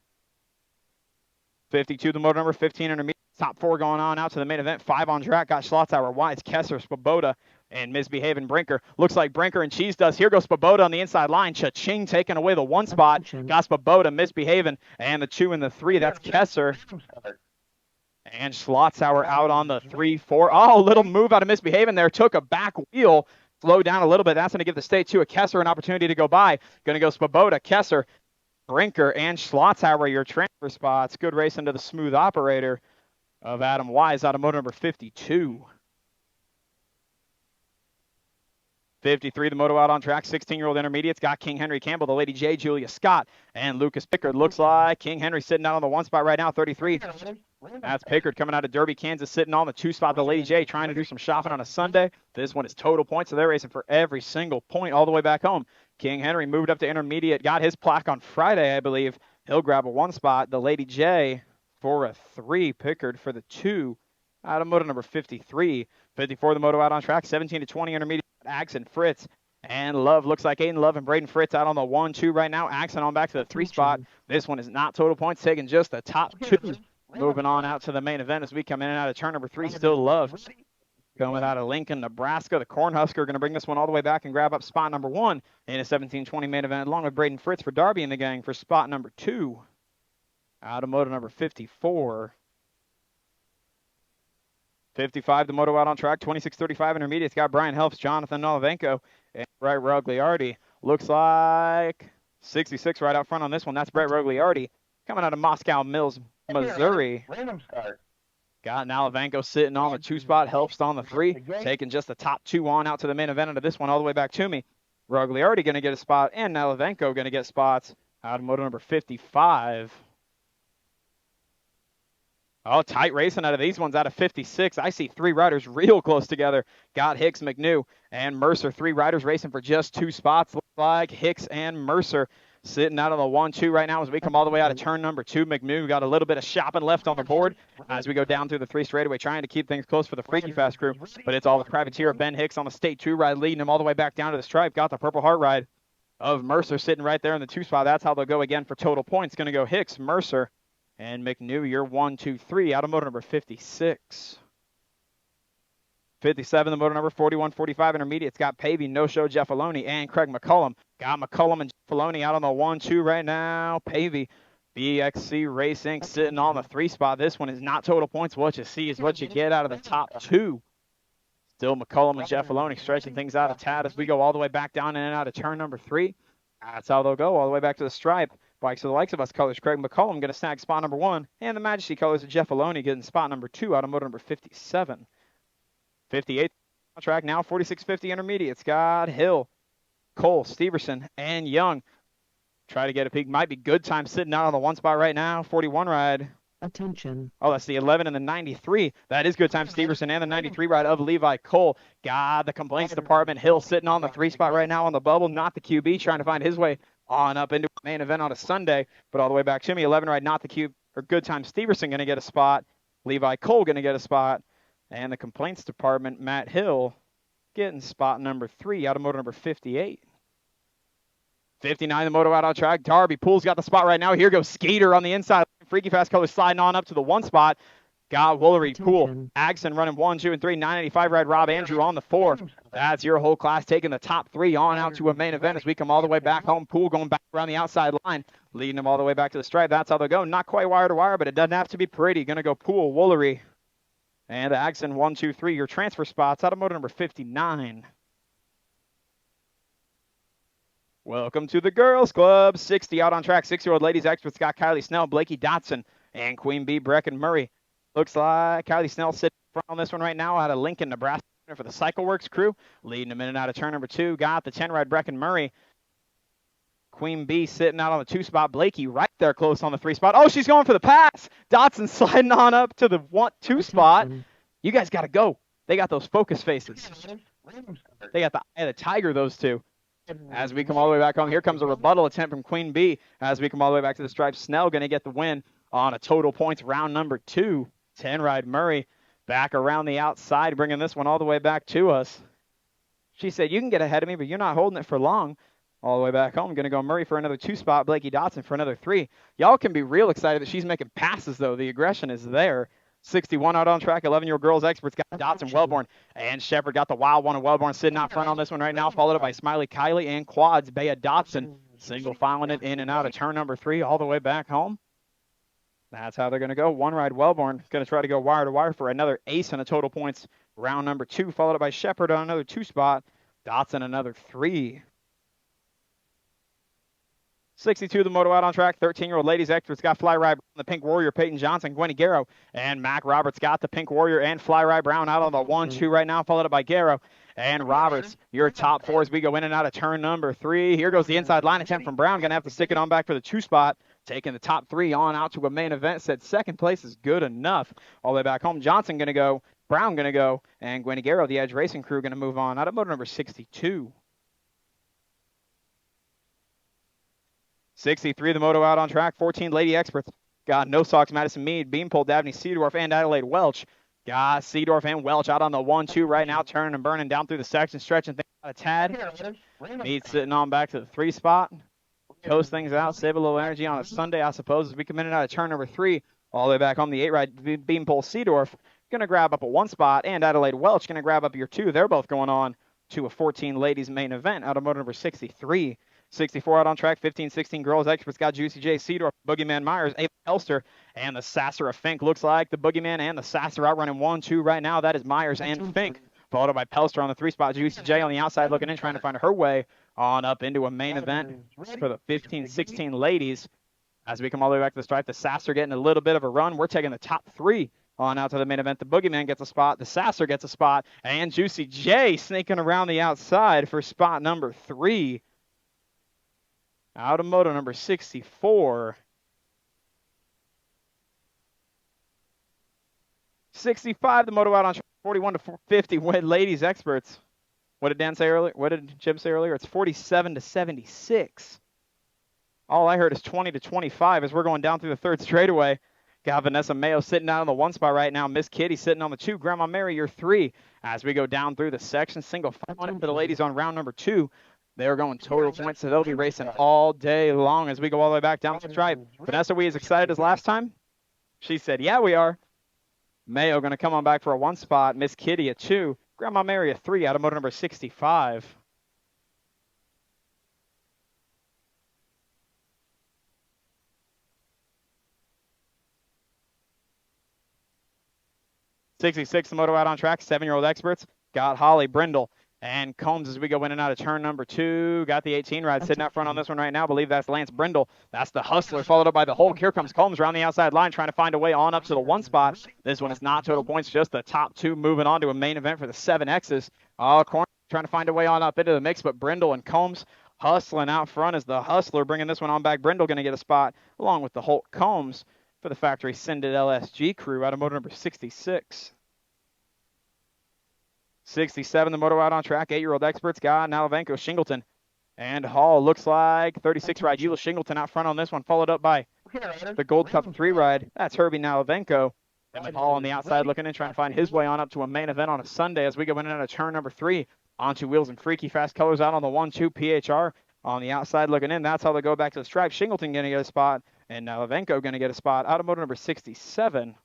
[SPEAKER 1] 52 the motor number 15 intermediate. Top 4 going on out to the main event. 5 on track. Got Schlotzauer, Wise, Kessler, Swoboda, and Misbehaving Brinker. Looks like Brinker and Cheese does. Here goes Swoboda on the inside line. Cha-ching taking away the 1 spot. Got Swoboda, Misbehaving, and the 2 and the 3. That's Kessler. And Schlotzauer out on the 3-4. Oh, little move out of Misbehaving there. Took a back wheel. Slowed down a little bit. That's going to give the State 2 a Kessler an opportunity to go by. Going to go Swoboda, Kessler, Brinker, and Schlotzauer, your transfer spots. Good racing to the smooth operator of Adam Wise out of motor number 52. 53, the moto out on track. 16-year-old intermediates. Got King Henry Campbell, the Lady J, Julia Scott, and Lucas Pickard. Looks like King Henry sitting out on the 1 spot right now, 33. That's Pickard coming out of Derby, Kansas, sitting on the 2 spot. The Lady J trying to do some shopping on a Sunday. This one is total points, so they're racing for every single point all the way back home. King Henry moved up to intermediate. Got his plaque on Friday, I believe. He'll grab a 1 spot. The Lady J for a 3. Pickard for the 2. Out of moto number 53. 54, the moto out on track. 17 to 20 intermediate. Axon Fritz. And Love, looks like Aiden Love and Braden Fritz out on the 1-2 right now. Axon on back to the 3 spot. This one is not total points, taking just the top 2. Moving on out to the main event as we come in and out of turn number 3. Still Love. Going out of Lincoln, Nebraska. The Cornhusker going to bring this one all the way back and grab up spot number 1 in a 17-20 main event, along with Braden Fritz for Darby and the gang for spot number 2. Out of moto number 54. 55, the moto out on track. 26-35 intermediate. It's got Brian Helps, Jonathan Nolavenko, and Brett Rogliardi. Looks like 66 right out front on this one. That's Brett Rogliardi coming out of Moscow Mills, Missouri.
[SPEAKER 3] Random start.
[SPEAKER 1] Got Nalavanko sitting on the 2 spot, Helps on the 3, taking just the top 2 on out to the main event of this one all the way back to me. Rogliardi going to get a spot, and Nalavanko going to get spots out of moto number 55. Oh, tight racing out of these ones out of 56. I see 3 riders real close together. Got Hicks, McNew, and Mercer. 3 riders racing for just 2 spots. Looks like Hicks and Mercer sitting out on the 1-2 right now as we come all the way out of turn number 2. McNew got a little bit of shopping left on the board as we go down through the 3 straightaway, trying to keep things close for the Freaky Fast crew. But it's all with Privateer of Ben Hicks on the State 2 ride, leading him all the way back down to the stripe. Got the Purple Heart ride of Mercer sitting right there in the 2 spot. That's how they'll go again for total points. Going to go Hicks, Mercer, and McNew, you're 1, 2, 3. Out of motor number 56. 57, the motor number 41-45 intermediate. It's got Pavey, No-Show, Jeff Aloney, and Craig McCullum. Got McCullum and Jeff Aloney out on the 1-2 right now. Pavey, BXC Racing sitting on the 3 spot. This one is not total points. What you see is what you get out of the top 2. Still McCullum and Jeff Aloney stretching things out a tad as we go all the way back down in and out of turn number 3. That's how they'll go all the way back to the stripe. Bikes of the likes of us colors. Craig McCullum going to snag spot number 1. And the Majesty colors of Jeff Aloney getting spot number 2 out of motor number 57. 58 track now, 46-50 intermediate. Scott Hill, Cole, Steverson, and Young. Try to get a peek. Might be Good Time sitting out on the 1 spot right now. 41 ride.
[SPEAKER 2] Attention.
[SPEAKER 1] Oh, that's the 11 and the 93. That is Good Time Steverson and the 93 ride of Levi Cole. God, the complaints department. Hill sitting on the 3 spot right now on the bubble. Not the QB, trying to find his way on up into the main event on a Sunday. But all the way back to me, 11 ride, not the Q, or Good Time Steverson going to get a spot. Levi Cole going to get a spot. And the complaints department, Matt Hill, getting spot number 3 out of motor number 58. 59, the moto out on track. Darby Poole's got the spot right now. Here goes Skeeter on the inside. Freaky Fast colors sliding on up to the 1 spot. Got Woolery, Poole, Agson running 1, 2, and 3. 985 ride Rob Andrew on the 4. That's your whole class taking the top 3 on out to a main event as we come all the way back home. Poole going back around the outside line, leading them all the way back to the stripe. That's how they'll go. Not quite wire to wire, but it doesn't have to be pretty. Going to go Poole, Woolery, and Agson 1, 2, 3. Your transfer spots out of motor number 59. Welcome to the Girls Club. 60 out on track. 6-year-old ladies experts got Kylie Snell, Blakey Dotson, and Queen Bee, Brecken Murray. Looks like Kylie Snell sitting front on this one right now out of Lincoln, Nebraska for the Cycle Works crew. Leading them in and out of turn number 2. Got the 10 ride Brecken Murray. Queen Bee sitting out on the 2 spot. Blakey right there close on the 3 spot. Oh, she's going for the pass. Dotson sliding on up to the 2 spot. You guys got to go. They got those focus faces. They got the eye of the tiger, those two. As we come all the way back home, here comes a rebuttal attempt from Queen Bee. As we come all the way back to the stripe, Snell going to get the win on a total points round number 2. 10 ride Murray back around the outside, bringing this one all the way back to us. She said, you can get ahead of me, but you're not holding it for long. All the way back home, going to go Murray for another 2 spot, Blakey Dotson for another 3. Y'all can be real excited that she's making passes, though. The aggression is there. 61 out on track, 11-year-old girls experts got Dotson, Wellborn, and Shepard got the wild one of Wellborn sitting out front on this one right now, followed up by Smiley Kylie and Quads, Bea Dotson, single filing it in and out of turn number 3 all the way back home. That's how they're going to go. 1 ride Wellborn, going to try to go wire to wire for another ace and a total points round number 2, followed up by Shepard on another 2 spot, Dotson another 3. 62, the moto out on track. 13-year-old ladies experts got Fly Rye Brown, the Pink Warrior, Peyton Johnson, Gwenny Garrow, and Mac Roberts got the Pink Warrior and Fly Rye Brown out on the 1-2 right now, followed up by Garrow and Roberts. Your top 4 as we go in and out of turn number 3. Here goes the inside line attempt from Brown. Going to have to stick it on back for the 2 spot. Taking the top 3 on out to a main event. Said second place is good enough. All the way back home, Johnson going to go, Brown going to go, and Gwenny Garrow, the Edge Racing crew, going to move on out of motor number 62. 63, the moto out on track. 14, Lady Experts. Got No Socks, Madison Mead, Beanpole, Dabney, Seedorf, and Adelaide Welch. Got Seedorf and Welch out on the 1-2 right now, turning and burning down through the section, stretching things out a tad. Mead sitting on back to the 3 spot. Coast things out, save a little energy on a Sunday, I suppose, as we come in and out of turn number 3. All the way back home, the 8 ride, Beanpole, Seedorf, going to grab up a 1 spot, and Adelaide Welch going to grab up your 2. They're both going on to a 14 ladies main event out of motor number 63. 64 out on track, 15, 16 girls. Experts got Juicy J, Seedorf, Boogeyman Myers, Ava Elster, and the Sasser of Fink. Looks like the Boogeyman and the Sasser out running 1-2 right now. That is Myers and Fink, followed by Pelster on the 3 spot. Juicy J on the outside looking in, trying to find her way on up into a main event for the 15, 16 ladies. As we come all the way back to the stripe, the Sasser getting a little bit of a run. We're taking the top 3 on out to the main event. The Boogeyman gets a spot, the Sasser gets a spot, and Juicy J sneaking around the outside for spot number 3. Out of moto number 64. 65, the moto out on 41 to 50 win Ladies Experts. What did Dan say earlier? What did Jim say earlier? It's 47 to 76. All I heard is 20 to 25 as we're going down through the 3rd straightaway. Got Vanessa Mayo sitting out on the 1 spot right now. Miss Kitty sitting on the 2. Grandma Mary, your 3. As we go down through the section, single final for the ladies on round number 2. They're going total points, so they'll be racing all day long as we go all the way back down the stripe. Vanessa, we as excited as last time? She said, yeah, we are. Mayo going to come on back for a 1 spot. Miss Kitty a 2. Grandma Mary a 3 out of motor number 65. '66, the moto out on track. 7-year-old Experts. Got Holly Brindle and Combs as we go in and out of turn number 2. Got the 18 ride sitting out front on this one right now. I believe that's Lance Brindle. That's the Hustler, followed up by the Hulk. Here comes Combs around the outside line, trying to find a way on up to the 1 spot. This one is not total points, just the top 2 moving on to a main event for the 7Xs. Corner trying to find a way on up into the mix, but Brindle and Combs hustling out front as the Hustler bringing this one on back. Brindle going to get a spot along with the Hulk Combs for the factory Sinded LSG crew out of motor number 66. 67, the moto out on track. 8-year-old Experts got Nalavenko, Shingleton, and Hall. Looks like 36 ride Eula Shingleton out front on this one, followed up by the Gold Cup 3 ride. That's Herbie Nalavenko. And with Hall on the outside looking in, trying to find his way on up to a main event on a Sunday as we go in and out of turn number 3. Onto Wheels and Freaky Fast Colors out on the 1-2 PHR. On the outside looking in, that's how they go back to the stripe. Shingleton going to get a spot, and Nalavenko going to get a spot out of motor number 67.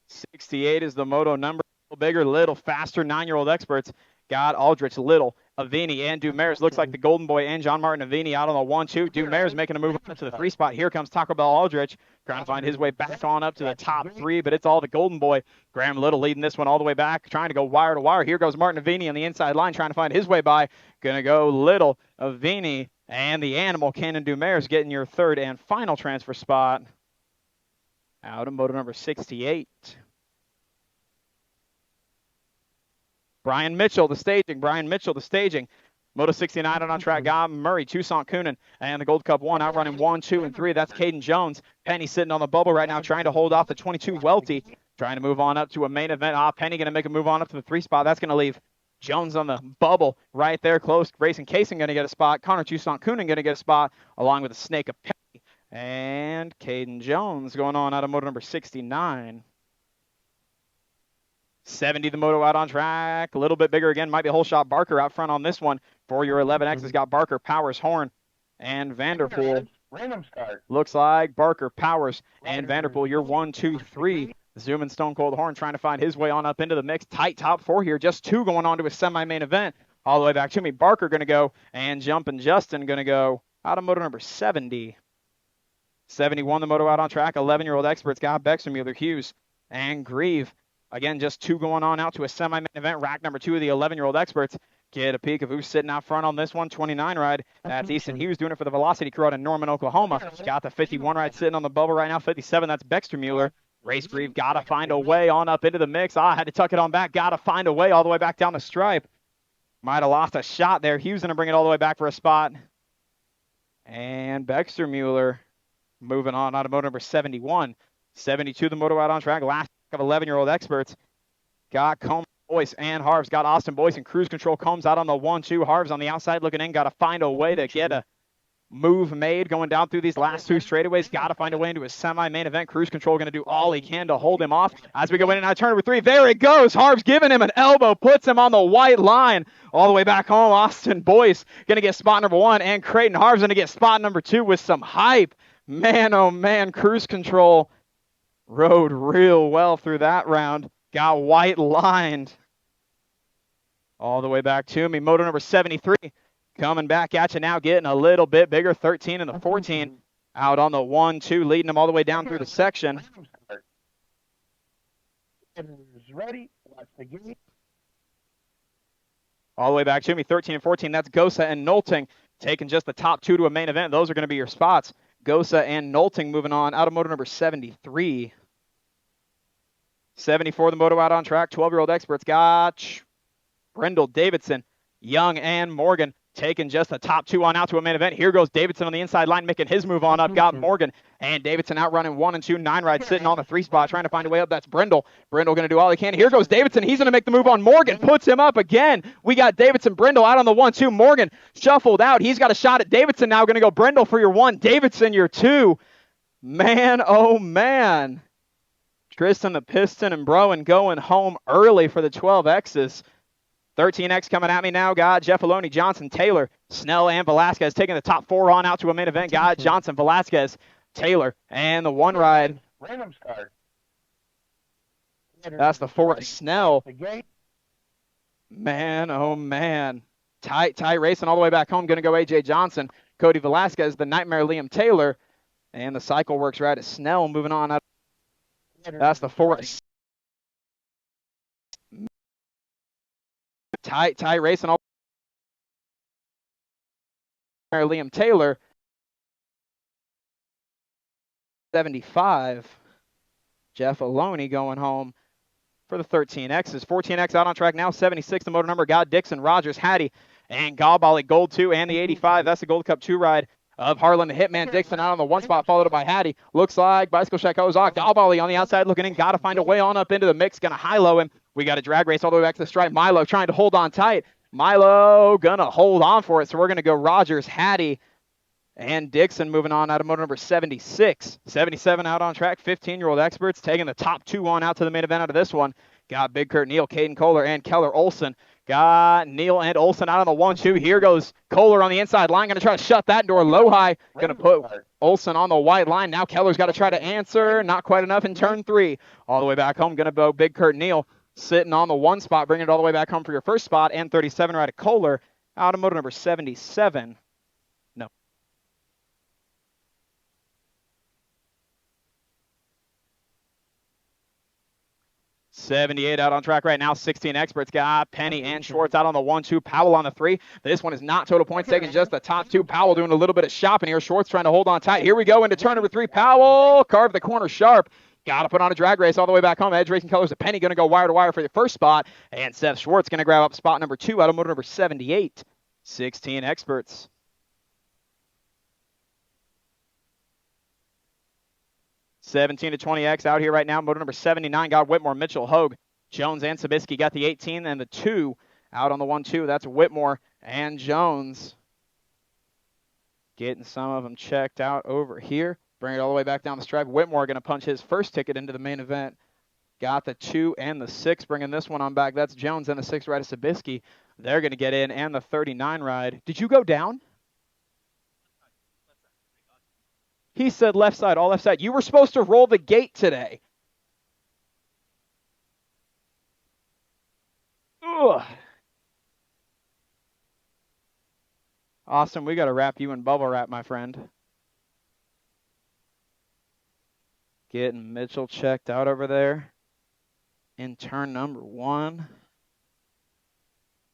[SPEAKER 1] 68 is the moto number. Little bigger, little faster. 9-year-old Experts got Aldrich, Little, Avini, and Dumares. Looks like the Golden Boy and John Martin Avini out on the 1-2. Dumares making a move up to the 3 spot. Here comes Taco Bell Aldrich trying to find his way back on up to the top 3, but it's all the Golden Boy. Graham Little leading this one all the way back, trying to go wire to wire. Here goes Martin Avini on the inside line trying to find his way by. Going to go Little, Avini, and the Animal Cannon Dumares getting your 3rd and final transfer spot out of moto number 68. Brian Mitchell, the staging. Moto 69 on track. Got Murray, Toussaint Coonan, and the Gold Cup 1 outrunning 1, 2, and 3. That's Caden Jones. Penny sitting on the bubble right now, trying to hold off the 22 Welty. Trying to move on up to a main event. Penny going to make a move on up to the 3 spot. That's going to leave Jones on the bubble right there close. Grayson Casing going to get a spot. Connor Toussaint Coonan going to get a spot along with the Snake of Penny. And Caden Jones going on out of moto number 69. 70, the moto out on track. A little bit bigger again. Might be a whole shot Barker out front on this one. For your 11X has got Barker, Powers, Horn, and Vanderpool.
[SPEAKER 3] Random start.
[SPEAKER 1] Looks like Barker, Powers, and Vanderpool. You're 1, 2, 3. Zooming Stone Cold Horn trying to find his way on up into the mix. Tight top 4 here. Just 2 going on to a semi-main event. All the way back to me. Barker going to go, and Jumpin' Justin going to go out of moto number 70. 71, the moto out on track. 11-year-old Experts got Bexermuller, Hughes, and Grieve. Again, just 2 going on out to a semi-main event. Rack number 2 of the 11-year-old Experts. Get a peek of who's sitting out front on this one. 29 ride. That's Easton Hughes doing it for the Velocity crew out in Norman, Oklahoma. Got the 51 ride sitting on the bubble right now. 57, that's Bextermuller. Race Grieve got to find a way on up into the mix. Had to tuck it on back. Got to find a way all the way back down the stripe. Might have lost a shot there. Hughes going to bring it all the way back for a spot. And Bextermuller moving on out of moto number 71. 72, the moto out on track. Last of 11-year-old Experts. Got Combs Boyce and Harves got Austin Boyce in cruise control. Combs out on the 1-2. Harves on the outside looking in. Got to find a way to get a move made going down through these last two straightaways. Got to find a way into his semi-main event. Cruise control going to do all he can to hold him off as we go in and out turn number 3. There it goes. Harves giving him an elbow, puts him on the white line. All the way back home, Austin Boyce going to get spot number 1, and Creighton Harves going to get spot number 2 with some hype. Man, oh man, cruise control rode real well through that round. Got white lined all the way back to me. Moto number 73 coming back at you now, getting a little bit bigger. 13 and the 14 out on the 1-2, leading them all the way down through the section.
[SPEAKER 3] Ready? Watch the game.
[SPEAKER 1] All the way back to me. 13 and 14. That's Gosa and Nolting taking just the top 2 to a main event. Those are going to be your spots. Gosa and Nolting moving on out of moto number 73. 74, the moto out on track. 12-year-old experts got Brendel, Davidson, Young, and Morgan taking just the top 2 on out to a main event. Here goes Davidson on the inside line, making his move on up. Got Morgan and Davidson out running 1 and 2. 9 Ride sitting on the 3 spot, trying to find a way up. That's Brendel. Brendel going to do all he can. Here goes Davidson. He's going to make the move on Morgan. Puts him up again. We got Davidson, Brendel out on the 1-2. Morgan shuffled out. He's got a shot at Davidson now. Going to go Brendel for your 1. Davidson your 2. Man, oh man. Tristan the Piston and Broen going home early for the 12Xs. 13X coming at me now. Got Jeff Aloni, Johnson, Taylor, Snell, and Velasquez taking the top 4 on out to a main event. Got Johnson, Velasquez, Taylor, and the 1 ride.
[SPEAKER 3] Random start.
[SPEAKER 1] That's the 4. Snell.
[SPEAKER 3] The game.
[SPEAKER 1] Man, oh man. Tight racing all the way back home. Going to go AJ Johnson, Cody Velasquez, the Nightmare Liam Taylor, and the Cycle Works ride at Snell moving on out. That's the 4. Tight racing all. Liam Taylor. 75. Jeff Aloni going home for the 13Xs. 14X out on track now. 76, the motor number. Got Dixon, Rogers, Hattie, and Galbali Gold 2 and the 85. That's the Gold Cup 2 ride of Harlan the Hitman Dixon out on the 1 spot, followed by Hattie. Looks like Bicycle Shack Ozak. Galbali on the outside looking in. Got to find a way on up into the mix. Going to high-low him. We got a drag race all the way back to the stripe. Milo trying to hold on tight. Milo going to hold on for it. So we're going to go Rogers, Hattie, and Dixon moving on out of motor number 76. 77 out on track. 15-year-old experts taking the top 2 on out to the main event out of this one. Got Big Kurt Neal, Caden Kohler, and Keller Olson. Got Neal and Olson out on the 1-2. Here goes Kohler on the inside line. Going to try to shut that door. Low high. Going to put Olson on the white line. Now Keller's got to try to answer. Not quite enough in turn 3. All the way back home. Going to go Big Kurt Neal sitting on the 1 spot. Bringing it all the way back home for your first spot. And 37 right at Kohler out of motor number 77. No. $78 out on track right now. 16 experts got Penny and Schwartz out on the 1-2. Powell on the 3. This one is not total points taking, just the top 2. Powell doing a little bit of shopping here. Schwartz trying to hold on tight. Here we go into turn number 3. Powell carved the corner sharp. Got to put on a drag race all the way back home. Edge Racing Colors. Penny going to go wire to wire for the first spot. And Seth Schwartz going to grab up spot number 2 out of motor number 78. 16 experts. $17 to $20X out here right now. Motor number 79 got Whitmore, Mitchell, Hogue, Jones, and Sabisky got the 18 and the 2 out on the 1-2. That's Whitmore and Jones. Getting some of them checked out over here. Bring it all the way back down the stripe. Whitmore going to punch his first ticket into the main event. Got the 2 and the 6, bringing this one on back. That's Jones and the 6 ride of Sabisky. They're going to get in, and the 39 ride. Did you go down? He said left side, all left side. You were supposed to roll the gate today. Ugh. Austin, we got to wrap you in bubble wrap, my friend. Getting Mitchell checked out over there in turn number 1.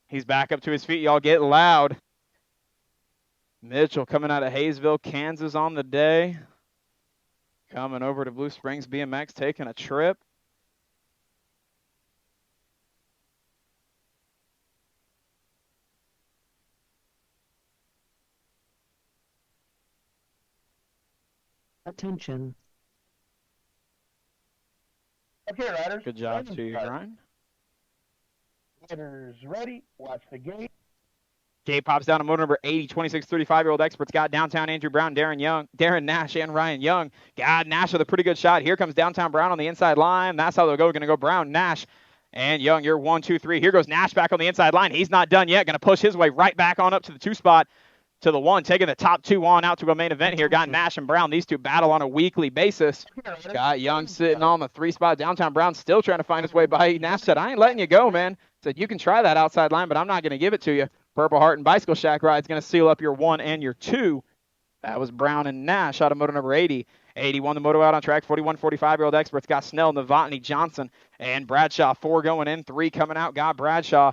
[SPEAKER 1] He's back up to his feet. Y'all get loud. Mitchell coming out of Hayesville, Kansas on the day. Coming over to Blue Springs BMX, taking a trip.
[SPEAKER 2] Attention.
[SPEAKER 3] Okay, riders.
[SPEAKER 1] Good job to you, Brian.
[SPEAKER 3] Riders ready. Watch the gate.
[SPEAKER 1] Gate pops down to motor number 80, 26, 35-year-old experts got downtown Andrew Brown, Darren Nash, and Ryan Young. God, Nash with a pretty good shot. Here comes downtown Brown on the inside line. That's how they'll go. Going to go Brown, Nash, and Young. You're 1, 2, 3. Here goes Nash back on the inside line. He's not done yet. Going to push his way right back on up to the 2 spot. To the 1, taking the top 2 on out to a main event here. Got Nash and Brown. These two battle on a weekly basis. Got Young sitting on the 3 spot. Downtown Brown still trying to find his way by. Nash said, I ain't letting you go, man. Said, you can try that outside line, but I'm not going to give it to you. Purple Heart and Bicycle Shack Ride's going to seal up your 1 and your 2. That was Brown and Nash out of motor number 80. 80 won the moto out on track. 41, 45-year-old experts got Snell, Novotny, Johnson, and Bradshaw. 4 going in, 3 coming out. Got Bradshaw,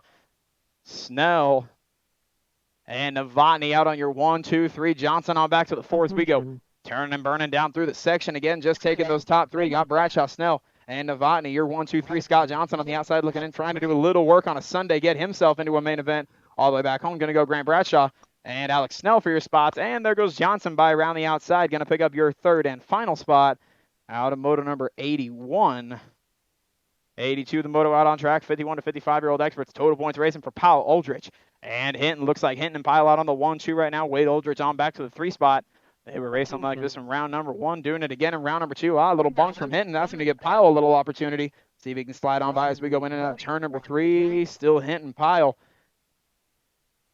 [SPEAKER 1] Snell, and Novotny out on your 1, 2, 3. Johnson on back to the 4 as we go. Turning and burning down through the section again. Just taking those top 3. Got Bradshaw, Snell, and Novotny. Your 1, 2, 3. Scott Johnson on the outside looking in, trying to do a little work on a Sunday, get himself into a main event. All the way back home, going to go Grant Bradshaw and Alex Snell for your spots. And there goes Johnson by around the outside, going to pick up your 3rd and final spot out of moto number 81. 82, the moto out on track. 51 to 55-year-old experts. Total points racing for Powell, Aldrich, and Hinton. Looks like Hinton and Pyle out on the 1, 2 right now. Wade Aldrich on back to the 3 spot. They were racing like this in round number 1, doing it again in round number 2. A little bunk from Hinton. That's going to give Pyle a little opportunity. See if he can slide on by as we go in and out. Turn number 3, still Hinton, Pyle.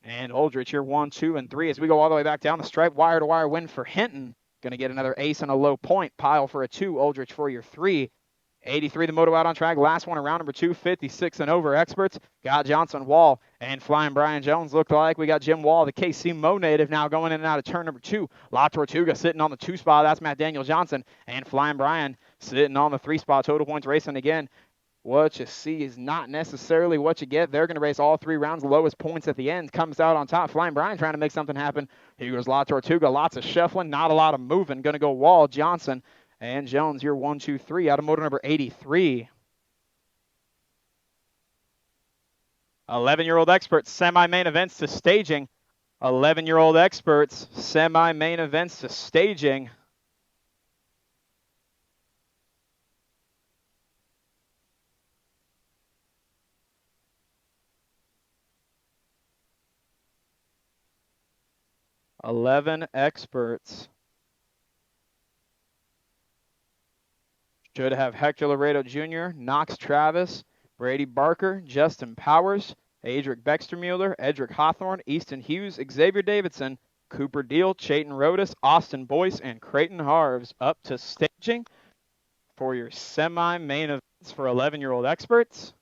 [SPEAKER 1] And Aldrich here 1, 2, and 3 as we go all the way back down the stripe. Wire-to-wire win for Hinton. Going to get another ace and a low point. Pyle for a 2, Aldrich for your 3. 83, the moto out on track. Last one around number 2, 56 and over experts. Got Johnson, Wall, and Flying Brian Jones. Looked like we got Jim Wall, the KC Mo native, now going in and out of turn number 2. La Tortuga sitting on the 2 spot. That's Matt Daniel Johnson. And Flying Brian sitting on the 3 spot. Total points racing again. What you see is not necessarily what you get. They're going to race all 3 rounds. The lowest points at the end comes out on top. Flying Brian trying to make something happen. Here goes La Tortuga. Lots of shuffling, not a lot of moving. Going to go Wall, Johnson, and Jones. You're 1, 2, 3 out of motor number 83. 11-year-old experts, semi-main events to staging. 11-year-old experts, semi-main events to staging. Eleven experts. Should have Hector Laredo Jr., Knox Travis, Brady Barker, Justin Powers, Adric Bextermuller, Edric Hawthorne, Easton Hughes, Xavier Davidson, Cooper Deal, Chayton Rodas, Austin Boyce, and Creighton Harves up to staging for your semi-main events for 11-year-old experts.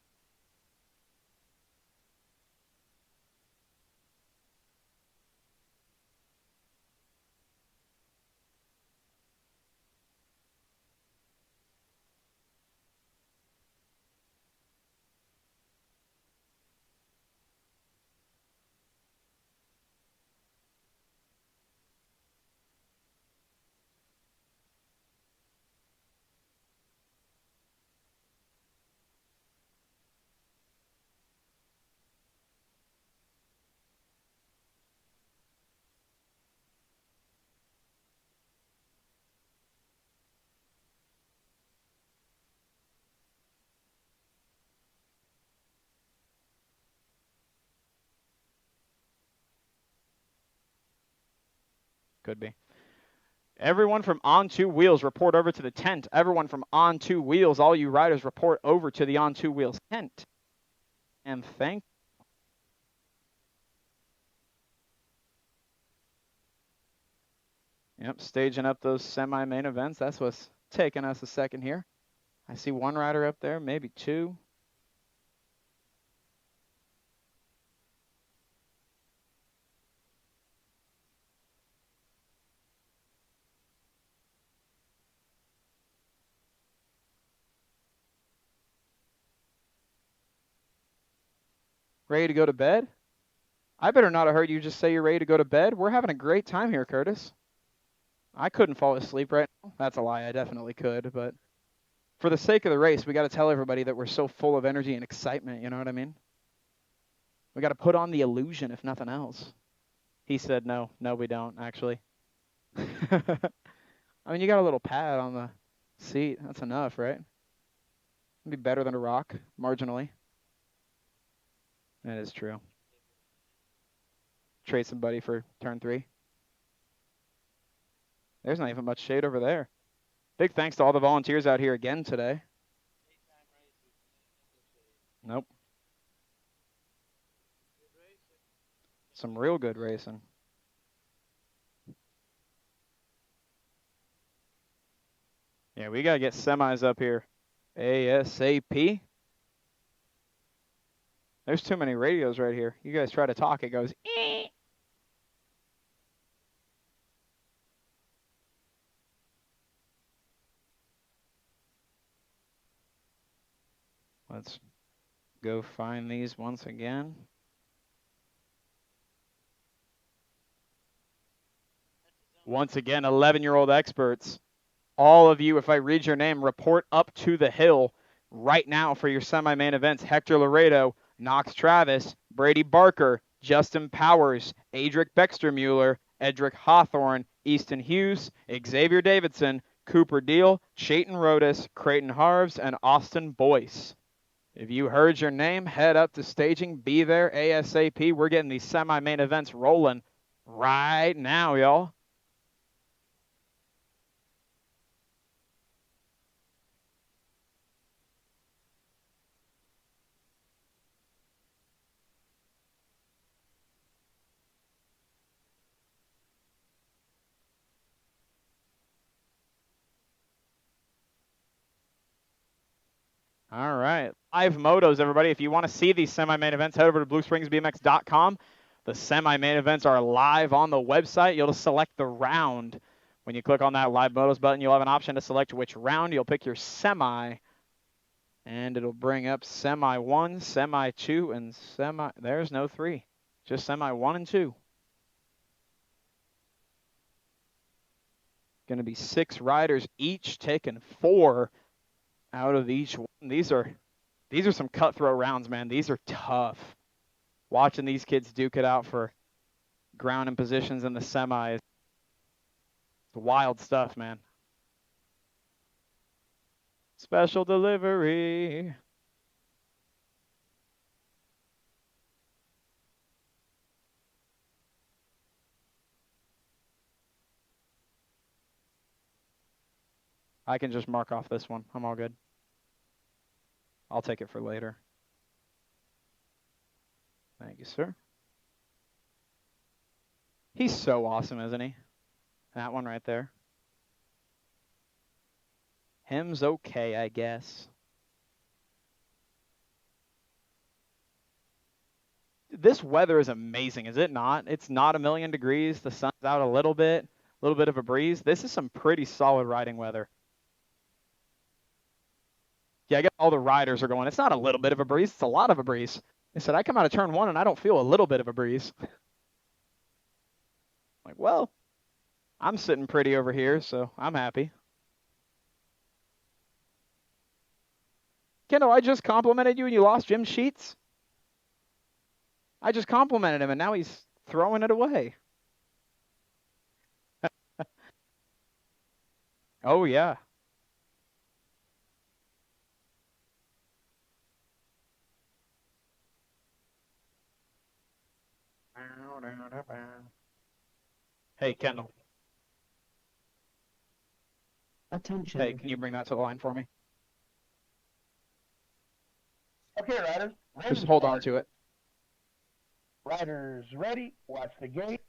[SPEAKER 1] Could be. Everyone from On Two Wheels, report over to the tent. Everyone from On Two Wheels, all you riders, report over to the On Two Wheels tent. And thank Yep, staging up those semi-main events. That's what's taking us a second here. I see one rider up there, maybe 2. Ready to go to bed? I better not have heard you just say you're ready to go to bed. We're having a great time here, Curtis. I couldn't fall asleep right now. That's a lie. I definitely could, but for the sake of the race, we got to tell everybody that we're so full of energy and excitement. You know what I mean? We got to put on the illusion, if nothing else. He said, no, we don't, actually. I mean, you got a little pad on the seat. That's enough, right? It'd be better than a rock, marginally. That is true. Trade somebody for turn 3. There's not even much shade over there. Big thanks to all the volunteers out here again today. Nope. Some real good racing. Yeah, we got to get semis up here ASAP. There's too many radios right here. You guys try to talk, it goes, eh. Let's go find these once again. Once again, 11-year-old experts. All of you, if I read your name, report up to the hill right now for your semi-main events. Hector Laredo, Knox Travis, Brady Barker, Justin Powers, Adric Bextermuller, Edric Hawthorne, Easton Hughes, Xavier Davidson, Cooper Deal, Chayton Rodas, Creighton Harves, and Austin Boyce. If you heard your name, head up to staging. Be there ASAP. We're getting these semi-main events rolling right now, y'all. All right. Live motos, everybody. If you want to see these semi-main events, head over to bluespringsbmx.com. The semi-main events are live on the website. You'll just select the round. When you click on that live motos button, you'll have an option to select which round. You'll pick your semi, and it'll bring up semi 1, semi 2, and semi. There's no 3. Just semi 1 and 2. Going to be 6 riders each taking 4 out of each one. These are some cutthroat rounds, man. These are tough. Watching these kids duke it out for ground and positions in the semis. It's wild stuff, man. Special delivery. I can just mark off this one. I'm all good. I'll take it for later. Thank you, sir. He's so awesome, isn't he? That one right there. Him's okay, I guess. This weather is amazing, is it not? It's not a million degrees. The sun's out a little bit of a breeze. This is some pretty solid riding weather. Yeah, I guess all the riders are going, it's not a little bit of a breeze, it's a lot of a breeze. They said, I come out of turn 1 and I don't feel a little bit of a breeze. Like, well, I'm sitting pretty over here, so I'm happy. Kendall, I just complimented you and you lost Jim Sheets. I just complimented him and now he's throwing it away. Oh, yeah. Hey, Kendall.
[SPEAKER 2] Attention.
[SPEAKER 1] Hey, can you bring that to the line for me?
[SPEAKER 3] Okay, riders. Ready
[SPEAKER 1] Just hold on
[SPEAKER 3] start.
[SPEAKER 1] to it.
[SPEAKER 3] Riders ready. Watch the gate.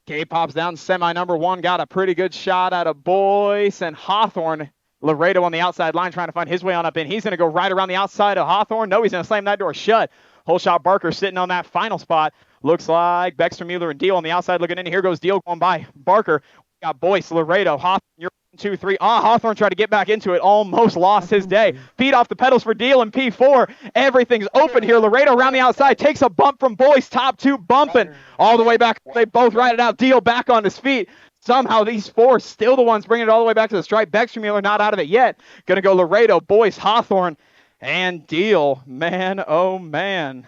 [SPEAKER 1] K pops down, semi number 1, got a pretty good shot out of Boyce and Hawthorne. Laredo on the outside line trying to find his way on up in. He's going to go right around the outside of Hawthorne. No, he's going to slam that door shut. Whole shot Barker sitting on that final spot. Looks like Bextermuller and Deal on the outside looking in. Here goes Deal going by Barker. Got Boyce, Laredo, Hawthorne. You're 1, 2, 3. Hawthorne tried to get back into it. Almost lost his day. Feet off the pedals for Deal in P4. Everything's open here. Laredo around the outside. Takes a bump from Boyce. Top 2 bumping all the way back. They both ride it out. Deal back on his feet. Somehow these 4 still the ones bringing it all the way back to the stripe. Bextermuller not out of it yet. Going to go Laredo, Boyce, Hawthorne, and Deal. Man, oh, man.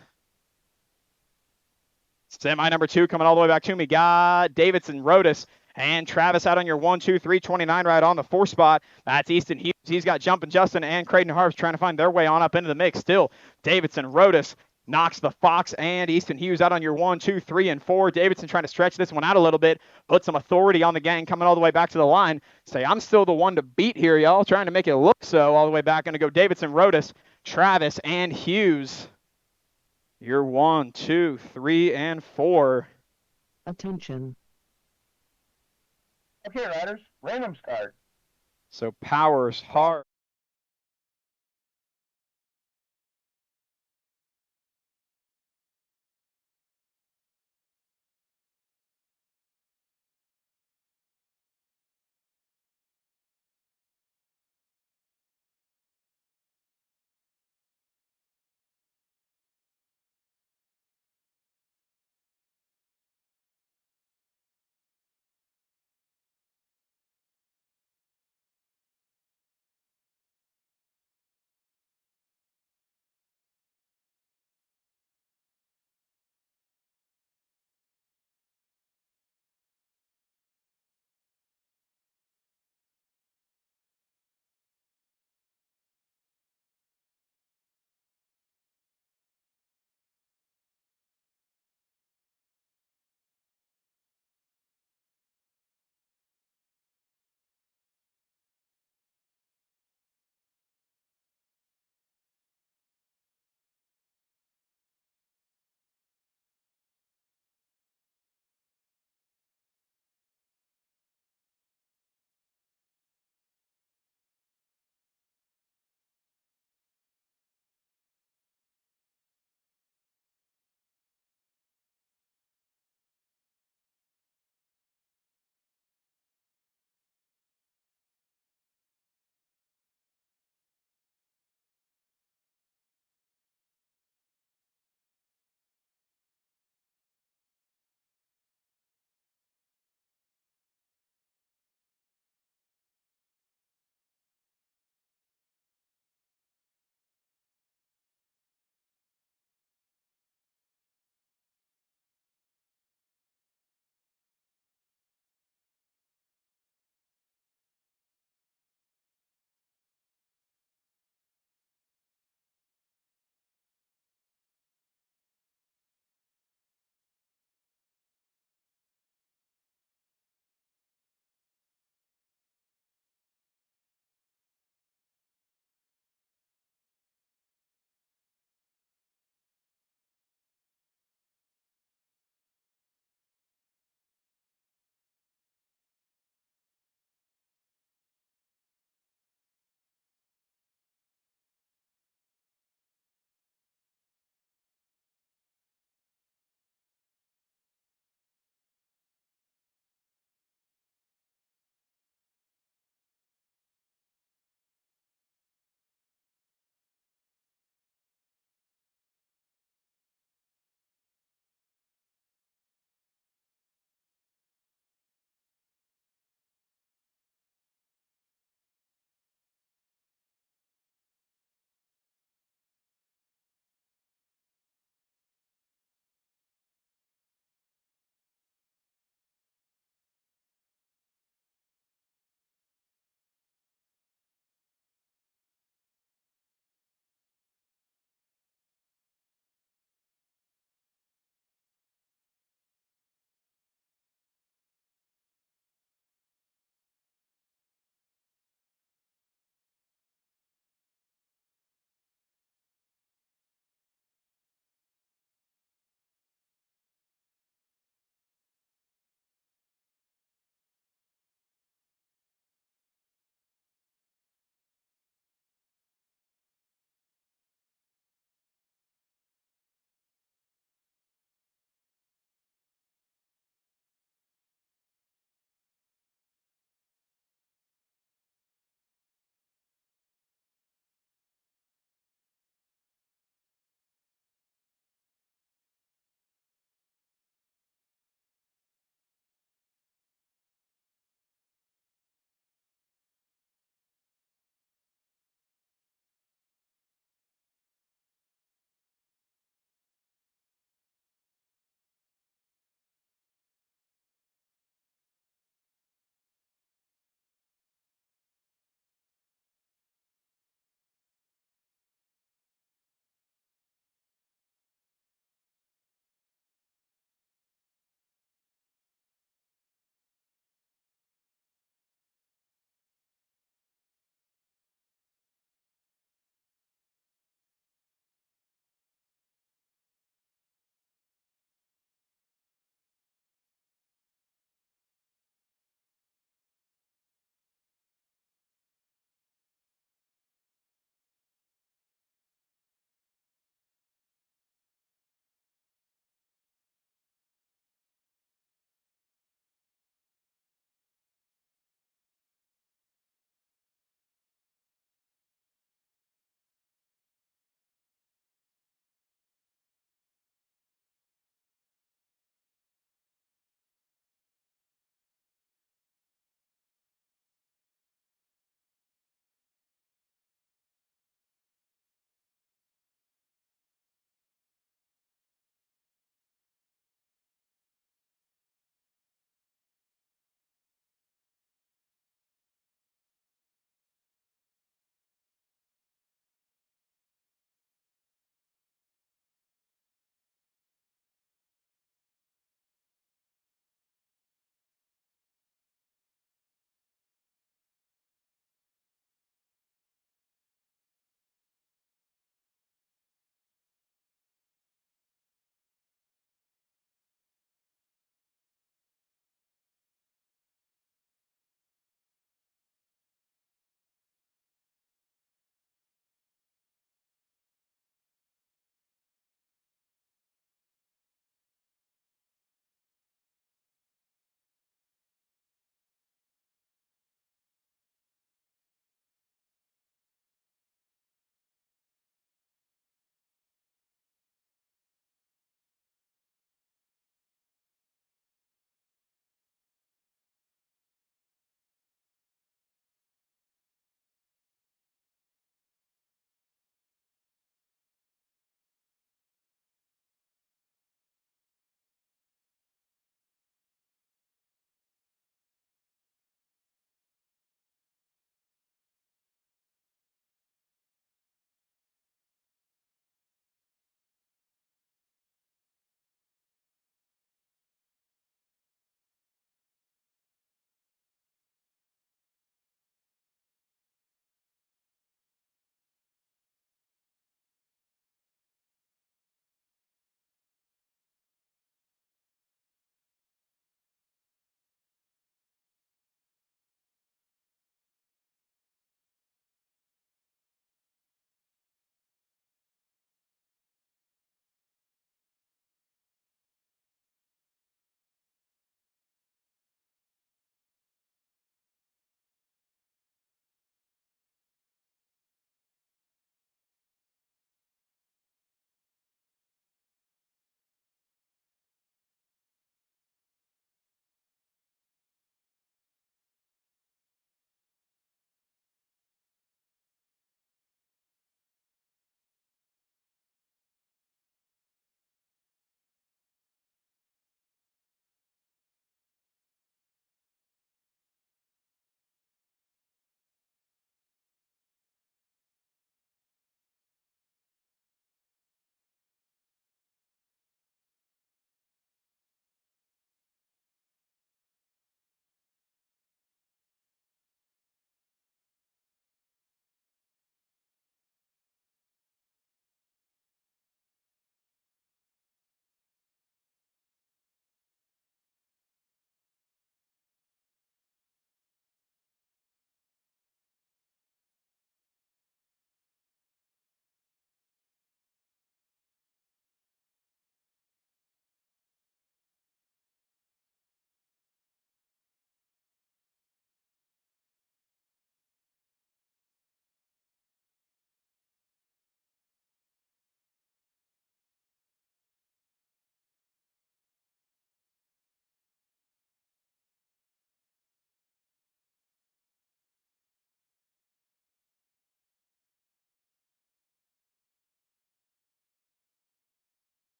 [SPEAKER 1] Semi number 2 coming all the way back to me. Got Davidson, Rodas, And Travis out on your 1, 2, 3, 29 ride on the 4 spot. That's Easton Hughes. He's got Jumpin' Justin and Creighton Harps trying to find their way on up into the mix. Still, Davidson, Rodas, Knox, the Fox, and Easton Hughes out on your 1, 2, 3, and 4. Davidson trying to stretch this one out a little bit, put some authority on the gang coming all the way back to the line. Say, I'm still the one to beat here, y'all. Trying to make it look so all the way back. Going to go Davidson, Rodas, Travis, and Hughes. Your 1, 2, 3, and 4.
[SPEAKER 2] Attention.
[SPEAKER 3] Okay, riders, random start.
[SPEAKER 1] So Powers, Hart,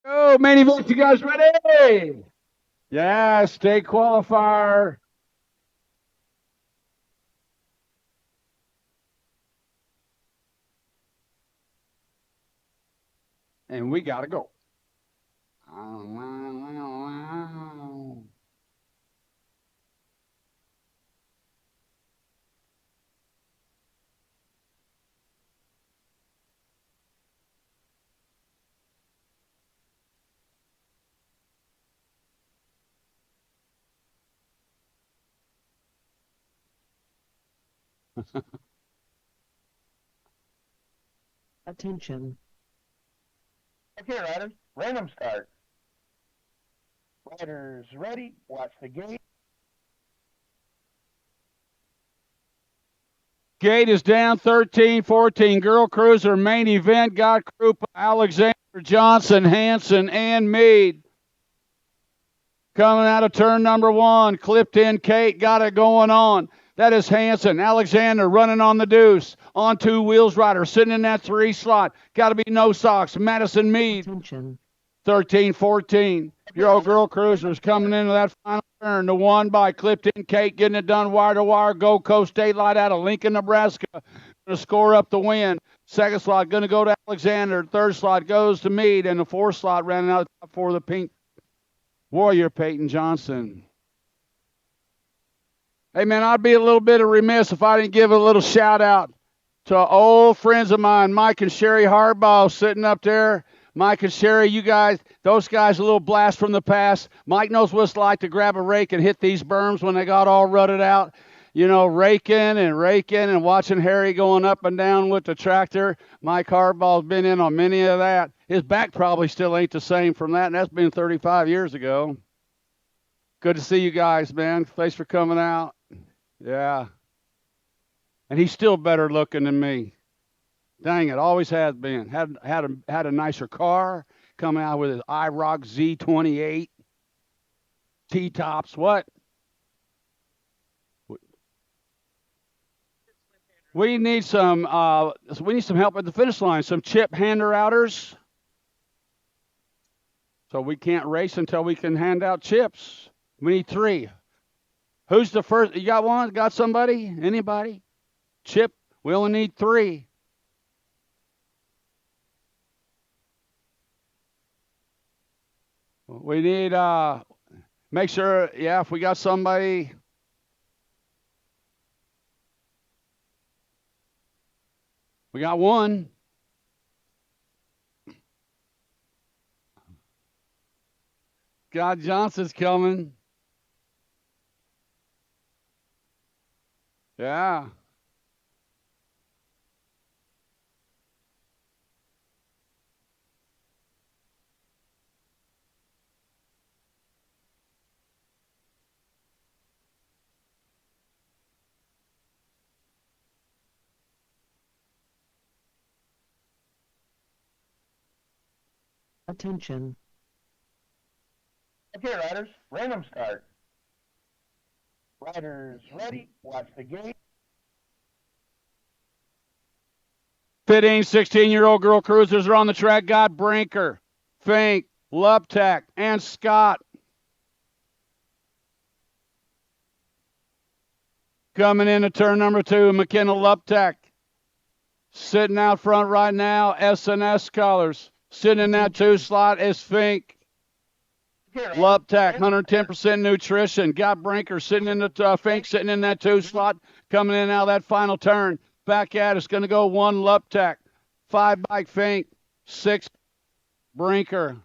[SPEAKER 4] Go, main event, you guys ready? Yeah, state qualifier. And we got to go.
[SPEAKER 2] Attention.
[SPEAKER 3] Okay, riders, random start. Riders ready, watch the gate.
[SPEAKER 4] Gate is down 13-14. Girl Cruiser main event. Got group Alexander, Johnson, Hanson, and Meade. Coming out of turn number 1. Clipped in Kate. Got it going on. That is Hanson. Alexander running on the deuce. On 2 wheels rider. Sitting in that 3 slot. Got to be no socks. Madison Meade.
[SPEAKER 2] Attention.
[SPEAKER 4] 13-14. Your old Girl Cruiser's coming into that final turn. The 1 by Clipped in Kate, getting it done wire to wire. Gold Coast Daylight out of Lincoln, Nebraska. Going to score up the win. Second slot going to go to Alexander. Third slot goes to Meade. And the 4th slot running out for the Pink Warrior, Peyton Johnson. Hey, man, I'd be a little bit remiss if I didn't give a little shout out to old friends of mine, Mike and Sherry Harbaugh, sitting up there. Mike and Sherry, you guys, those guys, a little blast from the past. Mike knows what it's like to grab a rake and hit these berms when they got all rutted out. You know, raking and watching Harry going up and down with the tractor. Mike Harbaugh's been in on many of that. His back probably still ain't the same from that, and that's been 35 years ago. Good to see you guys, man. Thanks for coming out. Yeah. And he's still better looking than me. Dang it, always has been. Had a nicer car, coming out with his IROC Z28 T-tops. What? We need some help at the finish line. Some chip hander outers. So we can't race until we can hand out chips. We need 3. Who's the first? You got one? Got somebody? Anybody? Chip? We only need 3. We need, make sure, yeah, if we got somebody. We got one. God Johnson's coming. Yeah.
[SPEAKER 2] Attention.
[SPEAKER 3] Okay, riders, random start. Riders ready, watch the gate.
[SPEAKER 4] 15, 16-year-old Girl Cruisers are on the track. Got Brinker, Fink, Luptak, and Scott. Coming into turn number 2, McKenna Luptak. Sitting out front right now, S&S colors. Sitting in that 2 slot is Fink. Luptak, 110% nutrition. Got Brinker sitting in the Fink, sitting in that 2 slot. Coming in out of that final turn. Back at it's going to go 1 Luptak, 5 bike Fink, 6 Brinker.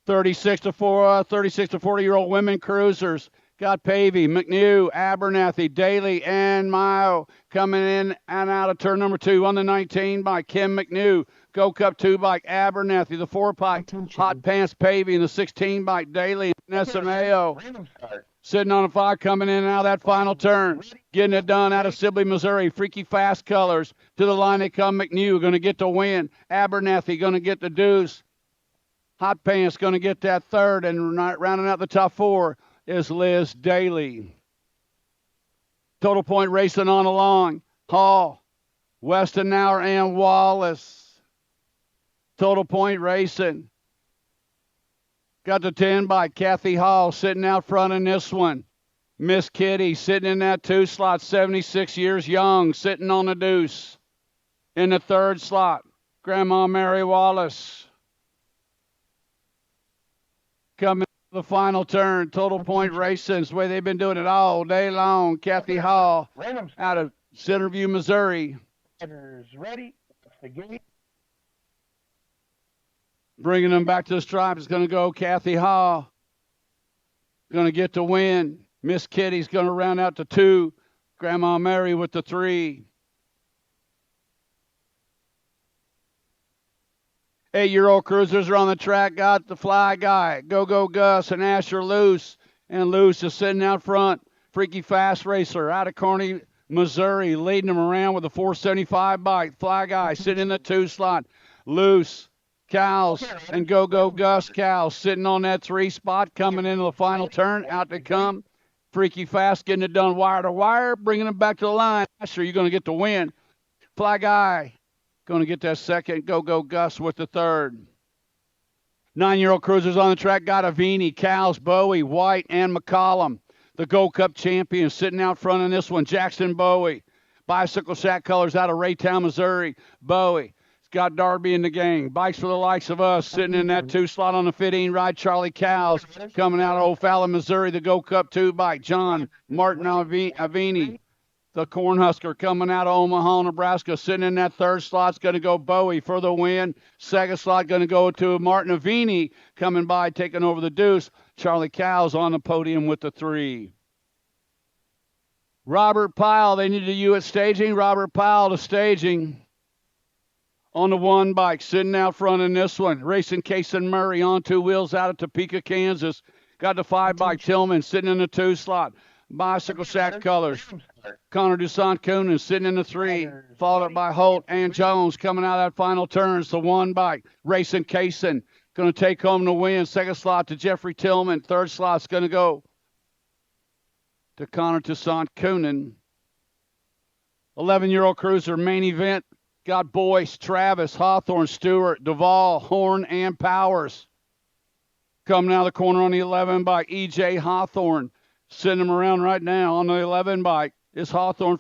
[SPEAKER 4] (36 to 40-year-old women cruisers. Got Pavey, McNew, Abernathy, Daly, and Mayo coming in and out of turn number 2 on the 19 by Kim McNew. Go Cup 2 bike Abernathy, the 4 bike Hot Pants Pavey, and the 16 bike Daly and Vanessa Mayo. Sitting on a 5 coming in and out of that final turn. Getting it done out of Sibley, Missouri. Freaky Fast colors. To the line they come McNew, going to get the win. Abernathy going to get the deuce. Hot Pants going to get that 3rd, and rounding out the top 4 is Liz Daly. Total point racing on along. Hall, Westenauer and Wallace. Total point racing. Got the 10 by Kathy Hall sitting out front in this one. Miss Kitty sitting in that 2 slot, 76 years young, sitting on the deuce. In the 3rd slot, Grandma Mary Wallace. Coming to the final turn, total point racing. It's the way they've been doing it all day long. Kathy Hall
[SPEAKER 3] Random
[SPEAKER 4] out of Centerview, Missouri.
[SPEAKER 3] starters ready. That's the gate.
[SPEAKER 4] Bringing them back to the stripe is going to go Kathy Hall. Going to get the win. Miss Kitty's going to round out to 2. Grandma Mary with the 3. 8-year-old cruisers are on the track. Got the Fly Guy, Go Gus, and Asher Luce. And Luce is sitting out front. Freaky Fast Racer out of Kearney, Missouri, leading them around with a 475 bike. Fly Guy sitting in the 2 slot. Luce, Cows, and Go Gus Cows sitting on that 3 spot, coming into the final turn. Out they come. Freaky Fast getting it done wire to wire, bringing them back to the line. Asher, you're going to get the win. Fly Guy going to get that 2nd. Go Gus with the 3rd. 9-year-old cruisers on the track. Got Avini, Cows, Bowie, White, and McCollum. The Gold Cup champion sitting out front in this one. Jackson Bowie. Bicycle Shack colors out of Raytown, Missouri. Bowie. It's got Darby in the gang. Bikes for the likes of us. Sitting in that 2 slot on the 15 ride. Charlie Cows coming out of O'Fallon, Missouri. The Gold Cup 2 bike. John Martin Avini. The Cornhusker coming out of Omaha, Nebraska, sitting in that 3rd slot's going to go Bowie for the win. 2nd slot going to go to Martin Avini coming by, taking over the deuce. Charlie Cows on the podium with the 3. Robert Pyle, they needed you at staging. Robert Pyle to staging on the 1 bike, sitting out front in this one. Racing Cason Murray on 2 wheels out of Topeka, Kansas. Got the 5 bike Tillman sitting in the 2 slot. Bicycle Shack colors. Connor Dusant Coonan sitting in the 3, followed up by Holt and Jones coming out of that final turn. It's the 1 bike. Racing Cason going to take home the win. 2nd slot to Jeffrey Tillman. 3rd slot's going to go to Connor Dusant Coonan. 11-year-old cruiser main event. Got Boyce, Travis, Hawthorne, Stewart, Duvall, Horn, and Powers. Coming out of the corner on the 11 bike. E.J. Hawthorne. Sending them around right now on the 11 bike. It's Hawthorne.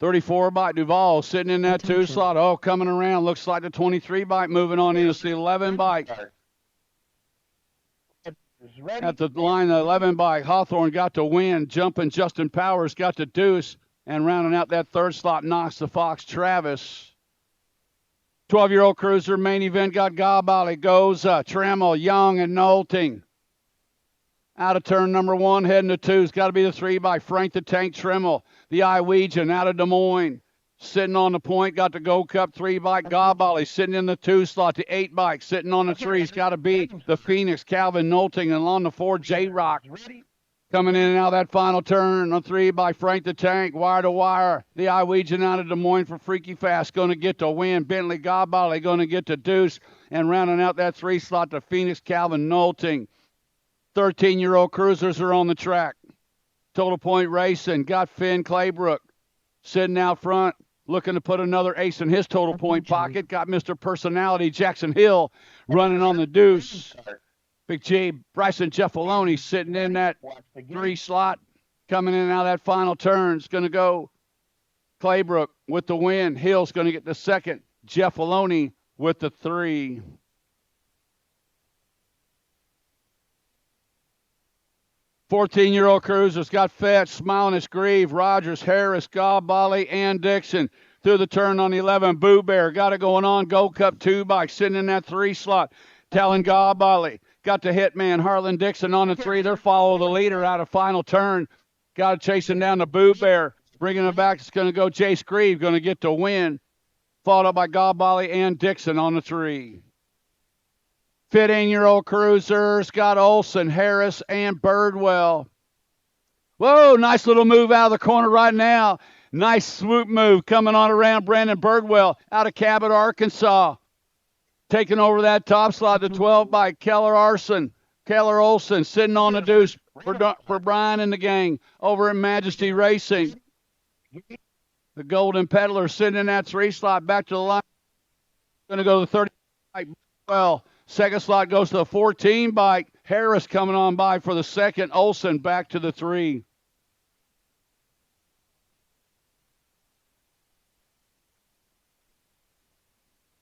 [SPEAKER 4] 34 bike Duvall sitting in that 2 slot. Oh, coming around. Looks like the 23 bike moving on in. It's the 11 bike. At the line, the 11 bike. Hawthorne got the win. Jumping Justin Powers got the deuce. And rounding out that 3rd slot, Knox the Fox Travis. 12-year-old cruiser main event got Gabali, Goza, Trammell, Young, and Nolting. Out of turn number 1, heading to 2. It's got to be the 3 by Frank the Tank Trimmel. The Iowegian out of Des Moines. Sitting on the point, got the Gold Cup 3 bike. Gabali sitting in the 2 slot. The 8 bike sitting on the 3. It's got to be the Phoenix, Calvin Nolting, and on the 4, J-Rock. Coming in and out of that final turn, the 3 by Frank the Tank, wire to wire. The Iowegian out of Des Moines for Freaky Fast, going to get the win. Bentley Gabali going to get the deuce. And rounding out that 3 slot, the Phoenix, Calvin Nolting. 13-year-old cruisers are on the track. Total point racing. Got Finn Claybrook sitting out front, looking to put another ace in his total point pocket. Got Mr. Personality Jackson Hill running on the deuce. Big J, Bryson Jeffaloni sitting in that 3 slot. Coming in and out of that final turn. It's going to go Claybrook with the win. Hill's going to get the 2nd. Jeffaloni with the 3. 14-year-old cruisers got Fetch, Smiling Grieve, Rogers, Harris, Gabali, and Dixon. Through the turn on the 11, Boo Bear got it going on. Gold Cup 2 bike sitting in that 3 slot. Talon Gabali got the Hitman, Harlan Dixon on the 3. They're follow the leader out of final turn. Got it chasing down the Boo Bear. Bringing it back, it's going to go Jace Grieve, going to get the win. Followed up by Gabali and Dixon on the 3. 15-year-old cruiser, Scott Olson, Harris, and Birdwell. Whoa, nice little move out of the corner right now. Nice swoop move coming on around Brandon Birdwell out of Cabot, Arkansas. Taking over that top slot, the 12 by Keller Olson sitting on the deuce for Brian and the gang over at Majesty Racing. The Golden Peddler sitting in that 3 slot. Back to the line. Going to go to the 30 bike. Well, second slot goes to the 14 bike. Harris coming on by for the second. Olson back to the 3.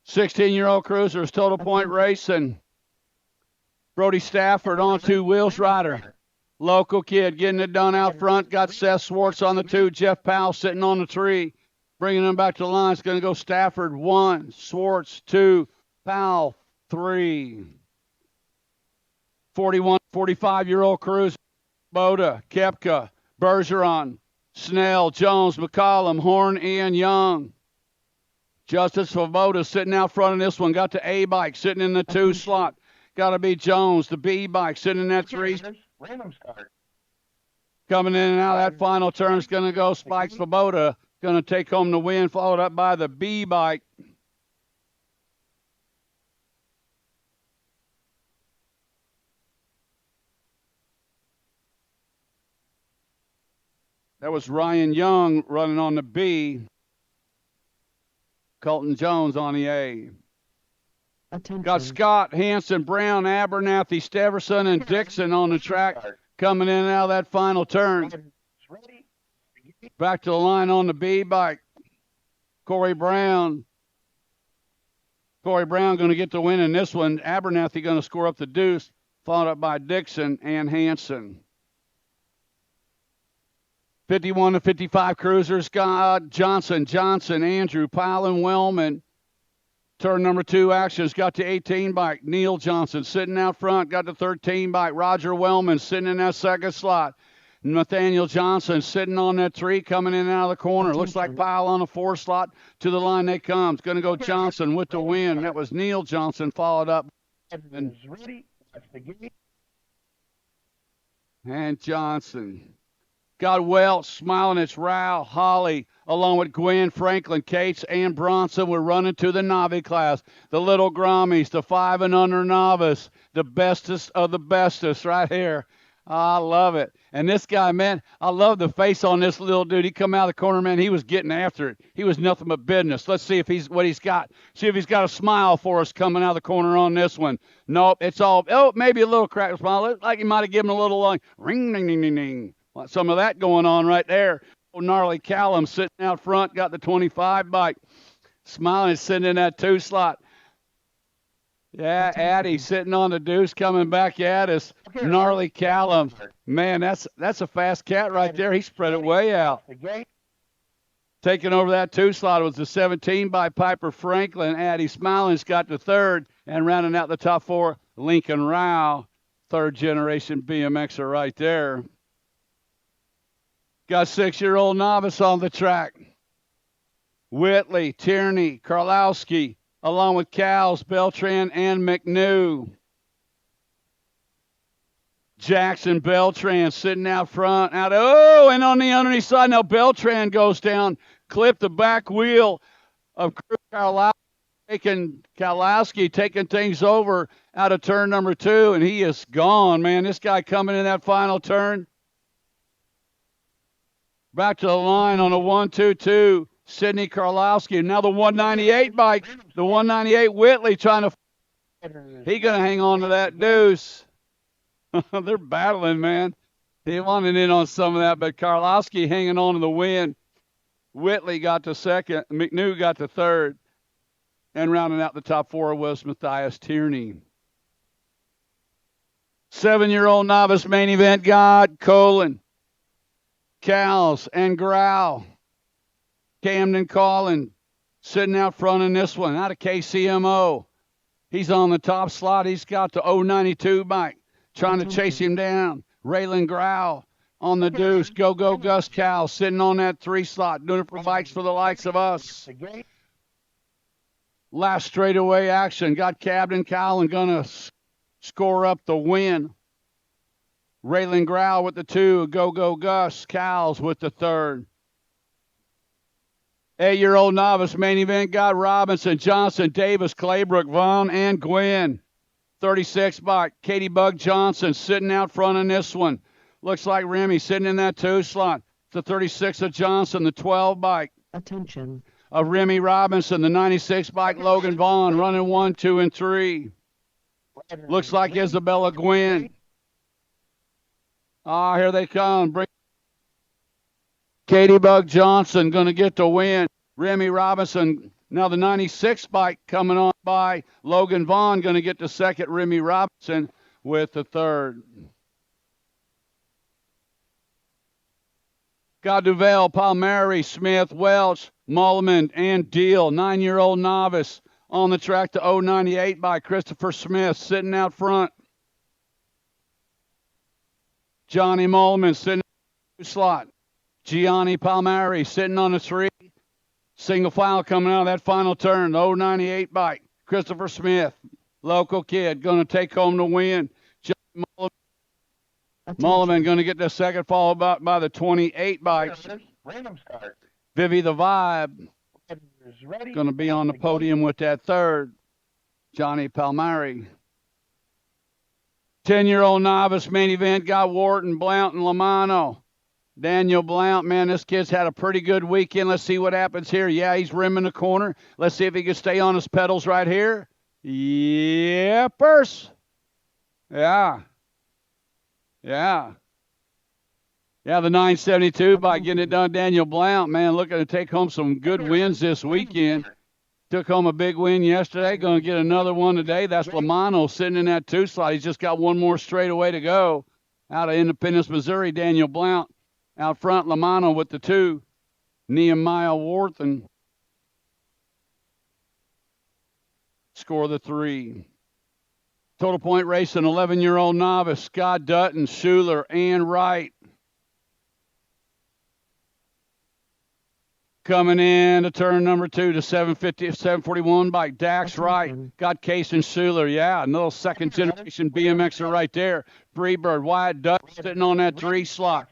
[SPEAKER 4] "16-year-old cruisers, total point racing. Brody Stafford on 2 wheels rider. Local kid getting it done out front. Got Seth Swartz on the 2. Jeff Powell sitting on the 3. Bringing them back to the line. It's going to go Stafford 1, Swartz 2, Powell 3. 41, 45-year-old cruiser. Boda, Kepka, Bergeron, Snell, Jones, McCollum, Horn, and Young. Justice Svoboda sitting out front of this one. Got the A bike sitting in the 2 slot. Got to be Jones. The B bike sitting in that 3.
[SPEAKER 3] Random start.
[SPEAKER 4] Coming in and out of that final turn is going to go Spike Svoboda. Going to take home the win, followed up by the B bike. That was Ryan Young running on the B. Colton Jones on the A.
[SPEAKER 2] Attention.
[SPEAKER 4] Got Scott, Hanson, Brown, Abernathy, Steverson, and Dixon on the track coming in and out of that final turn. Back to the line on the B bike. Corey Brown. Corey Brown going to get the win in this one. Abernathy going to score up the deuce, followed up by Dixon and Hanson. 51 to 55 cruisers. Scott, Johnson, Andrew, Powell, and Wellman. Turn number 2 actions. Got the 18 bike. Neil Johnson sitting out front. Got the 13 bike. Roger Wellman sitting in that second slot. Nathaniel Johnson sitting on that 3, coming in and out of the corner. Looks like Powell on a 4 slot. To the line they come. It's going to go Johnson with the win. That was Neil Johnson, followed up. And Johnson. Got Welch, smiling. It's Rao, Holly, along with Gwen, Franklin, Cates, and Bronson. We're running to the Novice class. The little Grommies, the 5 and under novice, the bestest of the bestest right here. I love it. And this guy, man, I love the face on this little dude. He come out of the corner, man. He was getting after it. He was nothing but business. Let's see if what he's got. See if he's got a smile for us coming out of the corner on this one. Nope, it's all, maybe a little cracked smile. Like he might have given a little ring, ding, ding, ding, ding. Some of that going on right there. Oh, gnarly Callum sitting out front, got the 25 bike. Smiling, sitting in that 2 slot. Yeah, Addy sitting on the deuce, coming back at us. Gnarly Callum. Man, that's a fast cat right there. He spread it way out. Taking over that 2 slot was the 17 by Piper Franklin. Addy Smiling's got the 3rd. And rounding out the top 4, Lincoln Rao. 3rd generation BMXer right there. Got 6-year-old novice on the track. Whitley, Tierney, Karlowski, along with Cowles, Beltran, and McNew. Jackson, Beltran sitting out front. And on the underneath side, now Beltran goes down, clipped the back wheel of Karlowski, taking things over out of turn number 2, and he is gone, man. This guy coming in that final turn. Back to the line on a 1-2-2. Sidney Karlowski. Now the 198 bike. The 198 Whitley trying to. He going to hang on to that deuce. They're battling, man. He wanted in on some of that, but Karlowski hanging on to the win. Whitley got the 2nd. McNew got the 3rd. And rounding out the top 4 was Matthias Tierney. 7-year-old novice main event God Colin. Cowles and Grau. Camden Collin sitting out front in this one, out of KCMO. He's on the top slot. He's got the 092 bike, trying to chase him down. Raylan Grau on the deuce. Go Gus Cowles sitting on that 3 slot, doing it for bikes for the likes of us. Last straightaway action. Got Camden Collin going to score up the win. Raylan Grau with the 2, Go Gus Cowles with the 3rd. 8-year-old novice main event got Robinson, Johnson, Davis, Claybrook, Vaughn, and Gwynn. 36 bike, Katie Bug Johnson sitting out front in this one. Looks like Remy sitting in that 2 slot. The 36 of Johnson, the 12 bike
[SPEAKER 2] Attention.
[SPEAKER 4] of Remy Robinson, the 96 bike Logan Vaughn, running 1, 2, and 3. Looks like Isabella Gwynn. Ah, here they come. Katie Bug Johnson going to get the win. Remy Robinson. Now the 96 bike coming on by. Logan Vaughn going to get the second. Remy Robinson with the third. Got Duval, Palmieri, Smith, Welch, Mulliman, and Deal. 9-year-old novice on the track to 098 by Christopher Smith sitting out front. Johnny Mulliman sitting in the slot. Gianni Palmieri sitting on the 3. Single file coming out of that final turn. 098 bike. Christopher Smith, local kid, going to take home the win. Johnny Mulliman going to get the second, followed by the 28 bike.
[SPEAKER 3] Random start.
[SPEAKER 4] Vivi the Vibe going to be on the podium with that third. Johnny Palmieri. 10-year-old novice main event got Wharton, Blount, and Lamano. Daniel Blount, man, this kid's had a pretty good weekend. Let's see what happens here. Yeah, he's rimming the corner. Let's see if he can stay on his pedals right here. Yeah, purse. Yeah. Yeah, the 972 by getting it done. Daniel Blount, man, looking to take home some good wins this weekend. Took home a big win yesterday. Going to get another one today. That's Lamano sitting in that 2 slot. He's just got one more straightaway to go. Out of Independence, Missouri, Daniel Blount. Out front, Lamano with the 2. Nehemiah Wharton. Score the 3. Total point racing, 11-year-old novice, Scott Dutton, Schuler, and Wright. Coming in to turn number 2 to 741 by Dax Wright. Got Case and Schuler. Yeah, another second-generation BMXer right there. Freebird, Wyatt Dutton sitting on that 3 slot.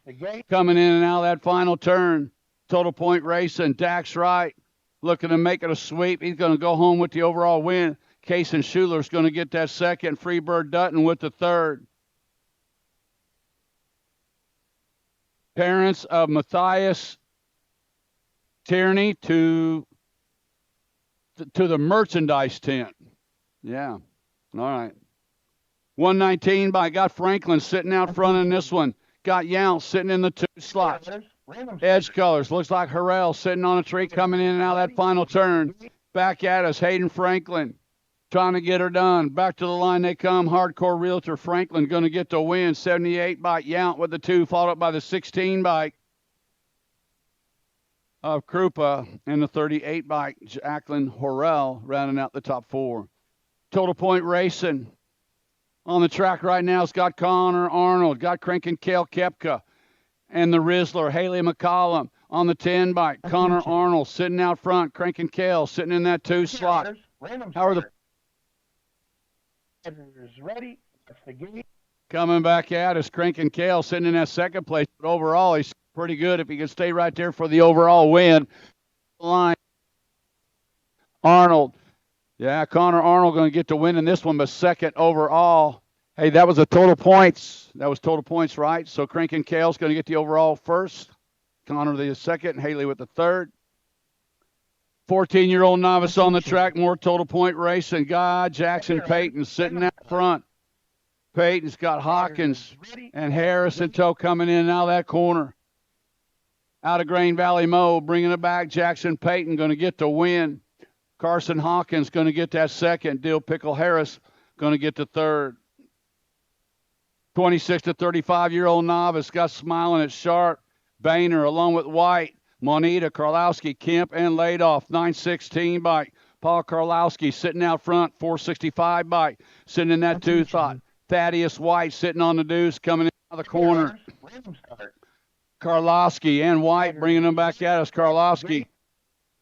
[SPEAKER 4] Coming in and out of that final turn. Total point racing, Dax Wright looking to make it a sweep. He's going to go home with the overall win. Case and Schuler's going to get that second. Freebird Dutton with the third. Parents of Matthias Tierney to the merchandise tent. Yeah. All right. 119 by got Franklin sitting out front in this one. Got Younce sitting in the 2 slot. Edge colors. Looks like Harrell sitting on a tree coming in and out of that final turn. Back at us, Hayden Franklin. Trying to get her done. Back to the line they come. Hardcore Realtor Franklin going to get the win. 78 bike Yount with the 2, followed up by the 16 bike of Krupa and the 38 bike Jacqueline Horrell rounding out the top 4. Total point racing. On the track right now, it's got Connor Arnold, got Crank and Kale Kepka, and the Rizzler, Haley McCollum. On the 10 bike, Connor Arnold sitting out front. Crank and Kale sitting in that 2 slot. How are the
[SPEAKER 3] ready? That's the game.
[SPEAKER 4] Coming back out is Crank and Kale sitting in that second place. But overall, he's pretty good if he can stay right there for the overall win. Line. Arnold. Yeah, Connor Arnold going to get the win in this one, but second overall. Hey, that was a total points. That was total points, right? So Crank and Kale's going to get the overall first. Connor the second, and Haley with the third. 14-year-old novice on the track, more total point racing. Guy Jackson Payton sitting out front. Payton's got Hawkins and Harris in tow coming in and out of that corner. Out of Grain Valley Mo, bringing it back. Jackson Payton going to get the win. Carson Hawkins going to get that second. Dill Pickle Harris going to get the third. 26 to 35-year-old novice got Smiling at Sharp. Boehner along with White. Monita, Karlowski, Kemp, and Ladoff. 916 bike. Paul Karlowski sitting out front. 465 bike. Sitting in that 2 thought. Thaddeus White sitting on the deuce coming in out of the corner. Karlowski and White bringing them back at us. Karlowski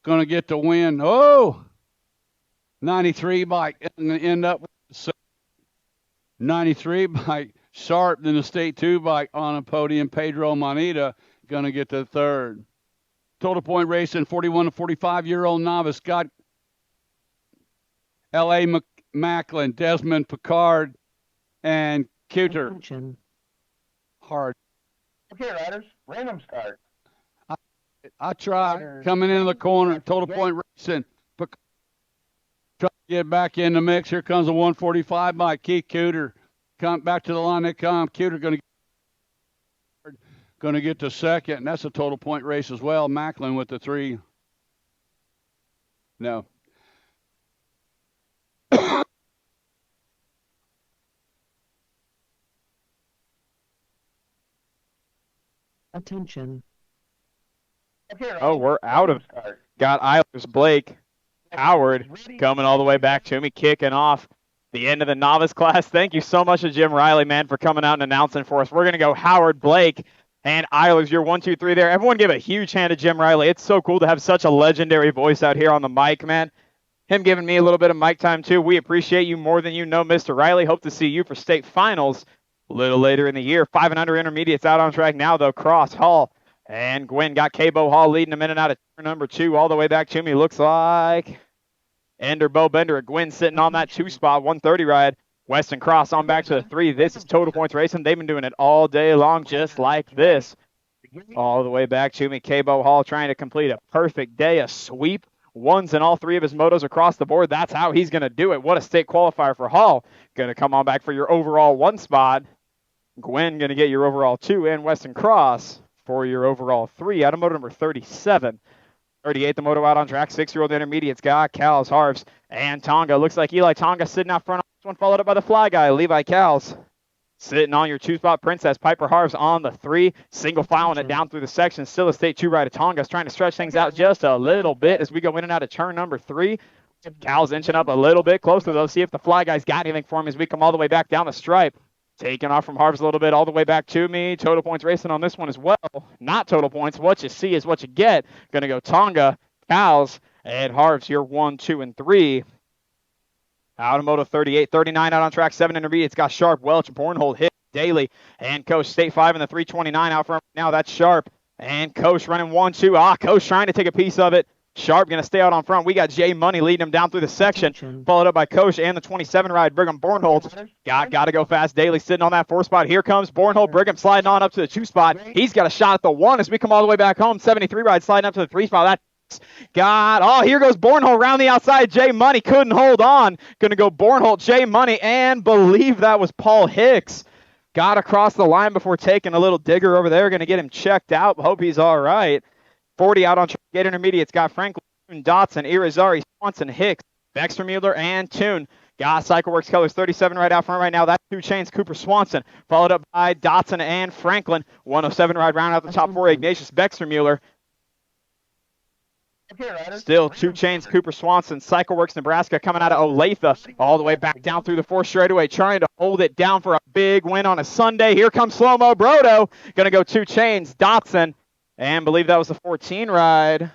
[SPEAKER 4] going to get the win. Oh! 93 bike. Going to end up with 93 bike. Sharp in the State 2 bike on a podium. Pedro Monita going to get the third. Total point racing, 41 to 45-year-old novice. Got L.A. Macklin, Desmond Picard, and Cuter. Hard.
[SPEAKER 3] Okay, riders, random start.
[SPEAKER 4] I try. Coming into the corner, total point racing. Try to get back in the mix. Here comes a 145 by Keith Cooter. Come back to the line they come. Cooter going to get to second, and that's a total point race as well. Macklin with the 3. No.
[SPEAKER 2] Attention.
[SPEAKER 1] Oh, we're out of it. Got Eilers, Blake, Howard coming all the way back to me, kicking off the end of the novice class. Thank you so much to Jim Riley, man, for coming out and announcing for us. We're going to go Howard, Blake, and Eilers. You're 1, 2, 3 there. Everyone give a huge hand to Jim Riley. It's so cool to have such a legendary voice out here on the mic, man. Him giving me a little bit of mic time, too. We appreciate you more than you know, Mr. Riley. Hope to see you for state finals a little later in the year. 5 and under intermediates out on track now, though. Cross, Hall, and Gwynn got Cabo Hall leading him in and out of turn number 2 all the way back to me. Looks like Ender Bo Bender at Gwynn sitting on that 2 spot, 130 ride. Weston Cross on back to the 3. This is total points racing. They've been doing it all day long just like this. All the way back to me. Cabo Hall trying to complete a perfect day, a sweep. Ones in all 3 of his motos across the board. That's how he's going to do it. What a state qualifier for Hall. Going to come on back for your overall 1 spot. Gwynn going to get your overall 2, and Weston Cross for your overall 3. Out of moto number 37. 38, the moto out on track. 6-year-old intermediates got Cals, Harves, and Tonga. Looks like Eli Tonga sitting out front on this one, followed up by the fly guy, Levi Cals. Sitting on your 2-spot, Princess Piper Harves on the 3. Single filing it down through the section. Still a state 2 ride of Tonga's trying to stretch things out just a little bit as we go in and out of turn number 3. Cal's inching up a little bit closer, though. See if the fly guy's got anything for him as we come all the way back down the stripe. Taking off from Harves a little bit all the way back to me. Total points racing on this one as well. Not total points. What you see is what you get. Going to go Tonga, Cal's, and Harves. You're 1, 2, and 3. Out of moto 38, 39 out on track. 7 intermediates got Sharp, Welch, Bornhold, Hit, Daly, and Coach. State 5 in the 329 out front. Now that's Sharp and Coach running 1, 2. Coach trying to take a piece of it. Sharp going to stay out on front. We got Jay Money leading him down through the section. Followed up by Coach and the 27 ride, Brigham Bornhold. Got to go fast. Daly sitting on that 4 spot. Here comes Bornhold. Brigham sliding on up to the 2 spot. He's got a shot at the 1 as we come all the way back home. 73 ride sliding up to the 3 spot. Here goes Bornhold around the outside. Jay Money couldn't hold on. Going to go Bornhold, Jay Money, and believe that was Paul Hicks. Got across the line before taking a little digger over there. Going to get him checked out. Hope he's all right. 40 out on track. Gate intermediates. Got Franklin, Dotson, Irizarry, Swanson, Hicks, Baxter-Mueller, and Toon. Got CycleWorks Colors 37 right out front right now. That's 2 Chains, Cooper Swanson. Followed up by Dotson and Franklin. 107 ride round out the top 4. Ignatius Baxter-Mueller. Still 2 Chains, Cooper Swanson, CycleWorks Nebraska coming out of Olathe all the way back down through the 4 straightaway, trying to hold it down for a big win on a Sunday. Here comes Slow-Mo Brodo. Going to go 2 Chains, Dotson, and believe that was the 14 ride.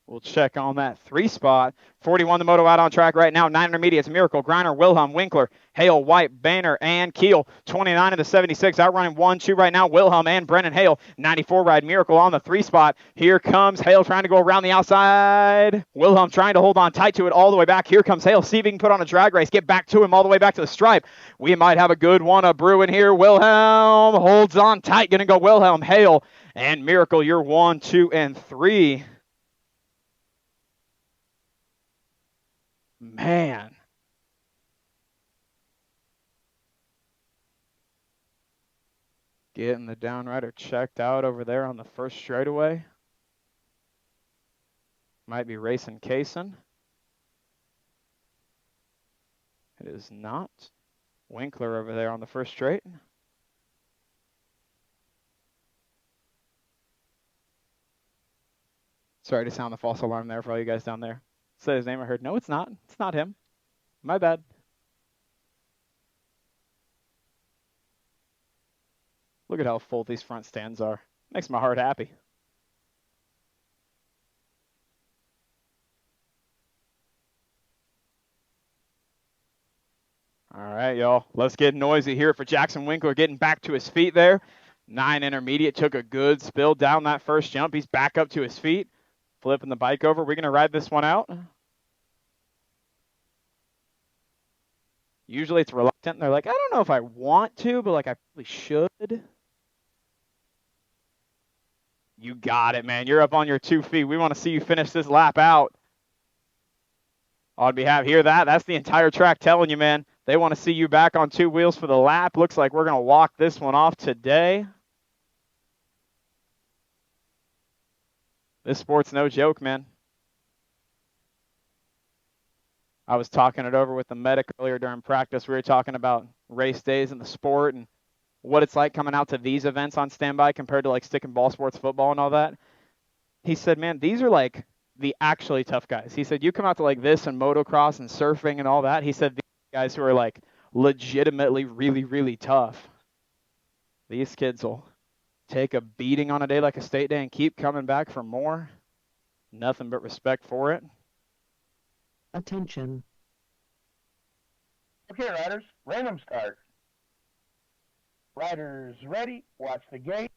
[SPEAKER 1] We'll check on that 3 spot. 41 the moto out on track right now. 9 intermediates. Miracle, Griner, Wilhelm, Winkler, Hale, White, Banner, and Keel. 29 of the 76. Outrunning 1, 2 right now. Wilhelm and Brennan Hale. 94 ride Miracle on the 3 spot. Here comes Hale trying to go around the outside. Wilhelm trying to hold on tight to it all the way back. Here comes Hale. See if he can put on a drag race. Get back to him all the way back to the stripe. We might have a good one a brewing here. Wilhelm holds on tight. Going to go Wilhelm, Hale, and Miracle. You're 1, 2, and 3. Man. Getting the downrider checked out over there on the first straightaway. Might be racing Kaysen. It is not. Winkler over there on the first straight. Sorry to sound the false alarm there for all you guys down there. Said his name, I heard. No, it's not. It's not him. My bad. Look at how full these front stands are. Makes my heart happy. All right, y'all. Let's get noisy here for Jackson Winkler getting back to his feet there. 9 intermediate. Took a good spill down that first jump. He's back up to his feet. Flipping the bike over. We're going to ride this one out. Usually it's reluctant. And they're like, I don't know if I want to, but like I probably should. You got it, man. You're up on your 2 feet. We want to see you finish this lap out. On behalf, hear that? That's the entire track telling you, man. They want to see you back on 2 wheels for the lap. Looks like we're going to walk this one off today. This sport's no joke, man. I was talking it over with the medic earlier during practice. We were talking about race days in the sport and what it's like coming out to these events on standby compared to like stick and ball sports, football and all that. He said, man, these are like the actually tough guys. He said, you come out to like this and motocross and surfing and all that. He said, these guys who are like legitimately really, really tough. These kids will take a beating on a day like a state day and keep coming back for more. Nothing but respect for it.
[SPEAKER 2] Attention.
[SPEAKER 3] Okay, riders, random start. Riders ready, watch the gate.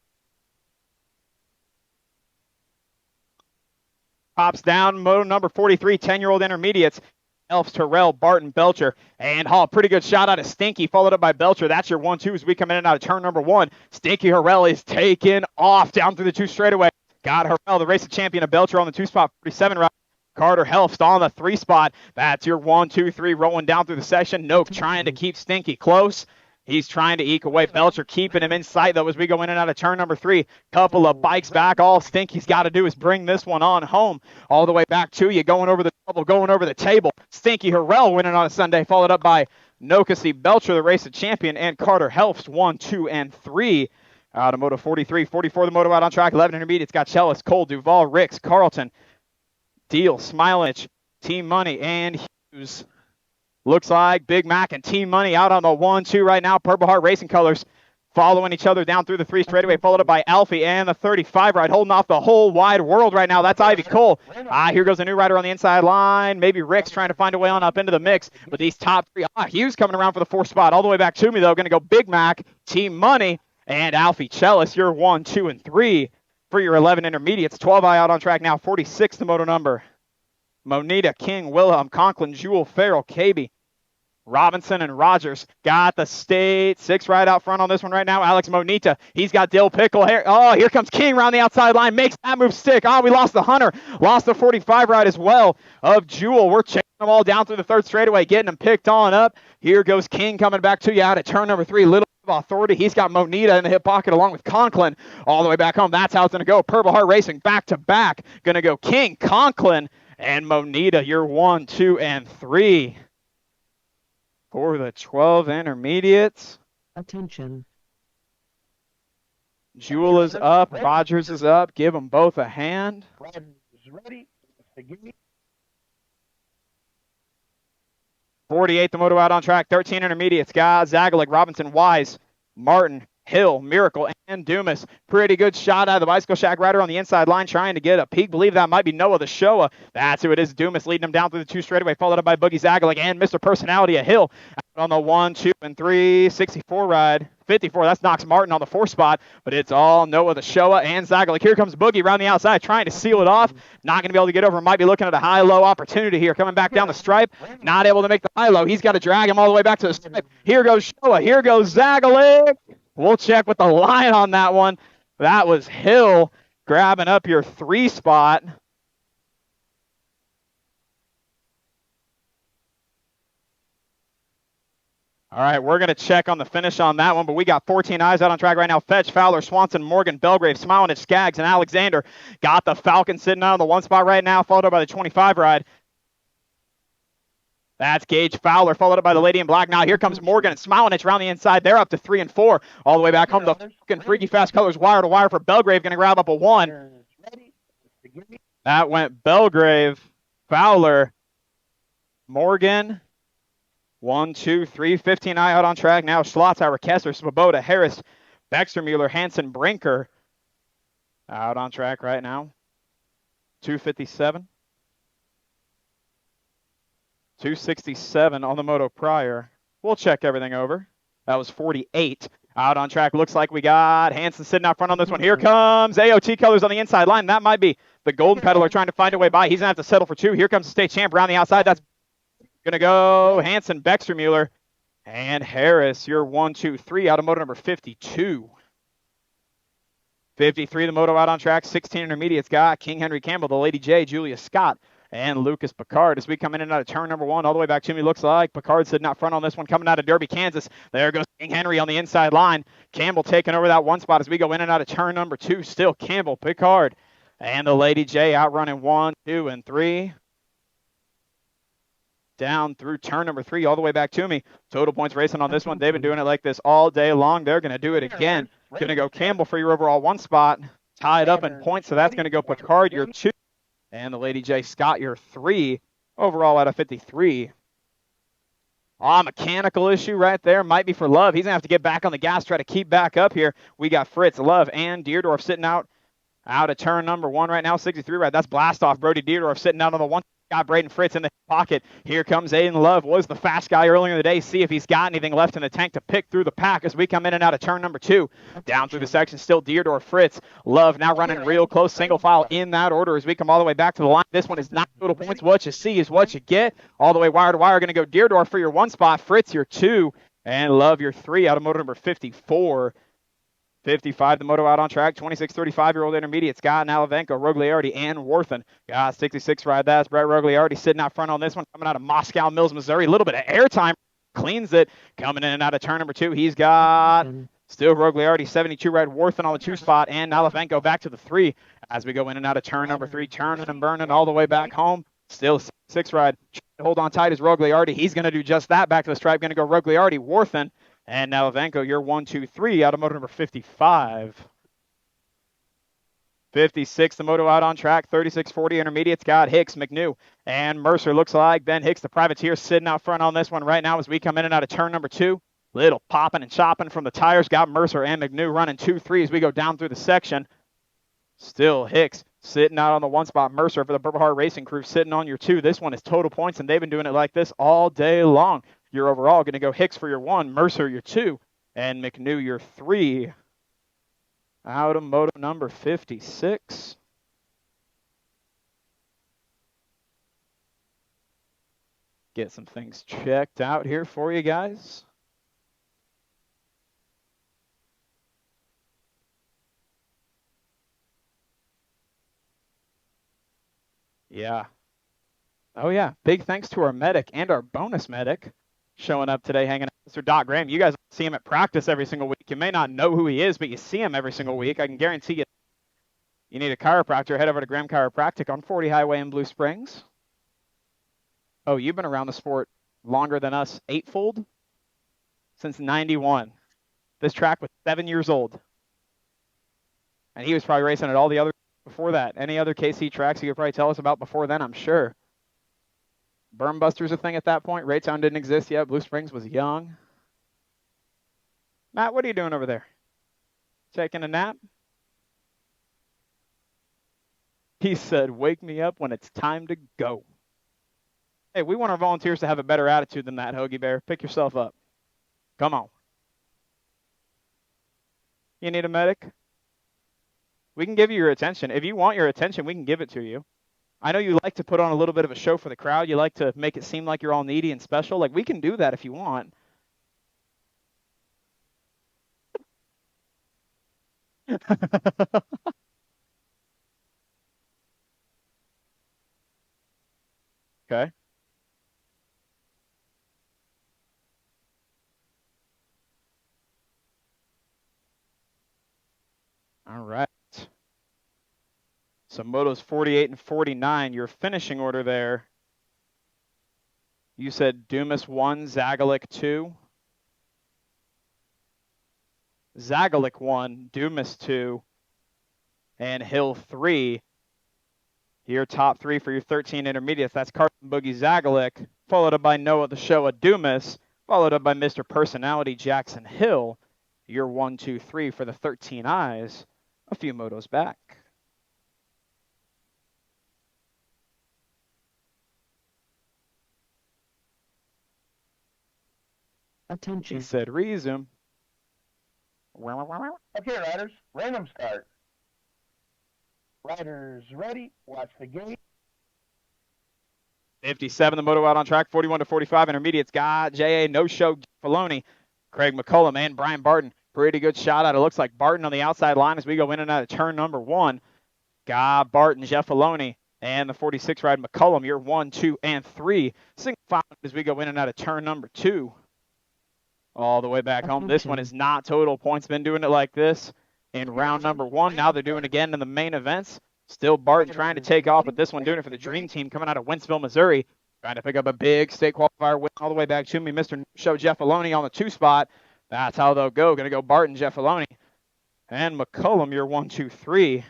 [SPEAKER 1] Pops down, moto number 43, 10-year-old intermediates. Elfs, Terrell, Barton, Belcher, and Hall. Pretty good shot out of Stinky, followed up by Belcher. That's your 1-2 as we come in and out of turn number 1. Stinky Harrell is taken off down through the 2 straightaway. Got Harrell, the race champion of Belcher on the 2 spot, 47 right. Carter Helfst on the 3 spot. That's your 1-2-3 rolling down through the section. Noak trying to keep Stinky close. He's trying to eke away. Belcher keeping him in sight, though, as we go in and out of turn number 3. Couple of bikes back. All Stinky's got to do is bring this one on home. All the way back to you, going over the double, going over the table. Stinky Harrell winning on a Sunday, followed up by Nokasi Belcher, the race champion, and Carter Helfst, 1, 2, and 3. Out of Moto 43. 44, the moto out on track. 11 intermediates. Got Chellis, Cole, Duval, Ricks, Carlton, Deal, Smilich, Team Money, and Hughes. Looks like Big Mac and Team Money out on the 1-2 right now. Purple Heart Racing colors following each other down through the 3 straightaway, followed up by Alfie and the 35 ride, holding off the whole wide world right now. That's Ivy Cole. Here goes a new rider on the inside line. Maybe Rick's trying to find a way on up into the mix. But these top 3, Hughes coming around for the 4th spot. All the way back to me, though. Going to go Big Mac, Team Money, and Alfie Chellis. Your 1, 2, and 3 for your 11 intermediates. 12i out on track now. 46 the moto number. Monita, King, Wilhelm, Conklin, Jewel, Farrell, KB, Robinson, and Rogers got the state 6 right out front on this one right now. Alex Monita, he's got Dill Pickle here. Oh, here comes King around the outside line, makes that move stick. Oh, we lost the Hunter, lost the 45 ride as well of Jewel. We're chasing them all down through the 3rd straightaway, getting them picked on up. Here goes King coming back to you out at turn number 3. Little authority. He's got Monita in the hip pocket along with Conklin all the way back home. That's how it's going to go. Purple Heart Racing back to back. Going to go King, Conklin, and Monita, your 1, 2, and 3 for the 12 intermediates.
[SPEAKER 2] Attention.
[SPEAKER 1] Jewel is up. Rogers is up. Give them both a hand.
[SPEAKER 3] Riders ready, watch the gate.
[SPEAKER 1] 48, the moto out on track. 13 intermediates. Guys, Zagalik, Robinson, Wise, Martin, Hill, Miracle, and Dumas. Pretty good shot out of the Bicycle Shack rider on the inside line trying to get a peek. Believe that might be Noah the Showa. That's who it is. Dumas leading him down through the 2 straightaway, followed up by Boogie Zagalik and Mr. Personality of Hill. Out on the 1, 2, and 3. 64 ride. 54, that's Knox Martin on the 4th spot, but it's all Noah the Showa and Zagalik. Here comes Boogie around the outside trying to seal it off. Not going to be able to get over. Might be looking at a high-low opportunity here. Coming back down the stripe. Not able to make the high-low. He's got to drag him all the way back to the stripe. Here goes Showa. Here goes Zagalik. We'll check with the line on that one. That was Hill grabbing up your 3 spot. All right, we're going to check on the finish on that one, but we got 14 eyes out on track right now. Fetch, Fowler, Swanson, Morgan, Belgrave, Smilinich, Skaggs, and Alexander. Got the Falcon sitting out on the 1 spot right now, followed up by the 25 ride. That's Gage Fowler, followed up by the Lady in Black. Now here comes Morgan and Smilinich around the inside. They're up to 3 and 4. All the way back home, the Falcon Freaky Fast Colors wire to wire for Belgrave. Going to grab up a 1. That went Belgrave, Fowler, Morgan. 1, 2, 3, 15 eye out on track now. Schlotzhauer, Kessler, Svoboda, Harris, Baxtermuller, Hansen, Brinker. Out on track right now. 257. 267 on the moto prior. We'll check everything over. That was 48. Out on track. Looks like we got Hansen sitting out front on this one. Here comes AOT Colors on the inside line. That might be the Golden Peddler trying to find a way by. He's going to have to settle for 2. Here comes the state champ around the outside. That's going to go Hansen, Baxtermuller, And Harris, you're 1, 2, 3 out of moto number 52. 53, the moto out on track. 16 intermediates got King Henry Campbell, the Lady J, Julia Scott, and Lucas Picard. As we come in and out of turn number 1, all the way back to me, looks like Picard sitting out front on this one, coming out of Derby, Kansas. There goes King Henry on the inside line. Campbell taking over that one spot as we go in and out of turn number 2. Still Campbell, Picard, and the Lady J outrunning 1, 2, and 3. Down through turn number 3, all the way back to me. Total points racing on this one. They've been doing it like this all day long. They're going to do it again. Going to go Campbell for your overall 1 spot. Tied up in points, so that's going to go Picard, your 2. And the Lady J Scott, your 3. Overall out of 53. Mechanical issue right there. Might be for Love. He's going to have to get back on the gas, try to keep back up here. We got Fritz, Love, and Deerdorf sitting out of turn number 1 right now. 63 right. That's blast off. Brody Deerdorf sitting out on the 1. Got Braden Fritz in the pocket. Here comes Aiden Love. Was the fast guy earlier in the day. See if he's got anything left in the tank to pick through the pack as we come in and out of turn number 2. Down through the section, still Deerdorf, Fritz, Love now running real close, single file in that order as we come all the way back to the line. This one is not total points. What you see is what you get. All the way wire to wire. Going to go Deerdorf for your 1 spot. Fritz, your 2. And Love, your 3 out of motor number 54. 55, the moto out on track. 26, 35-year-old intermediate. Scott Nalavenko, Rogliardi, and Worthen. Got 66 ride. That's Brett Rogliardi sitting out front on this one. Coming out of Moscow Mills, Missouri. A little bit of airtime. Cleans it. Coming in and out of turn number 2. He's got still Rogliardi, 72 ride. Worthen on the 2 spot. And Nalavenko back to the 3 as we go in and out of turn number 3. Turning and burning all the way back home. Still 6 ride. Hold on tight is Rogliardi. He's going to do just that. Back to the stripe. Going to go Rogliardi, Worthen. And now Nalavenko, you're 1, 2, 3 out of moto number 55. 56, the moto out on track. 36, 40 intermediates got Hicks, McNew, and Mercer. Looks like Ben Hicks, the privateer, sitting out front on this one right now as we come in and out of turn number 2. Little popping and chopping from the tires. Got Mercer and McNew running 2-3 as we go down through the section. Still Hicks sitting out on the 1 spot. Mercer for the Purple Heart Racing Crew sitting on your 2. This one is total points, and they've been doing it like this all day long. You're overall going to go Hicks for your 1, Mercer your 2, and McNew your 3. Out of moto number 56. Get some things checked out here for you guys. Yeah. Oh, yeah. Big thanks to our medic and our bonus medic showing up today, hanging out. Mr. Doc Graham, you guys see him at practice every single week. You may not know who he is, but you see him every single week. I can guarantee you, you need a chiropractor, head over to Graham Chiropractic on 40 Highway in Blue Springs. Oh, you've been around the sport longer than us, eightfold? Since 91. This track was 7 years old. And he was probably racing at all the other before that. Any other KC tracks he could probably tell us about before then, I'm sure. Berm Buster's a thing at that point. Raytown didn't exist yet. Blue Springs was young. Matt, what are you doing over there? Taking a nap? He said, wake me up when it's time to go. Hey, we want our volunteers to have a better attitude than that, Hoagie Bear. Pick yourself up. Come on. You need a medic? We can give you your attention. If you want your attention, we can give it to you. I know you like to put on a little bit of a show for the crowd. You like to make it seem like you're all needy and special. Like, we can do that if you want. Okay. All right. So motos 48 and 49, your finishing order there. You said Dumas 1, Zagalik 2. Zagalik 1, Dumas 2, and Hill 3. Your top 3 for your 13 intermediates. That's Carson Boogie Zagalik, followed up by Noah the Showa Dumas, followed up by Mr. Personality Jackson Hill. Your 1, 2, 3 for the 13 eyes, a few motos back.
[SPEAKER 2] Attention.
[SPEAKER 1] He said resume.
[SPEAKER 3] Okay, riders, random start. Riders ready, watch the gate.
[SPEAKER 1] 57, the moto out on track. 41 to 45, intermediates. Got J.A. No-show Filoni, Craig McCullum, and Brian Barton. Pretty good shot out. It looks like Barton on the outside line as we go in and out of turn number 1. Got Barton, Jeff Filoni, and the 46 ride McCullum. You're 1, 2, and 3. Single file as we go in and out of turn number 2. All the way back home. This one is not total points. Been doing it like this in round number 1. Now they're doing it again in the main events. Still Barton trying to take off, but this one doing it for the Dream Team coming out of Wentzville, Missouri. Trying to pick up a big state qualifier win all the way back to me. Mr. Show Jeff Filoni on the 2 spot. That's how they'll go. Going to go Barton, Jeff Filoni, and McCullum. You're 1, 2, 3.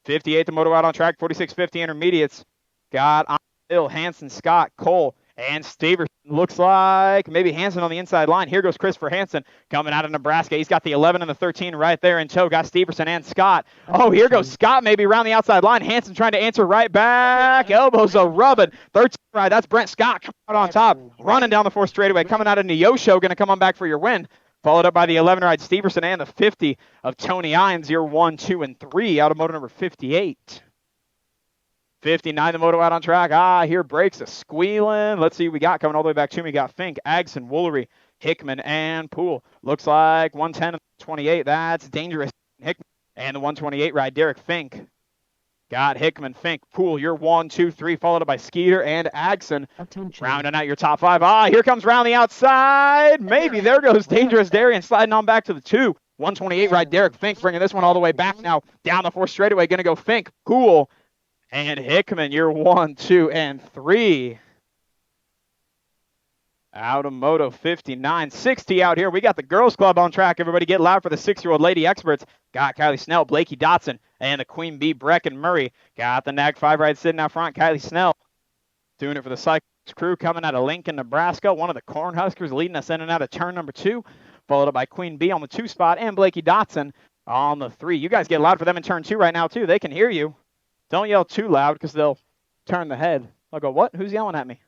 [SPEAKER 1] 58, the moto out on track. 46-50 intermediates. Got on Bill, Hanson, Scott, Cole, and Steverson. Looks like maybe Hanson on the inside line. Here goes Christopher Hanson coming out of Nebraska. He's got the 11 and the 13 right there in tow. Got Steverson and Scott. Oh, here goes Scott maybe around the outside line. Hanson trying to answer right back. Elbows are rubbing. 13 right. That's Brent Scott coming out on top. Running down the 4th straightaway. Coming out of Neosho. Going to come on back for your win. Followed up by the 11 ride Steverson and the 50 of Tony Iams. You're 1, 2, and 3 out of moto number 58. 59, the moto out on track. Here breaks a squealing. Let's see what we got coming all the way back to me. We got Fink, Agson, Woolery, Hickman, and Poole. Looks like 110 and 28. That's dangerous. Hickman and the 128 ride, Derek Fink. Got Hickman, Fink, Poole. You're 1, 2, 3, followed up by Skeeter and Agson. Rounding out your top 5. Here comes round the outside. Maybe there goes Dangerous Darian sliding on back to the 2. 128 ride, Derek Fink, bringing this one all the way back now. Down the 4th straightaway, going to go Fink, Poole, and Hickman. You're 1, 2, and 3. Out of moto 59. 60 out here. We got the girls club on track. Everybody get loud for the 6-year-old lady experts. Got Kylie Snell, Blakey Dotson, and the Queen Bee, Brecken Murray. Got the NAG 5 ride sitting out front. Kylie Snell doing it for the Cyclones crew coming out of Lincoln, Nebraska. One of the Cornhuskers leading us in and out of turn number 2. Followed up by Queen Bee on the 2 spot and Blakey Dotson on the 3. You guys get loud for them in turn 2 right now, too. They can hear you. Don't yell too loud because they'll turn the head. They'll go, what? Who's yelling at me?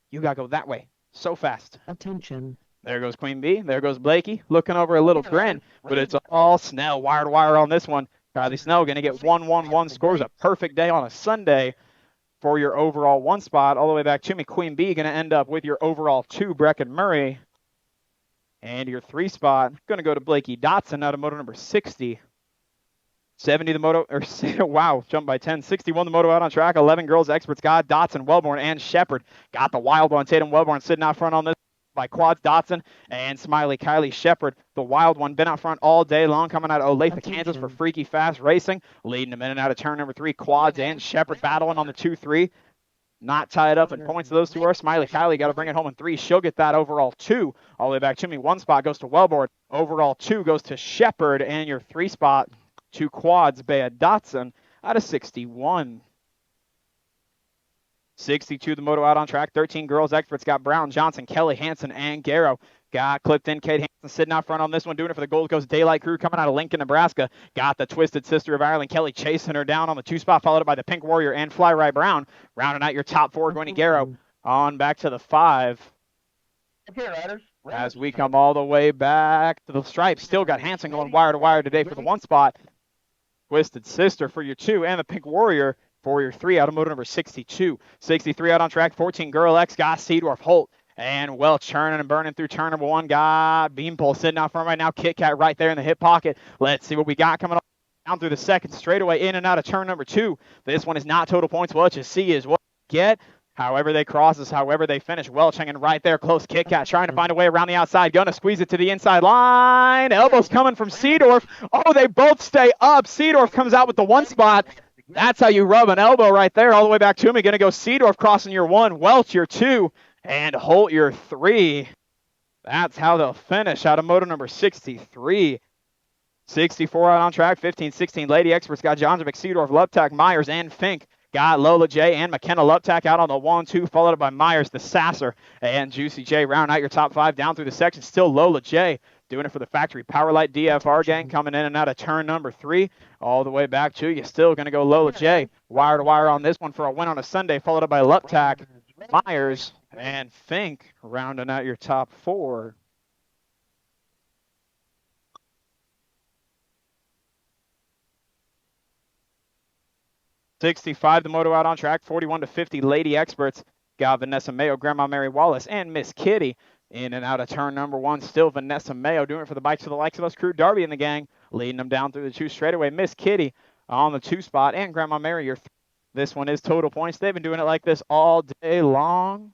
[SPEAKER 1] You got to go that way so fast.
[SPEAKER 2] Attention.
[SPEAKER 1] There goes Queen Bee. There goes Blakey. Looking over a little grin, but it's all Snell. Wire to wire on this one. Kylie Snell going to get 1-1-1 scores. A perfect day on a Sunday for your overall 1 spot. All the way back to me. Queen Bee going to end up with your overall 2, Brecken Murray. And your 3 spot going to go to Blakey Dotson out of moto number 60. 70 the moto, or wow, jumped by 10. 61 the moto out on track. 11 girls experts. Got Dotson, Wellborn, and Shepard. Got the wild one. Tatum Wellborn sitting out front on this by Quads Dotson and Smiley Kylie Shepard. The wild one been out front all day long, coming out of Olathe, Kansas for freaky fast racing. Leading them in and out of turn number 3. Quads and Shepard battling on the 2-3. Not tied up in points. Those 2 are. Smiley Kylie got to bring it home in 3. She'll get that overall 2. All the way back to me. 1 spot goes to Wellborn. Overall 2 goes to Shepard. And your 3 spot, 2 quads, Bea Dotson out of 61. 62, the moto out on track. 13 girls experts. Got Brown, Johnson, Kelly, Hanson, and Garrow. Got clipped in. Kate Hanson sitting out front on this one, doing it for the Gold Coast Daylight crew coming out of Lincoln, Nebraska. Got the Twisted Sister of Ireland, Kelly, chasing her down on the 2 spot, followed by the Pink Warrior and Fly Rye Brown. Rounding out your top 4, going to Garrow on back to the 5.
[SPEAKER 3] Okay, riders.
[SPEAKER 1] As we come all the way back to the stripes. Still got Hanson going wire to wire today for the 1 spot. Twisted Sister for your 2, and the Pink Warrior for your 3 out of moto number 62. 63 out on track. 14 Girl X. Got Seedorf, Holt, and Welch churning and burning through turn number 1. Got Beanpole sitting out front right now. Kit Kat right there in the hip pocket. Let's see what we got coming up down through the 2nd straightaway, in and out of turn number 2. This one is not total points. What you see is what you get. However they cross is however they finish. Welch hanging right there close. Kit Kat trying to find a way around the outside. Gonna squeeze it to the inside line. Elbows coming from Seedorf. Oh, they both stay up. Seedorf comes out with the 1 spot. That's how you rub an elbow right there. All the way back to me. Gonna go Seedorf crossing your 1. Welch your 2. And Holt your 3. That's how they'll finish out of moto number 63. 64 out on track. 15-16 lady experts. Got Jonjovic, Seedorf, Luptak, Myers, and Fink. Got Lola J and McKenna Luptak out on the 1-2, followed up by Myers, the Sasser, and Juicy J. Round out your top 5 down through the section. Still Lola J doing it for the factory Powerlight DFR gang, coming in and out of turn number 3. All the way back to you. Still going to go Lola J. Wire to wire on this one for a win on a Sunday, followed up by Luptak, Myers, and Fink, rounding out your top 4. 65, the moto out on track. 41 to 50, Lady Experts. Got Vanessa Mayo, Grandma Mary Wallace, and Miss Kitty. In and out of turn number 1, still Vanessa Mayo doing it for the bikes of the likes of us. Crew Darby in the gang, leading them down through the 2 straightaway. Miss Kitty on the 2 spot, and Grandma Mary, your 3. This one is total points. They've been doing it like this all day long.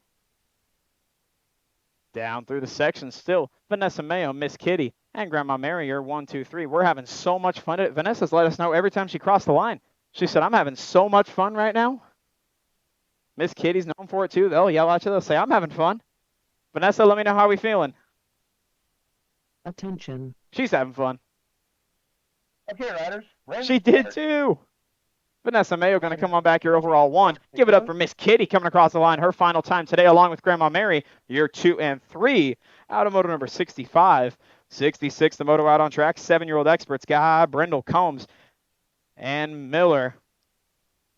[SPEAKER 1] Down through the section still, Vanessa Mayo, Miss Kitty, and Grandma Mary are 1, 2, 3. We're having so much fun. Vanessa's let us know every time she crossed the line. She said, I'm having so much fun right now. Miss Kitty's known for it too. They'll yell at you. They'll say, I'm having fun. Vanessa, let me know how we feeling.
[SPEAKER 2] Attention.
[SPEAKER 1] She's having fun.
[SPEAKER 3] Okay, riders. Ready?
[SPEAKER 1] She did too. Vanessa Mayo going to come on back here overall 1. Give it up for Miss Kitty coming across the line. Her final time today along with Grandma Mary. Year 2 and 3. Out of moto number 65. 66, the moto out on track. 7-year-old experts. God, Brindle, Combs, and Miller.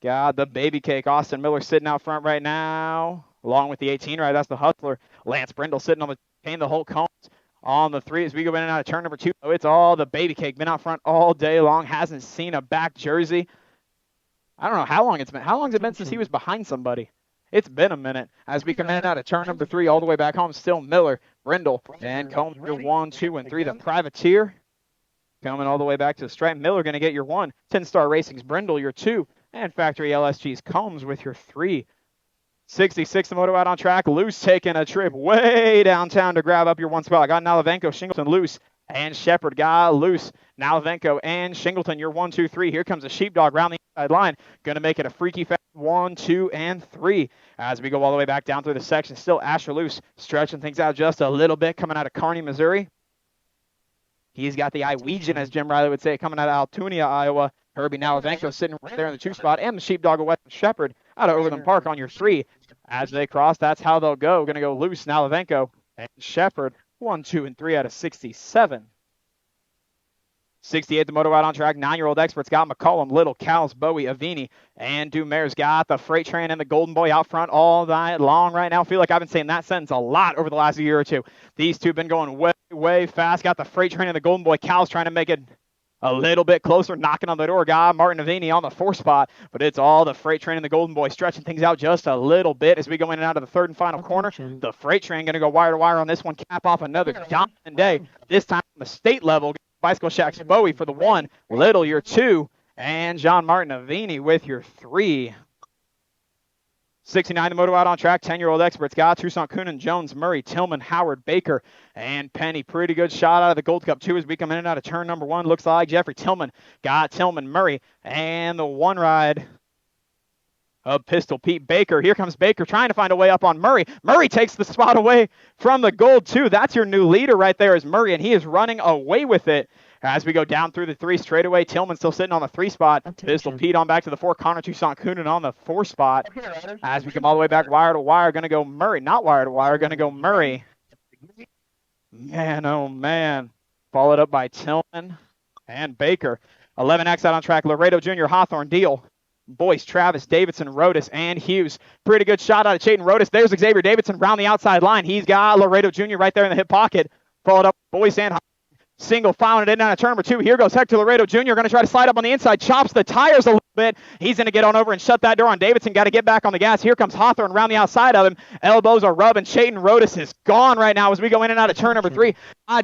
[SPEAKER 1] God, the baby cake. Austin Miller sitting out front right now. Along with the 18 right, that's the Hustler. Lance Brindle sitting on the chain, the whole Combs on the 3 as we go in and out of turn number 2. Oh, it's all the baby cake. Been out front all day long. Hasn't seen a back jersey. I don't know how long it's been. How long has it been since he was behind somebody? It's been a minute. As we come in and out of turn number 3 all the way back home, still Miller, Brindle, and Combs your 1, 2, and 3. The Privateer coming all the way back to the stripe. Miller going to get your 1. 10-Star Racing's Brindle, your 2. And Factory LSG's Combs with your 3. 66, the moto out on track. Loose taking a trip way downtown to grab up your 1 spot. Got Nalavenko, Shingleton, Loose, and Shepard. Got Loose, Nalavenko, and Shingleton. Your 1, 2, 3. Here comes a Sheepdog round the inside line. Going to make it a freaky fast 1, 2, and 3. As we go all the way back down through the section. Still Asher Loose stretching things out just a little bit coming out of Kearney, Missouri. He's got the Iowegian, as Jim Riley would say, coming out of Altoona, Iowa. Herbie Nalavenko sitting right there in the 2 spot, and the Sheepdog of Weston Shepherd out of Overland Park on your 3. As they cross, that's how they'll go. Going to go Loose, Nalavenko, and Shepherd. 1, 2, and 3 out of 67. 68, the moto out on track. 9-year-old experts got McCollum, Little, Cowles, Bowie, Avini, and Dumare's got the Freight Train and the Golden Boy out front all night long right now. Feel like I've been saying that sentence a lot over the last year or 2. These 2 have been going way, way fast. Got the Freight Train and the Golden Boy. Cowles trying to make it a little bit closer, knocking on the door. Got Martin Avini on the 4 spot, but it's all the Freight Train and the Golden Boy stretching things out just a little bit as we go in and out of the 3rd and final corner. The Freight Train going to go wire to wire on this one, cap off another dominant day. This time on the state level. Bicycle Shack's Bowie for the 1, Little your 2, and John Martin Avini with your 3. 69, the moto out on track. 10-year-old experts got Tucson, Coonan, Jones, Murray, Tillman, Howard, Baker, and Penny. Pretty good shot out of the Gold Cup 2 as we come in and out of turn number 1. Looks like Jeffrey Tillman got Tillman, Murray, and the 1 ride of Pistol Pete Baker. Here comes Baker trying to find a way up on Murray. Murray takes the spot away from the gold 2. That's your new leader right there is Murray, and he is running away with it. As we go down through the 3 straightaway, Tillman still sitting on the 3 spot. Pistol Pete on back to the 4. Connor Tucson Coonan on the 4 spot. As we come all the way back wire to wire, going to go Murray. Not wire to wire, going to go Murray. Man, oh man. Followed up by Tillman and Baker. 11X out on track. Laredo Jr., Hawthorne, Deal. Boyce, Travis, Davidson, Rodas, and Hughes. Pretty good shot out of Chayton Rodas. There's Xavier Davidson round the outside line. He's got Laredo Jr. right there in the hip pocket. Followed up Boyce and single filing it in on a turn number 2. Here goes Hector Laredo Jr. Going to try to slide up on the inside. Chops the tires a little bit. He's going to get on over and shut that door on Davidson. Got to get back on the gas. Here comes Hawthorne around the outside of him. Elbows are rubbing. Chayton Rodas is gone right now as we go in and out of turn number 3.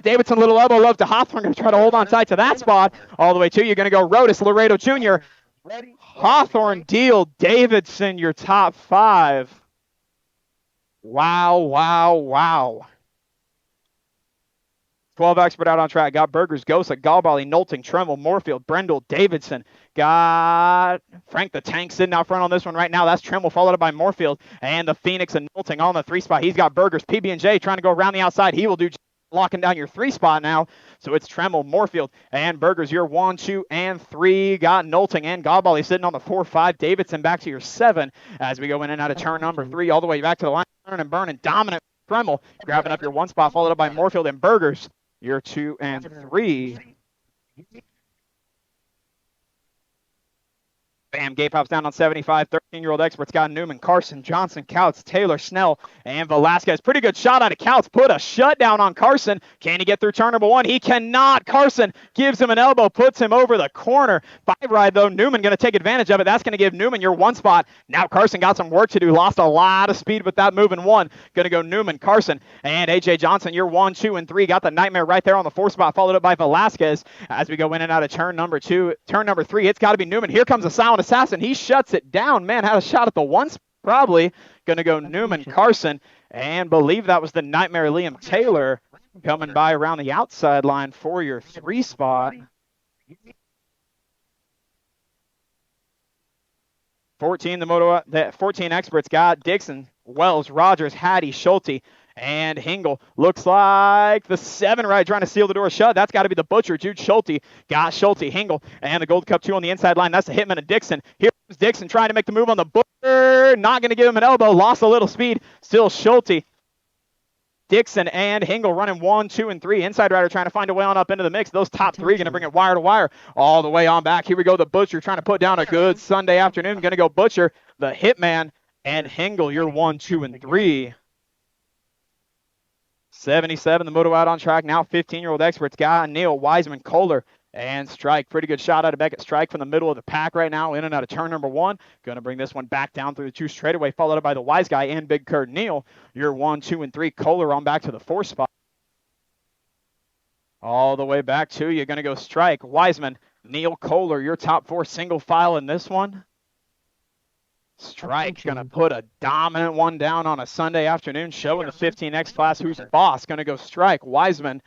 [SPEAKER 1] Davidson, little elbow love to Hawthorne. Going to try to hold on tight to that spot. All the way to you're going to go Rodas, Laredo Jr., Hawthorne, Deal, Davidson, your top 5. Wow, wow, wow. 12 expert out on track. Got Burgers, Gosa, Galbali, Knowlting, Tremble, Moorfield, Brendel, Davidson. Got Frank the Tank sitting out front on this one right now. That's Tremble, followed up by Moorfield. And the Phoenix and Knowlting on the 3 spot. He's got Burgers, PB&J trying to go around the outside. He will do locking down your 3 spot now. So it's Tremble, Moorfield, and Burgers. Your 1, 2, and 3. Got Knowlting and Galbali sitting on the 4, 5. Davidson back to your 7 as we go in and out of turn number 3 all the way back to the line. Turn and burn and dominant Tremble. Grabbing up your 1 spot, followed up by Moorfield and Burgers. Your 2 and 3. Bam, gate pops down on 75. 13-year-old experts got Newman, Carson, Johnson, Couts, Taylor, Snell, and Velasquez. Pretty good shot out of Couts. Put a shutdown on Carson. Can he get through turn number 1? He cannot. Carson gives him an elbow, puts him over the corner. 5 ride, though. Newman going to take advantage of it. That's going to give Newman your 1 spot. Now Carson got some work to do. Lost a lot of speed with that move in 1. Going to go Newman, Carson, and A.J. Johnson. Your 1, 2, and 3. Got the nightmare right there on the 4 spot, followed up by Velasquez as we go in and out of turn number 2. Turn number 3, it's got to be Newman. Here comes a silent assassin. He shuts it down. Man, had a shot at the 1 spot. Probably going to go Newman, Carson, and believe that was the nightmare Liam Taylor coming by around the outside line for your 3 spot. 14, the 14 experts got Dixon, Wells, Rogers, Hattie, Schulte, and Hingle. Looks like the 7 right trying to seal the door shut. That's got to be the butcher, Jude Schulte. Got Schulte, Hingle, and the Gold Cup 2 on the inside line. That's the hitman of Dixon. Here comes Dixon trying to make the move on the butcher. Not going to give him an elbow. Lost a little speed. Still Schulte. Dixon and Hingle running 1, 2, and 3. Inside rider trying to find a way on up into the mix. Those top 3 going to bring it wire to wire all the way on back. Here we go. The Butcher trying to put down a good Sunday afternoon. Going to go Butcher, the Hitman, and Hingle. You're 1, 2, and 3. 77, the moto out on track. Now 15-year-old experts got Neal, Wiseman, Kohler, and Strike. Pretty good shot out of Beckett. Strike from the middle of the pack right now, in and out of turn number 1. Going to bring this one back down through the 2 straightaway, followed up by the Wise Guy and Big Kurt Neal. You're 1, 2, and 3. Kohler on back to the 4 spot. All the way back to you. Going to go Strike, Wiseman, Neal, Kohler. Your top 4 single file in this one. Strike going to put a dominant one down on a Sunday afternoon, showing the 15X class who's boss. Going to go Strike, Wiseman,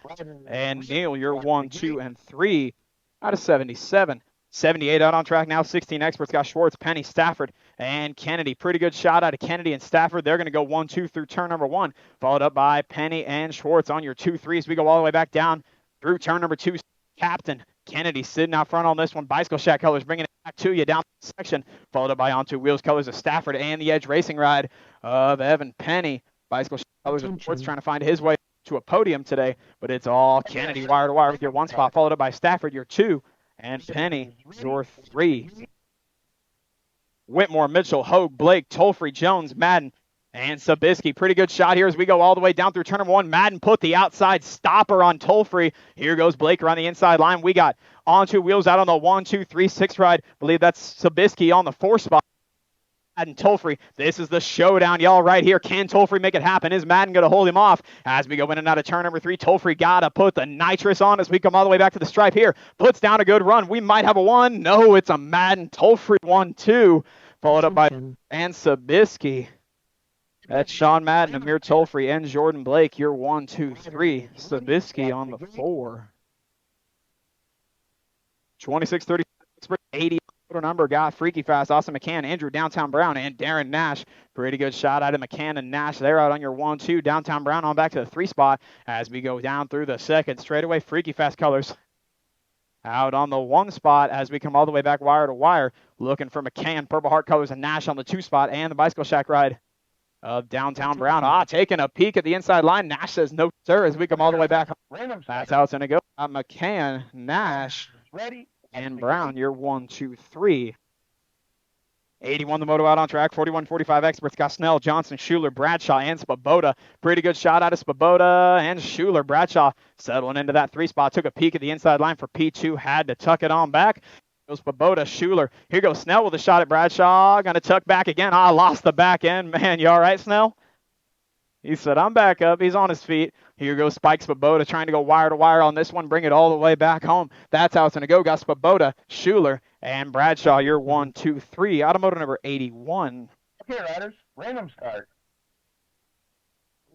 [SPEAKER 1] and Neal. You're 1, 2, and 3 out of 77. 78 out on track now. 16 experts got Schwartz, Penny, Stafford, and Kennedy. Pretty good shot out of Kennedy and Stafford. They're going to go 1, 2 through turn number 1, followed up by Penny and Schwartz on your 2, 3s. We go all the way back down through turn number 2. Captain Kennedy sitting out front on this one. Bicycle Shack colors bringing it back to you down the section, followed up by Onto Wheels colors of Stafford and the Edge Racing ride of Evan Penny. Bicycle Shack colors of Schwartz trying to find his way to a podium today, but it's all Kennedy wire to wire with your 1 spot, followed up by Stafford, your 2, and Penny, your 3. Whitmore, Mitchell, Hogue, Blake, Tolfree, Jones, Madden, and Sabisky. Pretty good shot here as we go all the way down through turn number 1. Madden put the outside stopper on Tolfree. Here goes Blaker on the inside line. We got Onto Wheels out on the 1, 2, 3, 6 ride. Believe that's Sabisky on the 4 spot. Madden, Tolfree. This is the showdown, y'all, right here. Can Tolfree make it happen? Is Madden going to hold him off as we go in and out of turn number 3? Tolfree got to put the nitrous on as we come all the way back to the stripe here. Puts down a good run. We might have a 1. No, it's a Madden. Tolfree 1, 2. Followed up by and Sabisky. That's Sean Madden, Amir Tolfree, and Jordan Blake. You're 1, 2, 3. Sabisky on the 4. 26-30, 80 total number. Got Freaky Fast, Austin McCann, Andrew Downtown Brown, and Darren Nash. Pretty good shot out of McCann and Nash. They're out on your 1, 2. Downtown Brown on back to the 3 spot as we go down through the 2nd straightaway. Freaky Fast colors out on the 1 spot as we come all the way back wire to wire. Looking for McCann, Purple Heart colors, and Nash on the 2 spot, and the Bicycle Shack ride of Downtown Brown. Taking a peek at the inside line. Nash says no, sir, as we come all the way back. That's how it's going to go. McCann, Nash, and Brown. You're 1, 2, 3. 81 the moto out on track. 41-45 experts got Snell, Johnson, Schuler, Bradshaw, and Svoboda. Pretty good shot out of Svoboda and Schuler. Bradshaw settling into that 3 spot. Took a peek at the inside line for P2. Had to tuck it on back. Goes Svoboda, Schuler. Here goes Snell with a shot at Bradshaw. Going to tuck back again. Lost the back end. Man, you all right, Snell? He said, I'm back up. He's on his feet. Here goes Spike Svoboda trying to go wire to wire on this one. Bring it all the way back home. That's how it's going to go. Got Svoboda, Schuler, and Bradshaw. You're 1, 2, 3. Automotive number 81.
[SPEAKER 3] Okay, riders. Random start.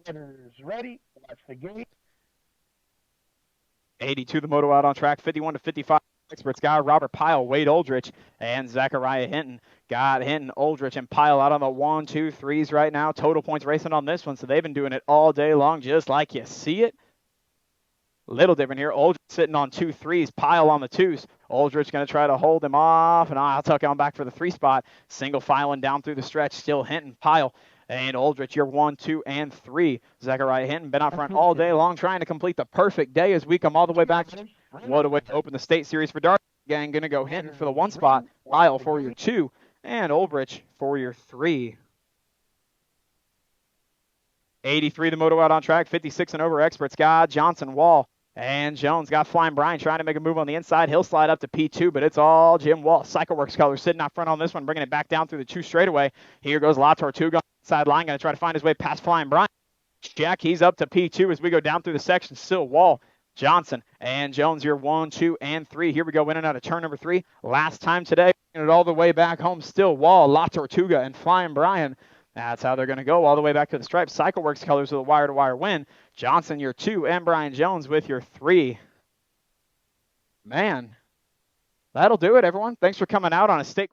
[SPEAKER 3] Riders ready. Watch the gate.
[SPEAKER 1] 82 the moto out on track. 51-55. Experts got Robert Pyle, Wade Oldrich, and Zachariah Hinton. Got Hinton, Oldrich, and Pyle out on the 1, 2, 3s right now. Total points racing on this one, so they've been doing it all day long just like you see it. Little different here. Oldrich sitting on 2, 3s, Pyle on the 2s. Oldrich going to try to hold him off, and I'll tuck on back for the 3 spot. Single filing down through the stretch. Still Hinton, Pyle, and Oldrich. You're 1, 2, and 3. Zachariah Hinton been out front all day long trying to complete the perfect day as we come all the way back. What a way to open the state series for Dark. Gang going to go Hinton for the 1 spot, Lyle for your 2, and Olbrich for your 3. 83 the moto out on track, 56 and over. Experts got Johnson, Wall, and Jones. Got Flying Brian trying to make a move on the inside. He'll slide up to P2, but it's all Jim Wall. CycleWorks color sitting out front on this one, bringing it back down through the 2 straightaway. Here goes La Tortuga on the side line, going to try to find his way past Flying Brian. Jack, he's up to P2 as we go down through the section. Still Wall, Johnson, and Jones, your 1, 2, and 3. Here we go, in and out of turn number 3. Last time today, it all the way back home. Still Wall, La Tortuga, and Flying Brian. That's how they're going to go all the way back to the stripe. CycleWorks colors with a wire-to-wire win. Johnson, your 2, and Brian Jones with your 3. Man, that'll do it, everyone. Thanks for coming out on a state.